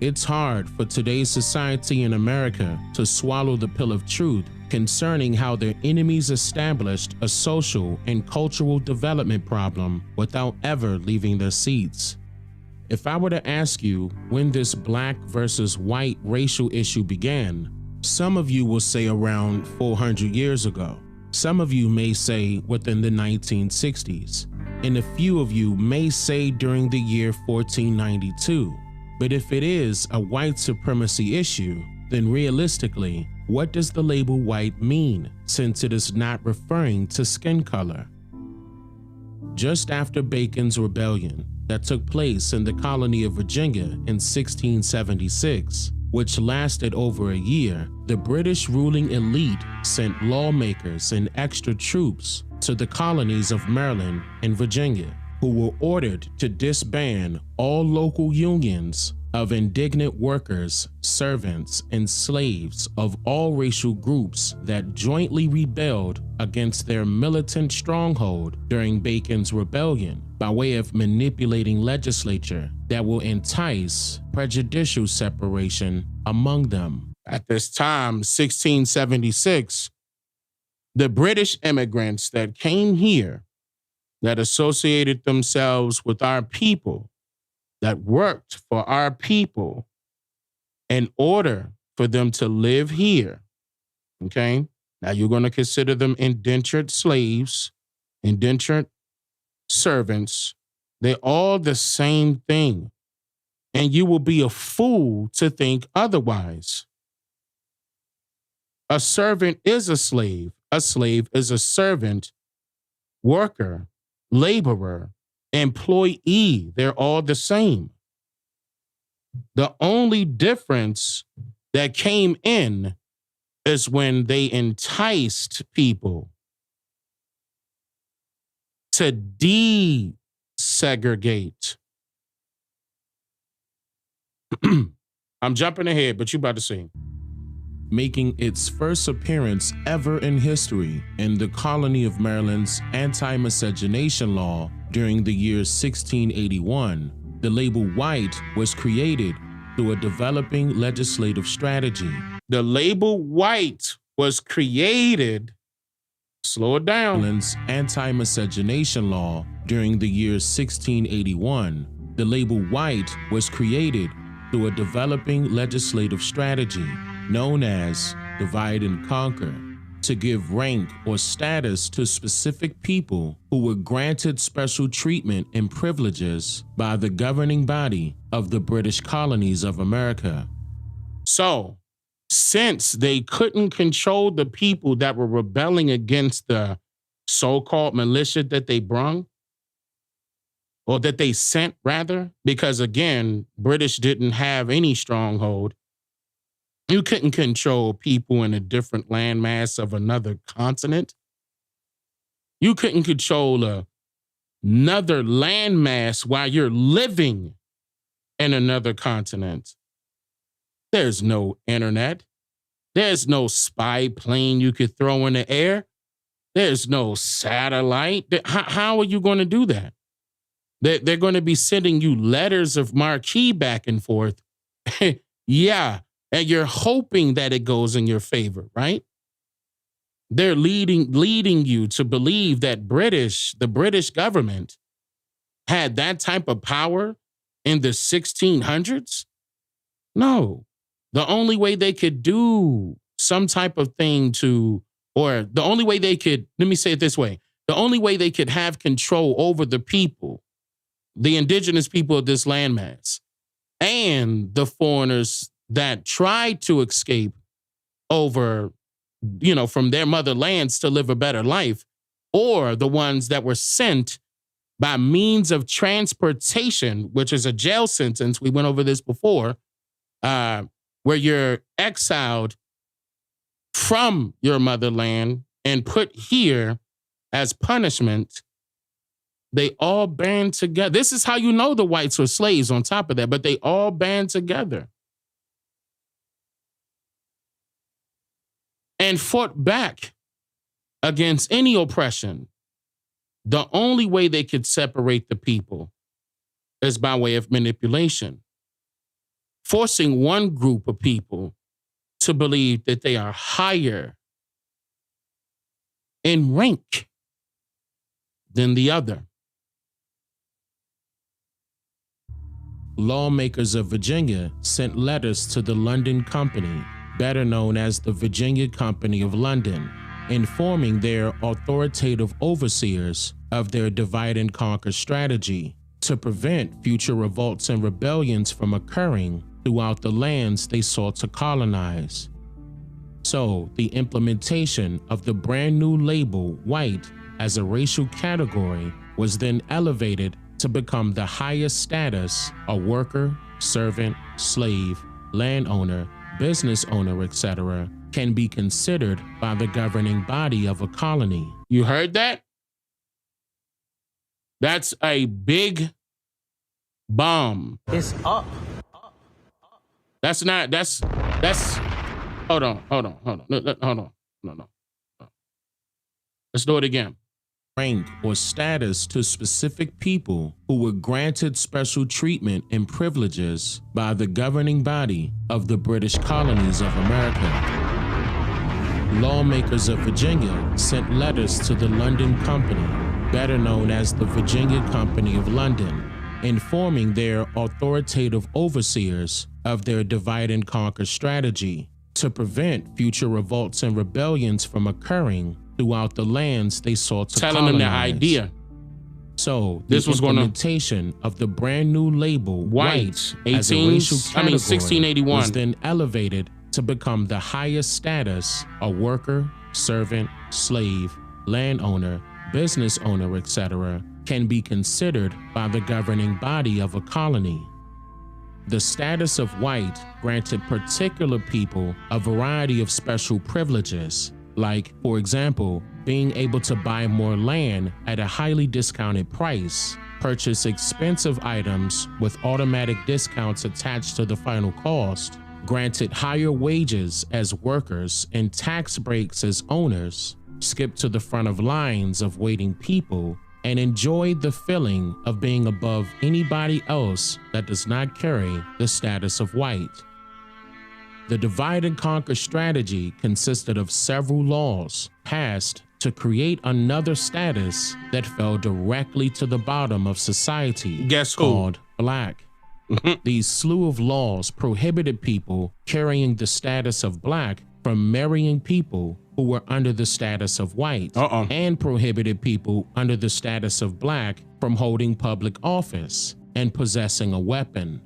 It's hard for today's society in America to swallow the pill of truth concerning how their enemies established a social and cultural development problem without ever leaving their seats. If I were to ask you when this black versus white racial issue began, some of you will say around 400 years ago. Some of you may say within the 1960s, and a few of you may say during the year 1492. But if it is a white supremacy issue, then realistically, what does the label white mean, since it is not referring to skin color? Just after Bacon's rebellion that took place in the colony of Virginia in 1676, which lasted over a year, the British ruling elite sent lawmakers and extra troops to the colonies of Maryland and Virginia, who were ordered to disband all local unions of indignant workers, servants, and slaves of all racial groups that jointly rebelled against their militant stronghold during Bacon's rebellion by way of manipulating legislature that will entice prejudicial separation among them. At this time, 1676, the British immigrants that came here, that associated themselves with our people, that worked for our people in order for them to live here, okay? Now you're going to consider them indentured slaves, indentured servants. They're all the same thing. And you will be a fool to think otherwise. A servant is a slave. A slave is a servant, worker, laborer, employee. They're all the same. The only difference that came in is when they enticed people to desegregate. I'm jumping ahead, but you about to see. Making its first appearance ever in history in the colony of Maryland's anti-miscegenation law during the year 1681, the label white was created through a developing legislative strategy. The label white was created, slow it down, Maryland's anti-miscegenation law during the year 1681. The label white was created through a developing legislative strategy known as divide and conquer, to give rank or status to specific people who were granted special treatment and privileges by the governing body of the British colonies of America. So, since they couldn't control the people that were rebelling against the so-called militia that they brung, or that they sent rather, because again, British didn't have any stronghold. You couldn't control people in a different landmass of another continent. You couldn't control another landmass while you're living in another continent. There's no internet. There's no spy plane you could throw in the air. There's no satellite. How are you going to do that? They're going to be sending you letters of marquee back and forth. Yeah. And you're hoping that it goes in your favor, right? They're leading you to believe that the British government had that type of power in the 1600s? No. The only way they could do some type of thing let me say it this way, the only way they could have control over the people, the indigenous people of this landmass, and the foreigners that tried to escape over, from their motherlands to live a better life, or the ones that were sent by means of transportation, which is a jail sentence. We went over this before, where you're exiled from your motherland and put here as punishment. They all band together. This is how you know the whites were slaves on top of that, but they all band together and fought back against any oppression. The only way they could separate the people is by way of manipulation, forcing one group of people to believe that they are higher in rank than the other. Lawmakers of Virginia sent letters to the London Company, better known as the Virginia Company of London, informing their authoritative overseers of their divide and conquer strategy to prevent future revolts and rebellions from occurring throughout the lands they sought to colonize. So, the implementation of the brand new label white as a racial category was then elevated to become the highest status a worker, servant, slave, landowner, business owner, etc. can be considered by the governing body of a colony. You heard that? That's a big bomb. It's up. That's hold on. No. Let's do it again. Rank or status to specific people who were granted special treatment and privileges by the governing body of the British colonies of America. Lawmakers of Virginia sent letters to the London Company, better known as the Virginia Company of London, informing their authoritative overseers of their divide and conquer strategy to prevent future revolts and rebellions from occurring throughout the lands they sought to telling colonize. them the idea. So this was implementation of the brand new label white as a racial category 1681 was then elevated to become the highest status a worker, servant, slave, landowner, business owner, etc. can be considered by the governing body of a colony. The status of white granted particular people a variety of special privileges, like, for example, being able to buy more land at a highly discounted price, purchase expensive items with automatic discounts attached to the final cost, granted higher wages as workers and tax breaks as owners, skip to the front of lines of waiting people, and enjoy the feeling of being above anybody else that does not carry the status of white. The divide and conquer strategy consisted of several laws passed to create another status that fell directly to the bottom of society. Guess who? Called black. These slew of laws prohibited people carrying the status of black from marrying people who were under the status of white, and prohibited people under the status of black from holding public office and possessing a weapon.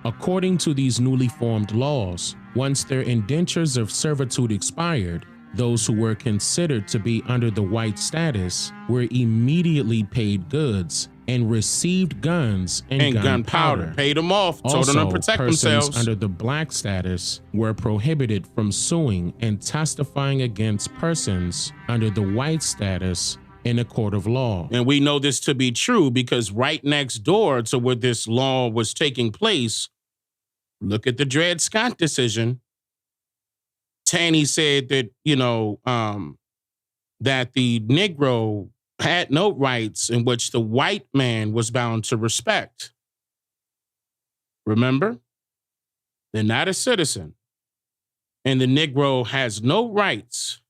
According to these newly formed laws, once their indentures of servitude expired, those who were considered to be under the white status were immediately paid goods and received guns and gunpowder. Paid them off, told them to protect persons themselves. Under the black status were prohibited from suing and testifying against persons under the white status in a court of law. And we know this to be true because right next door to where this law was taking place, look at the Dred Scott decision. Taney said that, that the Negro had no rights in which the white man was bound to respect. Remember? They're not a citizen. And the Negro has no rights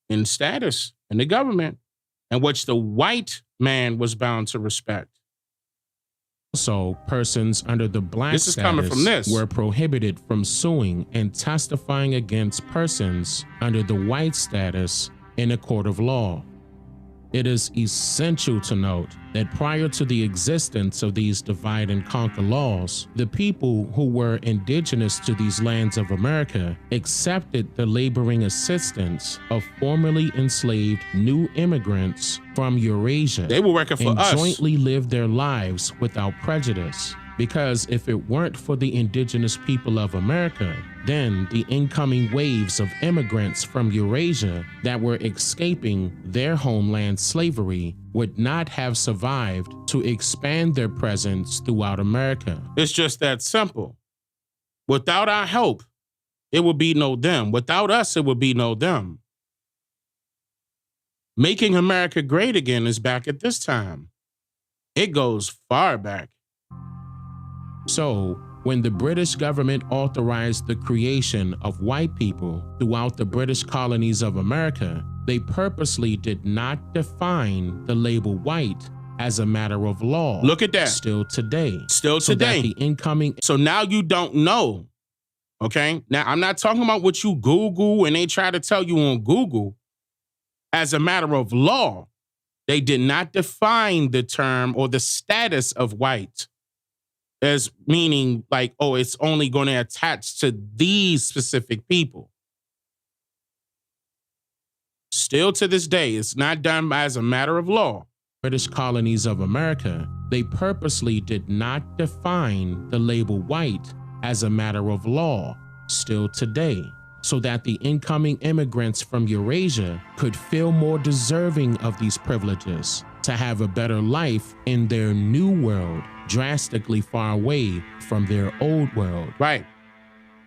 in status in the government in which the white man was bound to respect. Also, persons under the black This is coming from this. were prohibited from suing and testifying against persons under the white status in a court of law. It is essential to note that prior to the existence of these divide and conquer laws, the people who were indigenous to these lands of America accepted the laboring assistance of formerly enslaved new immigrants from Eurasia. They were working for and us. jointly lived their lives without prejudice. Because if it weren't for the indigenous people of America, then the incoming waves of immigrants from Eurasia that were escaping their homeland slavery would not have survived to expand their presence throughout America. It's just that simple. Without our help, it would be no them. Without us, it would be no them. Making America great again is back at this time. It goes far back. So, when the British government authorized the creation of white people throughout the British colonies of America, they purposely did not define the label white as a matter of law. Look at that. Still today. Still So that today. the incoming. So now you don't know. Okay? Now, I'm not talking about what you Google and they try to tell you on Google. As a matter of law, they did not define the term or the status of white as meaning like, oh, it's only going to attach to these specific people. Still to this day, it's not done as a matter of law. British colonies of America, they purposely did not define the label white as a matter of law, still today, so that the incoming immigrants from Eurasia could feel more deserving of these privileges, to have a better life in their new world, drastically far away from their old world. Right.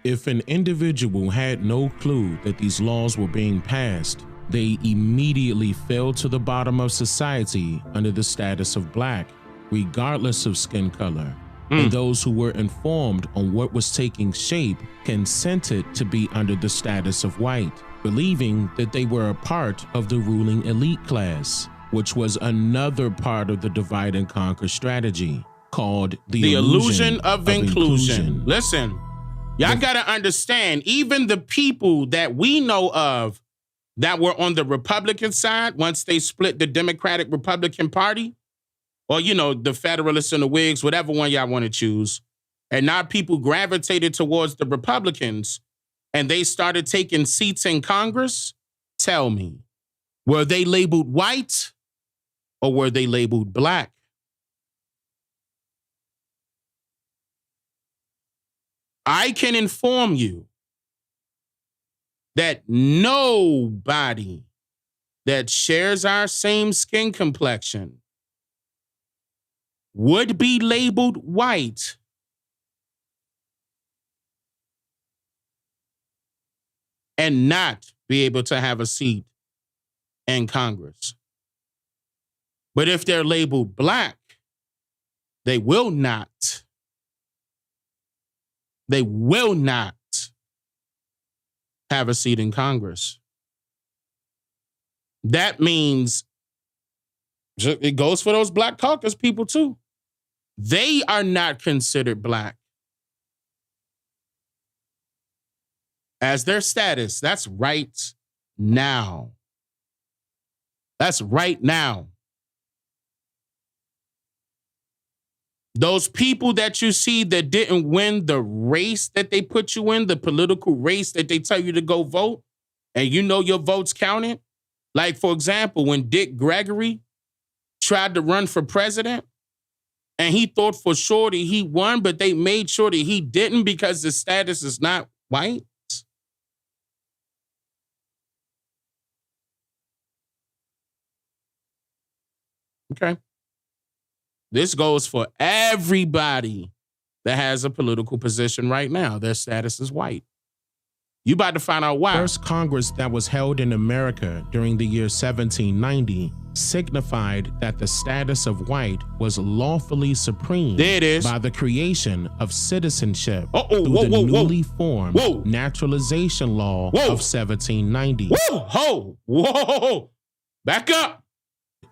If an individual had no clue that these laws were being passed, they immediately fell to the bottom of society under the status of black, regardless of skin color. And those who were informed on what was taking shape consented to be under the status of white, believing that they were a part of the ruling elite class, which was another part of the divide and conquer strategy called the illusion of inclusion. Listen, y'all got to understand, even the people that we know of that were on the Republican side, once they split the Democratic Republican Party, or, you know, the Federalists and the Whigs, whatever one y'all want to choose, and now people gravitated towards the Republicans and they started taking seats in Congress, tell me, were they labeled white or were they labeled black? I can inform you that nobody that shares our same skin complexion would be labeled white and not be able to have a seat in Congress. But if they're labeled black, they will not. They will not have a seat in Congress. That means it goes for those Black Caucus people too. They are not considered black as their status. That's right now. That's right now. Those people that you see that didn't win the race that they put you in, the political race that they tell you to go vote, and you know your votes counted. Like, for example, when Dick Gregory tried to run for president, and he thought for sure that he won, but they made sure that he didn't because his status is not white. Okay. This goes for everybody that has a political position right now. Their status is white. You about to find out why. First Congress that was held in America during the year 1790 signified that the status of white was lawfully supreme There it is. by the creation of citizenship through whoa, the whoa, whoa. newly formed Whoa. naturalization law Whoa. of 1790. Whoa, ho, whoa, back up.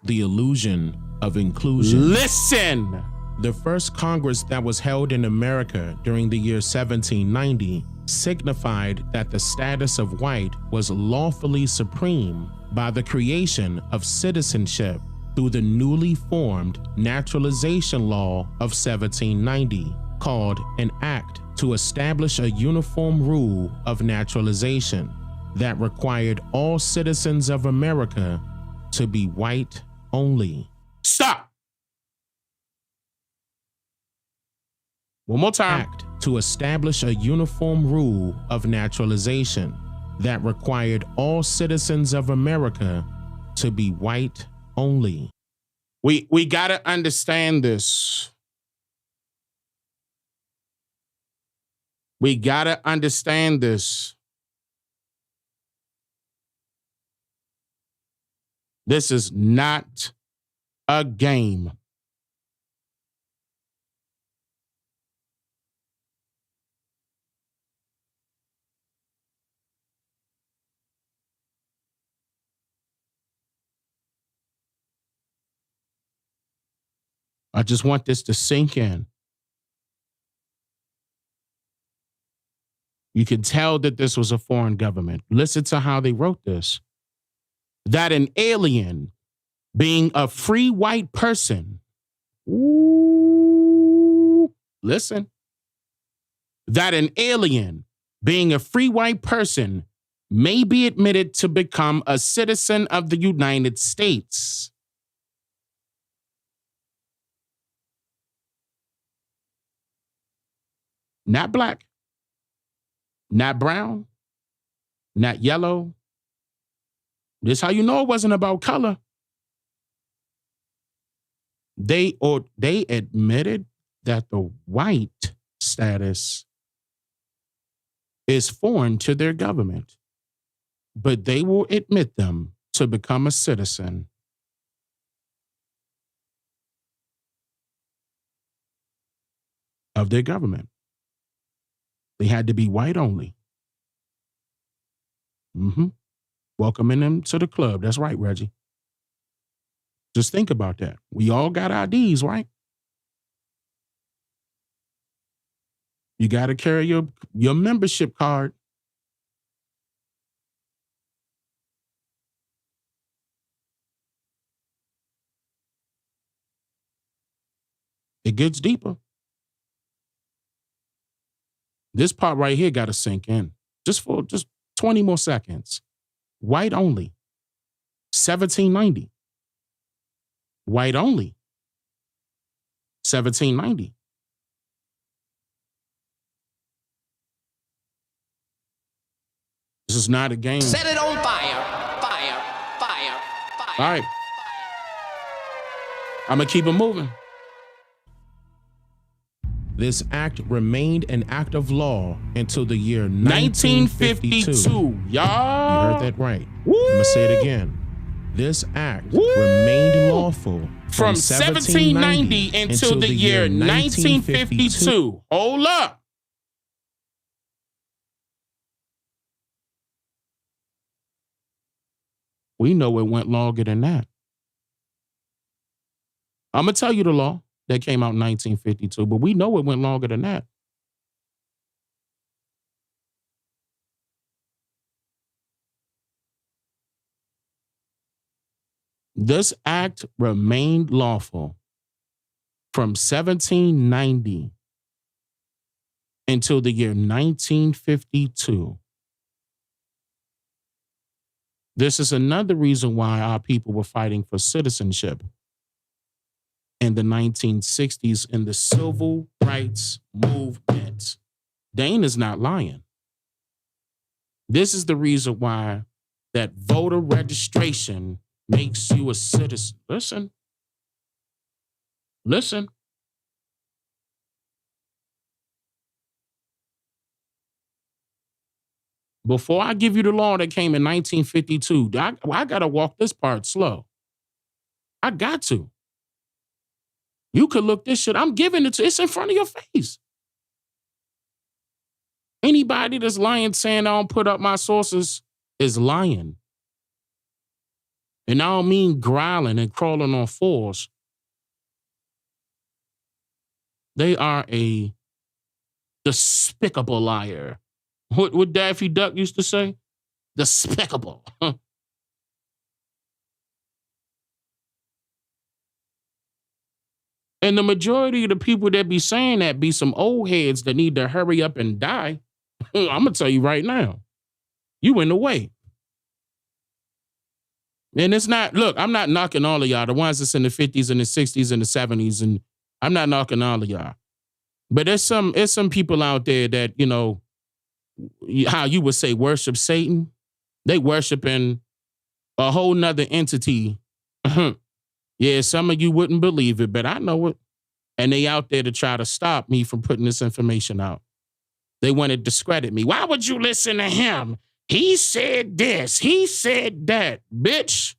The illusion of inclusion. Listen. The first Congress that was held in America during the year 1790 signified that the status of white was lawfully supreme by the creation of citizenship through the newly formed naturalization law of 1790, called an act to establish a uniform rule of naturalization that required all citizens of America to be white only. Stop. One more time. Act to establish a uniform rule of naturalization that required all citizens of America to be white only. We got to understand this. We got to understand this. This is not a game. I just want this to sink in. You can tell that this was a foreign government. Listen to how they wrote this. That an alien, being a free white person, listen, that an alien, being a free white person, may be admitted to become a citizen of the United States. Not black, not brown, not yellow. This is how you know it wasn't about color. They admitted that the white status is foreign to their government, but they will admit them to become a citizen. Of their government. They had to be white only. Welcoming them to the club. That's right, Reggie. Just think about that. We all got IDs, right? You got to carry your membership card. It gets deeper. This part right here got to sink in. Just 20 more seconds. White only. 1790. White only. 1790. This is not a game. Set it on fire, fire, fire, fire. All right. I'm going to keep it moving. This act remained an act of law until the year 1952. 1952, y'all. You heard that right. I'm going to say it again. This act remained lawful from 1790 until the year 1952. Hold up. We know it went longer than that. I'm going to tell you the law that came out in 1952, but we know it went longer than that. This act remained lawful from 1790 until the year 1952. This is another reason why our people were fighting for citizenship in the 1960s in the civil rights movement. Dane is not lying. This is the reason why that voter registration makes you a citizen. Listen. Listen. Before I give you the law that came in 1952, I got to walk this part slow. I got to. You could look this shit. I'm giving it to. It's in front of your face. Anybody that's lying saying I don't put up my sources is lying. And I don't mean growling and crawling on fours. They are a despicable liar. What Daffy Duck used to say? Despicable. And the majority of the people that be saying that be some old heads that need to hurry up and die. I'm going to tell you right now. You in the way. And it's not, look, I'm not knocking all of y'all, the ones that's in the 50s and the 60s and the 70s, and I'm not knocking all of y'all. But there's some people out there that, you know, how you would say worship Satan. They worshiping a whole nother entity. Yeah, some of you wouldn't believe it, but I know it. And they out there to try to stop me from putting this information out. They want to discredit me. Why would you listen to him? He said this. He said that. Bitch,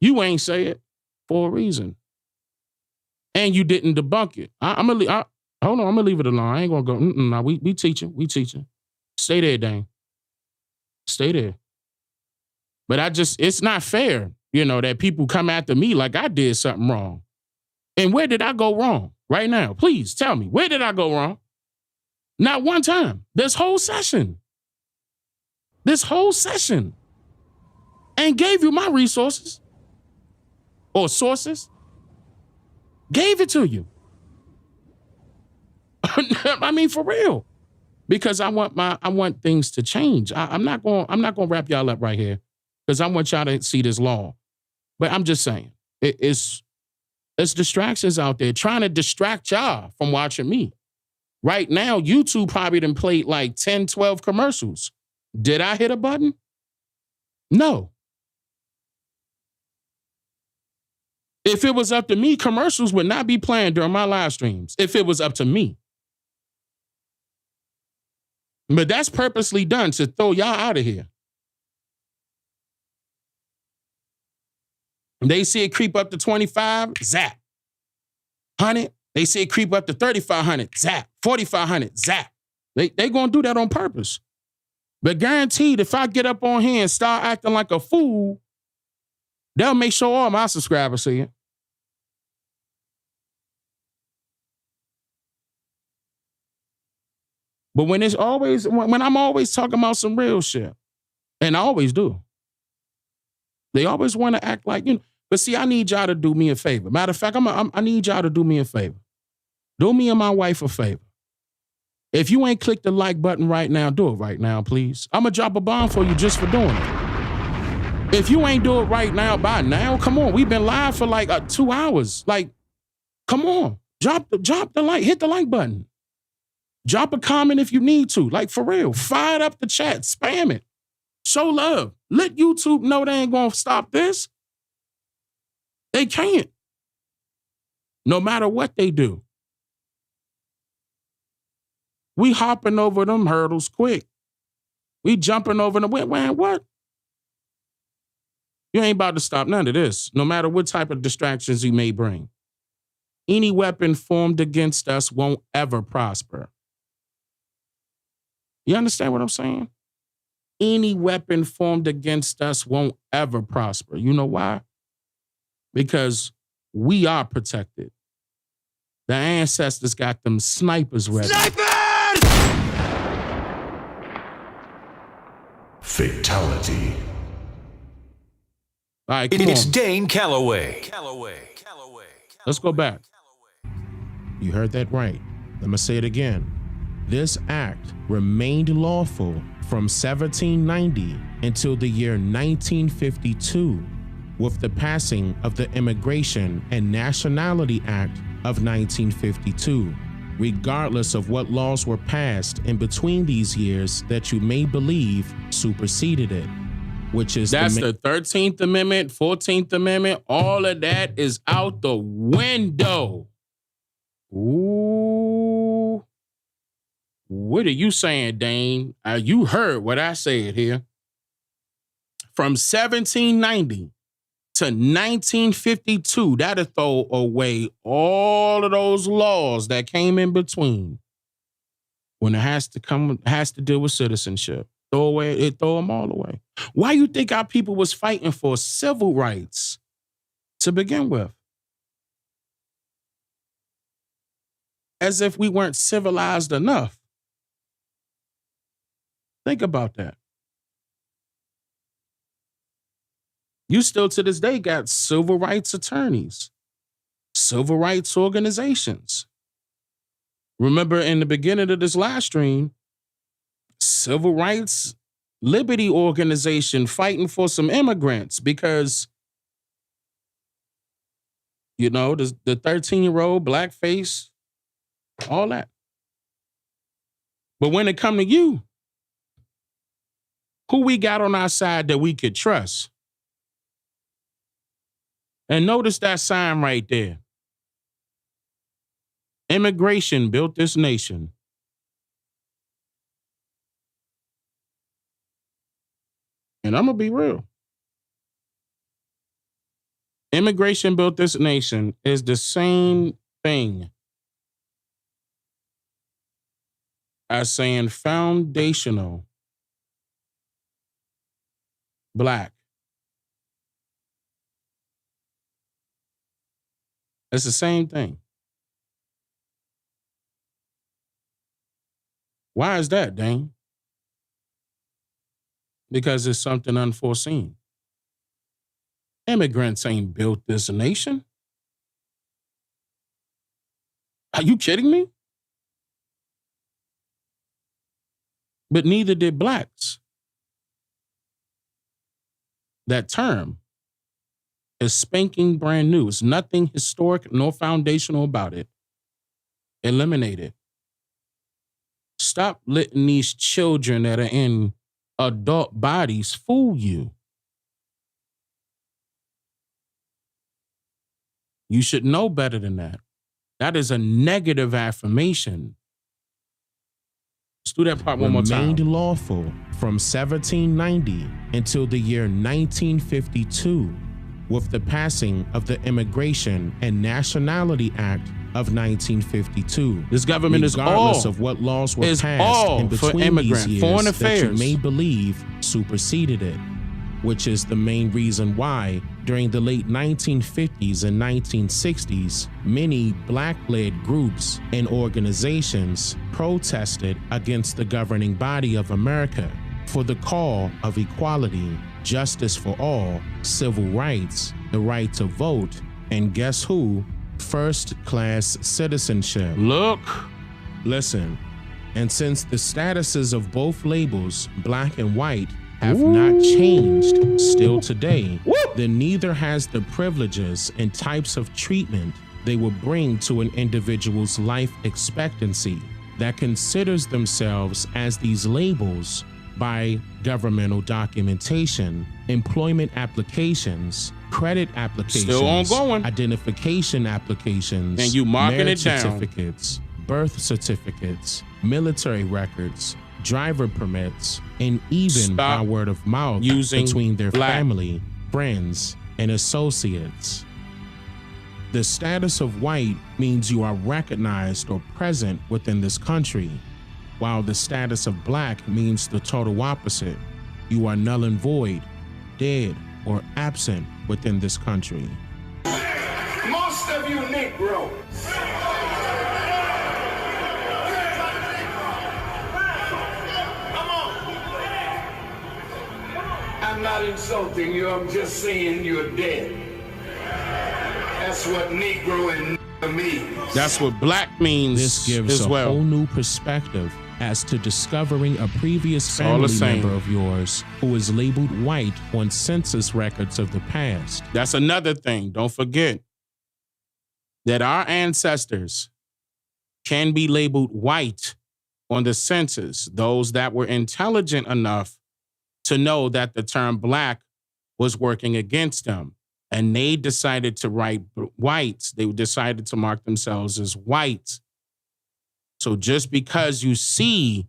you ain't say it for a reason. And you didn't debunk it. Hold on, I'm going to leave it alone. I ain't going to go, no, we teaching. We teaching. Stay there, Dane. Stay there. But it's not fair, you know, that people come after me like I did something wrong. And where did I go wrong? Right now, please tell me, where did I go wrong? Not one time. This whole session. And gave you my resources or sources. Gave it to you. I mean, for real. Because I want things to change. I'm not going to wrap y'all up right here because I want y'all to see this law. But I'm just saying, it's distractions out there trying to distract y'all from watching me. Right now, YouTube probably done played like 10, 12 commercials. Did I hit a button? No. If it was up to me, commercials would not be playing during my live streams. If it was up to me. But that's purposely done to throw y'all out of here. They see it creep up to 25, zap. 100, they see it creep up to 3,500, zap. 4,500, zap. They going to do that on purpose. But guaranteed, if I get up on here and start acting like a fool, they'll make sure all my subscribers see it. But when I'm always talking about some real shit, and I always do, they always want to act like, you know. But see, I need y'all to do me a favor. Matter of fact, I need y'all to do me a favor. Do me and my wife a favor. If you ain't clicked the like button right now, do it right now, please. I'm going to drop a bomb for you just for doing it. If you ain't do it right now, by now, come on. We've been live for like 2 hours. Like, come on. Drop the like. Hit the like button. Drop a comment if you need to. Like, for real. Fire up the chat. Spam it. Show love. Let YouTube know they ain't going to stop this. They can't. No matter what they do. We hopping over them hurdles quick. We jumping over them. What? You ain't about to stop none of this, no matter what type of distractions you may bring. Any weapon formed against us won't ever prosper. You understand what I'm saying? Any weapon formed against us won't ever prosper. You know why? Because we are protected. The ancestors got them snipers ready. Snipers! Fatality. All right, it's Dane Calloway. Let's go back. You heard that right. Let me say it again. This act remained lawful from 1790 until the year 1952, with the passing of the Immigration and Nationality Act of 1952, regardless of what laws were passed in between these years that you may believe superseded it, which is that's the 13th Amendment, 14th Amendment, all of that is out the window. Ooh. What are you saying, Dane? You heard what I said here. From 1790 to 1952, that'll throw away all of those laws that came in between. When it has to deal with citizenship, throw them all away. Why you think our people was fighting for civil rights to begin with? As if we weren't civilized enough. Think about that. You still to this day got civil rights attorneys, civil rights organizations. Remember in the beginning of this live stream, civil rights liberty organization fighting for some immigrants because, you know, the 13-year-old blackface, all that. But when it come to you, who we got on our side that we could trust? And notice that sign right there. Immigration built this nation. And I'm going to be real. Immigration built this nation is the same thing as saying foundational black. It's the same thing. Why is that, Dane? Because it's something unforeseen. Immigrants ain't built this nation. Are you kidding me? But neither did blacks. That term is spanking brand new. It's nothing historic nor foundational about it. Eliminate it. Stop letting these children that are in adult bodies fool you. You should know better than that. That is a negative affirmation. Let's do that part one more time. Remained lawful from 1790 until the year 1952 with the passing of the Immigration and Nationality Act of 1952. This government regardless of what laws were passed in between these years foreign affairs that you may believe superseded it, which is the main reason why during the late 1950s and 1960s, many black-led groups and organizations protested against the governing body of America for the call of equality, justice for all, civil rights, the right to vote, and guess who? First-class citizenship. Look. Listen, and since the statuses of both labels, black and white, have not changed still today, then neither has the privileges and types of treatment they will bring to an individual's life expectancy that considers themselves as these labels by governmental documentation, employment applications, credit applications, still ongoing, identification applications, and you marking it down, certificates, birth certificates, military records, driver permits, and even by word of mouth between their family, friends, and associates. The status of white means you are recognized or present within this country, while the status of black means the total opposite. You are null and void, dead, or absent within this country. Most of you Negroes. I'm not insulting you, I'm just saying you're dead. That's what Negro and means. That's what black means. This gives a whole new perspective as to discovering a previous family member of yours who is labeled white on census records of the past. That's another thing. Don't forget that our ancestors can be labeled white on the census, those that were intelligent enough to know that the term black was working against them. And they decided to write whites. They decided to mark themselves as white. So just because you see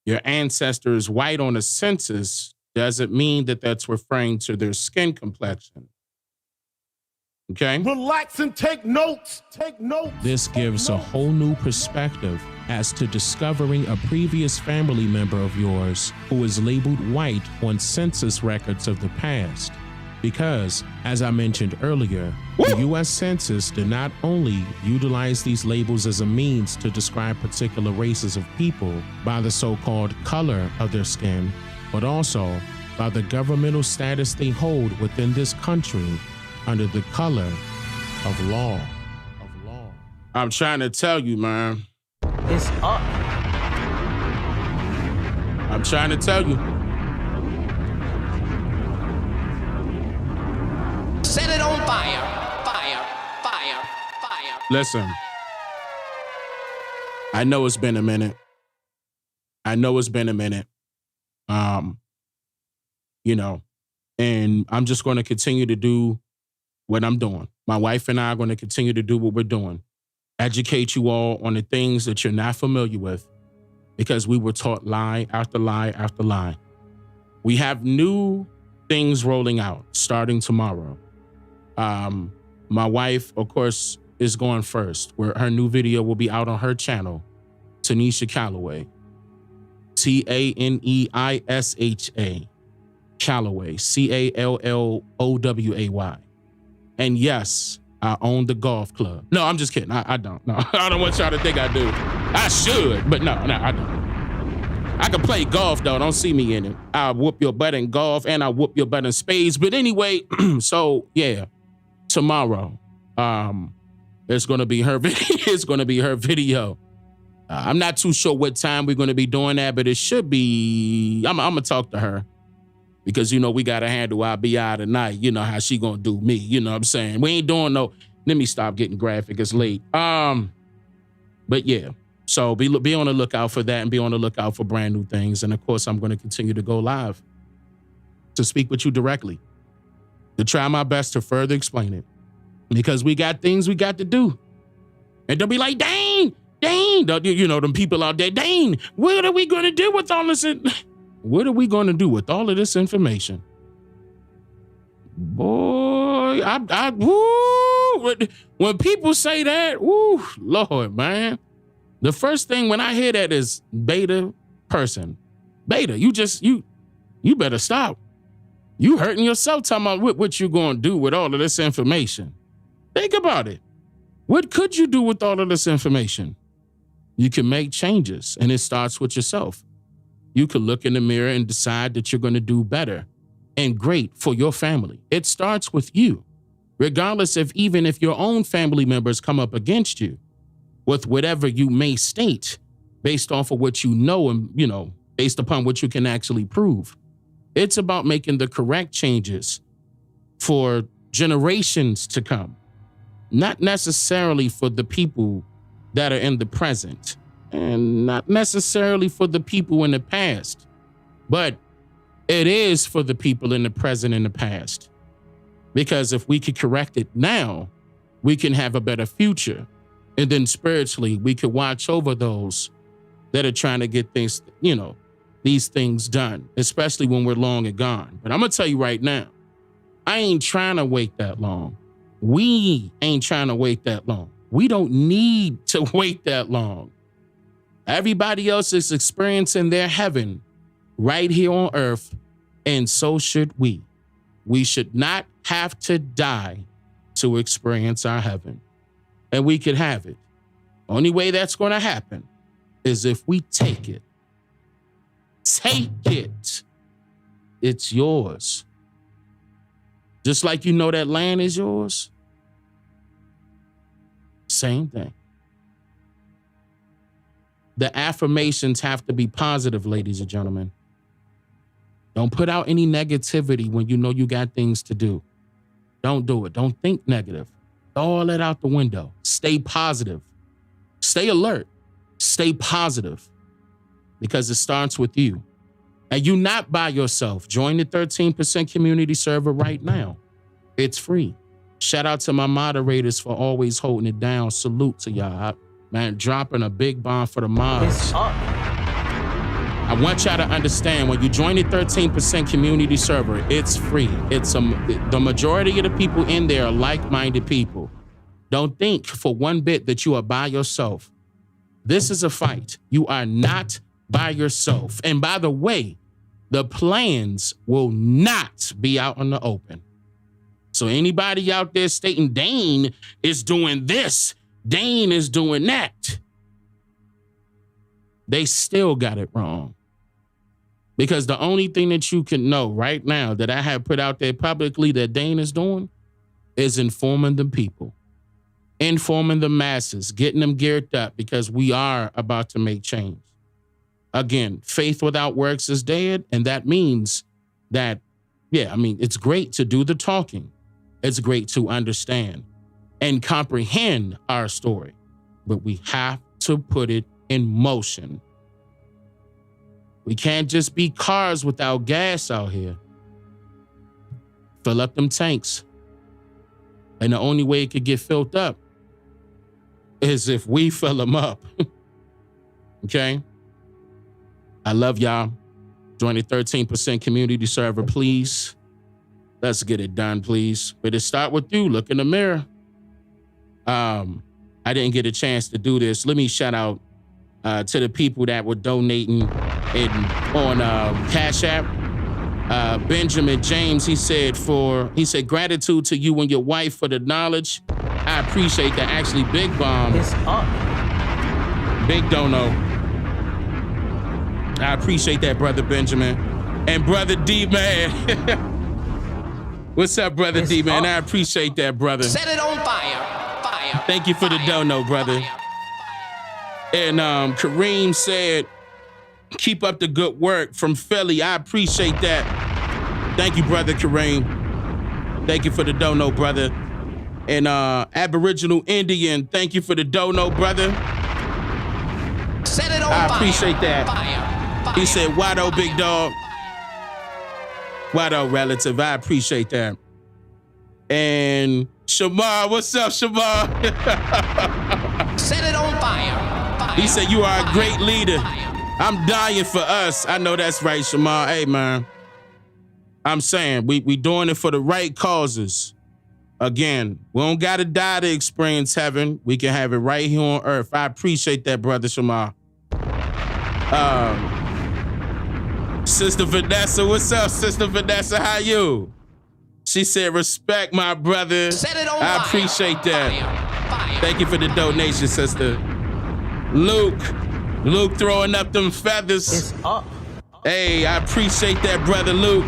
your ancestors white on a census doesn't mean that that's referring to their skin complexion. Okay? Relax and take notes. Take notes. This gives a whole new perspective as to discovering a previous family member of yours who is labeled white on census records of the past. Because, as I mentioned earlier, the U.S. Census did not only utilize these labels as a means to describe particular races of people by the so-called color of their skin, but also by the governmental status they hold within this country under the color of law. I'm trying to tell you, man. It's up. I'm trying to tell you. Set it on fire. Fire. Fire. Fire. Listen. I know it's been a minute. You know, and I'm just going to continue to do what I'm doing. My wife and I are going to continue to do what we're doing. Educate you all on the things that you're not familiar with, because we were taught lie after lie after lie. We have new things rolling out starting tomorrow. My wife, of course, is going first, where her new video will be out on her channel, Tanisha Calloway. Taneisha Calloway, Calloway. And yes, I own the golf club. No, I'm just kidding. I don't. No, I don't want y'all to think I do. I should, but no, I don't. I can play golf, though. Don't see me in it. I'll whoop your butt in golf and I'll whoop your butt in spades. But anyway, so yeah, tomorrow, it's going to be her video. It's going to be her video. I'm not too sure what time we're going to be doing that, but it should be, I'm going to talk to her. Because, you know, we got to handle our BI tonight. You know how she gonna do me. You know what I'm saying? We ain't doing no, let me stop getting graphic. It's late. But yeah, so be on the lookout for that and be on the lookout for brand new things. And of course, I'm going to continue to go live to speak with you directly, to try my best to further explain it. Because we got things we got to do. And they'll be like, Dane, you know, them people out there, Dane, what are we going to do with all this? What are we going to do with all of this information? Boy, when people say that, woo, Lord, man. The first thing when I hear that is beta person. Beta, you better stop. You hurting yourself talking about what you going to do with all of this information. Think about it. What could you do with all of this information? You can make changes, and it starts with yourself. You can look in the mirror and decide that you're going to do better and great for your family. It starts with you, regardless of even if your own family members come up against you with whatever you may state based off of what you know and, you know, based upon what you can actually prove. It's about making the correct changes for generations to come, not necessarily for the people that are in the present. And not necessarily for the people in the past, but it is for the people in the present and the past. Because if we could correct it now, we can have a better future. And then spiritually, we could watch over those that are trying to get things, you know, these things done, especially when we're long and gone. But I'm going to tell you right now, I ain't trying to wait that long. We ain't trying to wait that long. We don't need to wait that long. Everybody else is experiencing their heaven right here on earth, and so should we. We should not have to die to experience our heaven, and we could have it. Only way that's going to happen is if we take it. Take it. It's yours. Just like you know that land is yours. Same thing. The affirmations have to be positive, ladies and gentlemen. Don't put out any negativity when you know you got things to do. Don't do it. Don't think negative. Throw all that out the window. Stay positive. Stay alert. Stay positive. Because it starts with you. And you're not by yourself. Join the 13% community server right now. It's free. Shout out to my moderators for always holding it down. Salute to y'all. man, dropping a big bomb for the mods. I want y'all to understand, when you join the 13% community server, it's free. The majority of the people in there are like-minded people. Don't think for one bit that you are by yourself. This is a fight. You are not by yourself. And by the way, the plans will not be out in the open. So anybody out there stating Dane is doing this, Dane is doing that, they still got it wrong. Because the only thing that you can know right now that I have put out there publicly that Dane is doing is informing the people, informing the masses, getting them geared up, because we are about to make change. Again, faith without works is dead. And that means that, it's great to do the talking. It's great to understand and comprehend our story, but we have to put it in motion. We can't just be cars without gas out here. Fill up them tanks. And the only way it could get filled up is if we fill them up. Okay? I love y'all. Join the 13% community server, please. Let's get it done, please. But it start with you. Look in the mirror. I didn't get a chance to do this. Let me shout out to the people that were donating on Cash App. Benjamin James, he said gratitude to you and your wife for the knowledge. I appreciate that. Actually, Big Bomb. It's up. Big Dono. I appreciate that, Brother Benjamin. And Brother D-Man. What's up, Brother D-Man? I appreciate that, brother. Set it on fire. Fire. Thank you for the dono, brother. And Kareem said, keep up the good work from Philly. I appreciate that. Thank you, Brother Kareem. Thank you for the dono, brother. And Aboriginal Indian, thank you for the dono, brother. Set it on I fire. appreciate that. Fire. He said, Wado, big dog. Wado, relative. I appreciate that. And Shamar, what's up, Shamar? Set it on fire. Fire. He said, you are a great Fire. leader. Fire. I'm dying for us. I know that's right, Shamar. Hey, man. I'm saying we doing it for the right causes. Again, we don't got to die to experience heaven. We can have it right here on earth. I appreciate that, Brother Shamar. Sister Vanessa, what's up, Sister Vanessa? How you? She said, respect my brother. Set it on I fire. appreciate that. Fire. Thank you for the donation, sister. Luke throwing up them feathers. It's up. Hey, I appreciate that, Brother Luke.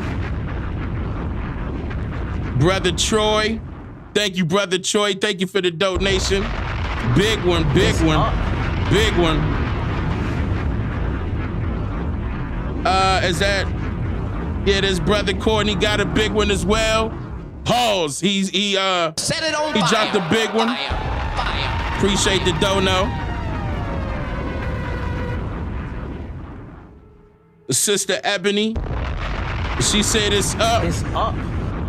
Brother Troy, thank you, Brother Troy. Thank you for the donation. Big one, big one, big one. Is that? Yeah, this Brother Courtney got a big one as well. Pause. He Set it on fire. dropped a big one. Fire. Appreciate the dono. Sister Ebony, she said it's up. It's up.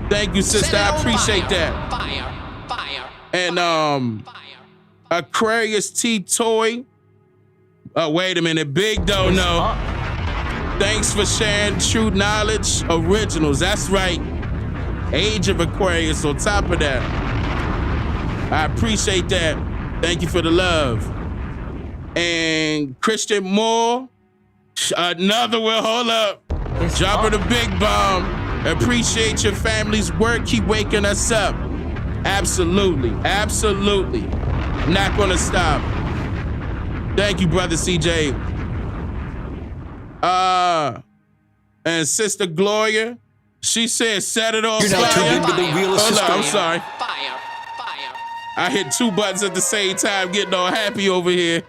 Thank you, sister. I appreciate fire. that. Fire. Fire. And Aquarius T Toy. Wait a minute, big dono. Thanks for sharing true knowledge originals. That's right. Age of Aquarius on top of that. I appreciate that. Thank you for the love. And Christian Moore, another one. Hold up. Dropping the big bomb. Appreciate your family's work. Keep waking us up. Absolutely. Absolutely. Not gonna stop. Thank you, Brother CJ. And Sister Gloria, she said, set it on fire. You're now tuned into the realest Hold system. on, I'm sorry. Fire. Fire. I hit two buttons at the same time, getting all happy over here.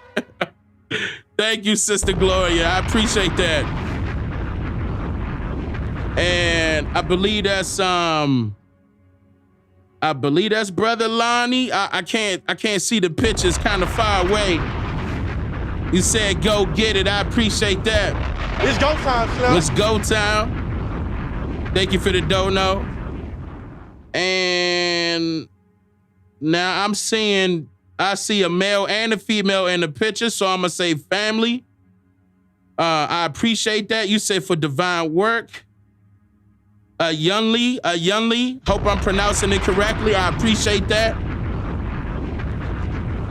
Thank you, Sister Gloria. I appreciate that. And I believe that's Brother Lonnie. I can't see the pictures, kind of far away. You said go get it. I appreciate that. It's go time, Slim. Let's go time. Thank you for the dono. And now I'm seeing I see a male and a female in the picture, so I'm gonna say family. I appreciate that. You said for divine work. A Yunli. Hope I'm pronouncing it correctly. I appreciate that.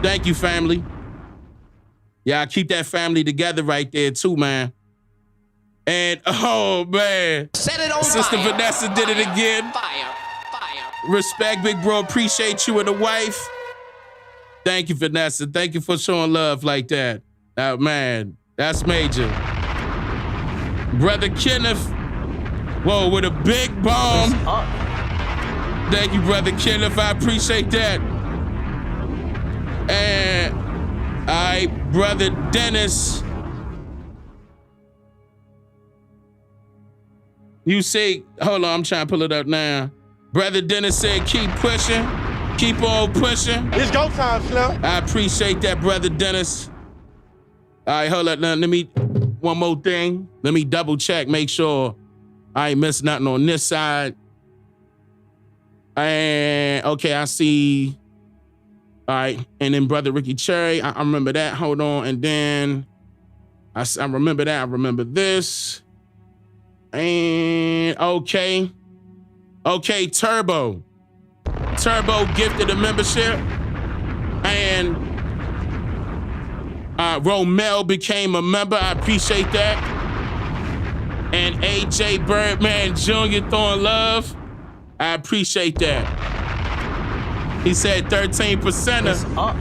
Thank you, family. Yeah, I keep that family together right there too, man. And oh man, Set it on Sister fire. Vanessa did it again. Fire. Respect, big bro. Appreciate you and the wife. Thank you, Vanessa. Thank you for showing love like that. Man, that's major. Brother Kenneth, whoa, with a big bomb. Thank you, Brother Kenneth. I appreciate that. And all right, Brother Dennis. You say, hold on, I'm trying to pull it up now. Brother Dennis said, keep pushing. Keep on pushing. It's go time, Slim. I appreciate that, Brother Dennis. All right, hold up. Now, one more thing. Let me double check, make sure I ain't missed nothing on this side. And okay, I see. All right, and then Brother Ricky Cherry, I remember that. Hold on, and then I remember that. I remember this. And okay, Turbo gifted a membership, and Romel became a member. I appreciate that. And AJ Birdman Jr. throwing love. I appreciate that. He said 13%. All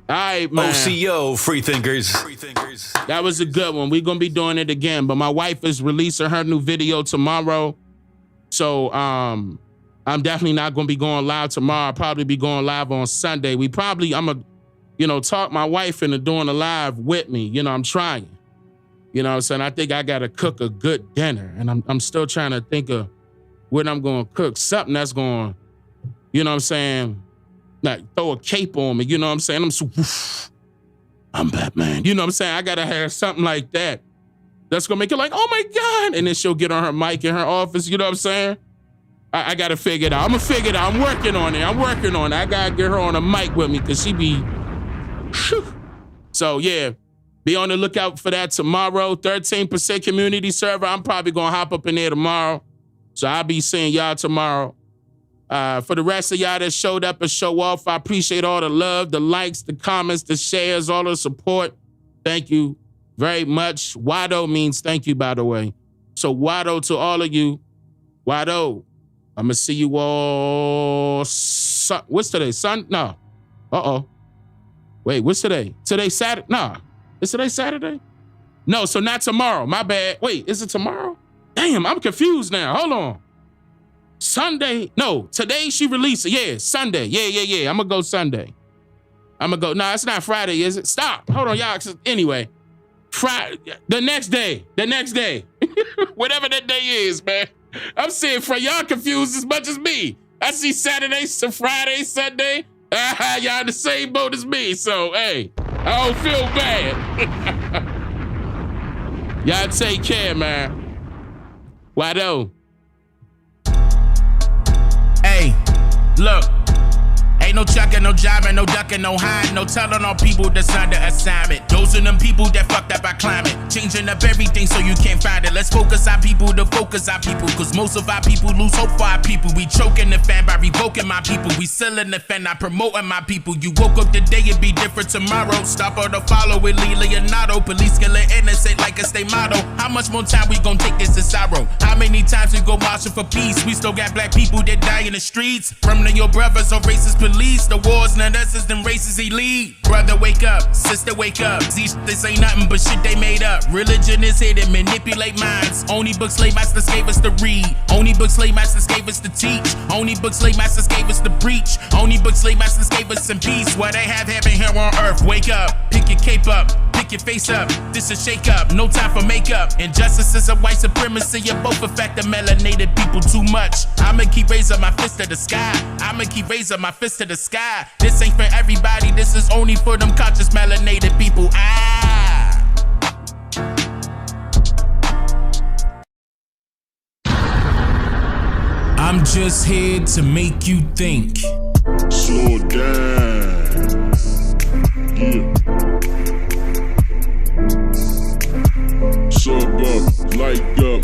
right, man. OCO, free thinkers. That was a good one. We're going to be doing it again. But my wife is releasing her new video tomorrow. So I'm definitely not going to be going live tomorrow. I'll probably be going live on Sunday. I'm going to, talk my wife into doing a live with me. I'm trying. You know what I'm saying? I think I got to cook a good dinner. And I'm still trying to think of what I'm going to cook. Something that's going, you know what I'm saying? Like throw a cape on me. You know what I'm saying? I'm Batman. You know what I'm saying? I got to have something like that. That's going to make it like, oh my God. And then she'll get on her mic in her office. You know what I'm saying? I got to figure it out. I'm going to figure it out. I'm working on it. I got to get her on a mic with me because she be, So yeah, be on the lookout for that tomorrow. 13% community server. I'm probably going to hop up in there tomorrow. So I'll be seeing y'all tomorrow. For the rest of y'all that showed up and show off, I appreciate all the love, the likes, the comments, the shares, all the support. Thank you very much. Wado means thank you, by the way. So Wado to all of you. Wado, I'm going to see you all. What's today? No. Wait, what's today? Today's Saturday? No. Is today Saturday? No, so not tomorrow. My bad. Wait, is it tomorrow? Damn, I'm confused now. Hold on. Sunday? No, today she released it. Yeah, Sunday. Yeah. I'm going to go Sunday. No, it's not Friday, is it? Stop. Hold on, y'all. Anyway, Friday, the next day. Whatever that day is, man. I'm saying for y'all confused as much as me. I see Saturday, Friday, Sunday. Y'all in the same boat as me. So, hey, I don't feel bad. Y'all take care, man. Wado. Hey, look. Ain't no chucking, no jiving, no ducking, no hiding, no telling on people that's under assignment. Those are them people that fucked up our climate, changing up everything so you can't find it. Let's focus our people to focus our people, cause most of our people lose hope for our people. We choking the fan by revoking my people. We selling the fan, not promoting my people. You woke up today, it be different tomorrow. Stop or to follow with Lee Leonardo. Police killing innocent like a state motto. How much more time we gon' take this to sorrow? How many times we go marching for peace? We still got black people that die in the streets. From your brothers or racist police. The wars not us, it's them races elite. Brother, wake up. Sister, wake up. This ain't nothing but shit they made up. Religion is here to manipulate minds. Only books slave masters gave us to read. Only books slave masters gave us to teach. Only books slave masters gave us to preach. Only books slave masters gave us some peace. What they have heaven here on earth. Wake up. Pick your cape up. Pick your face up. This a shake up. No time for makeup. Injustice is a white supremacy. You both affect the melanated people too much. I'ma keep raising my fist to the sky. I'ma keep raising my fist to the sky. This ain't for everybody. This is only for them conscious melanated people. I'm just here to make you think. slow it down. Yeah. Sub up, light up,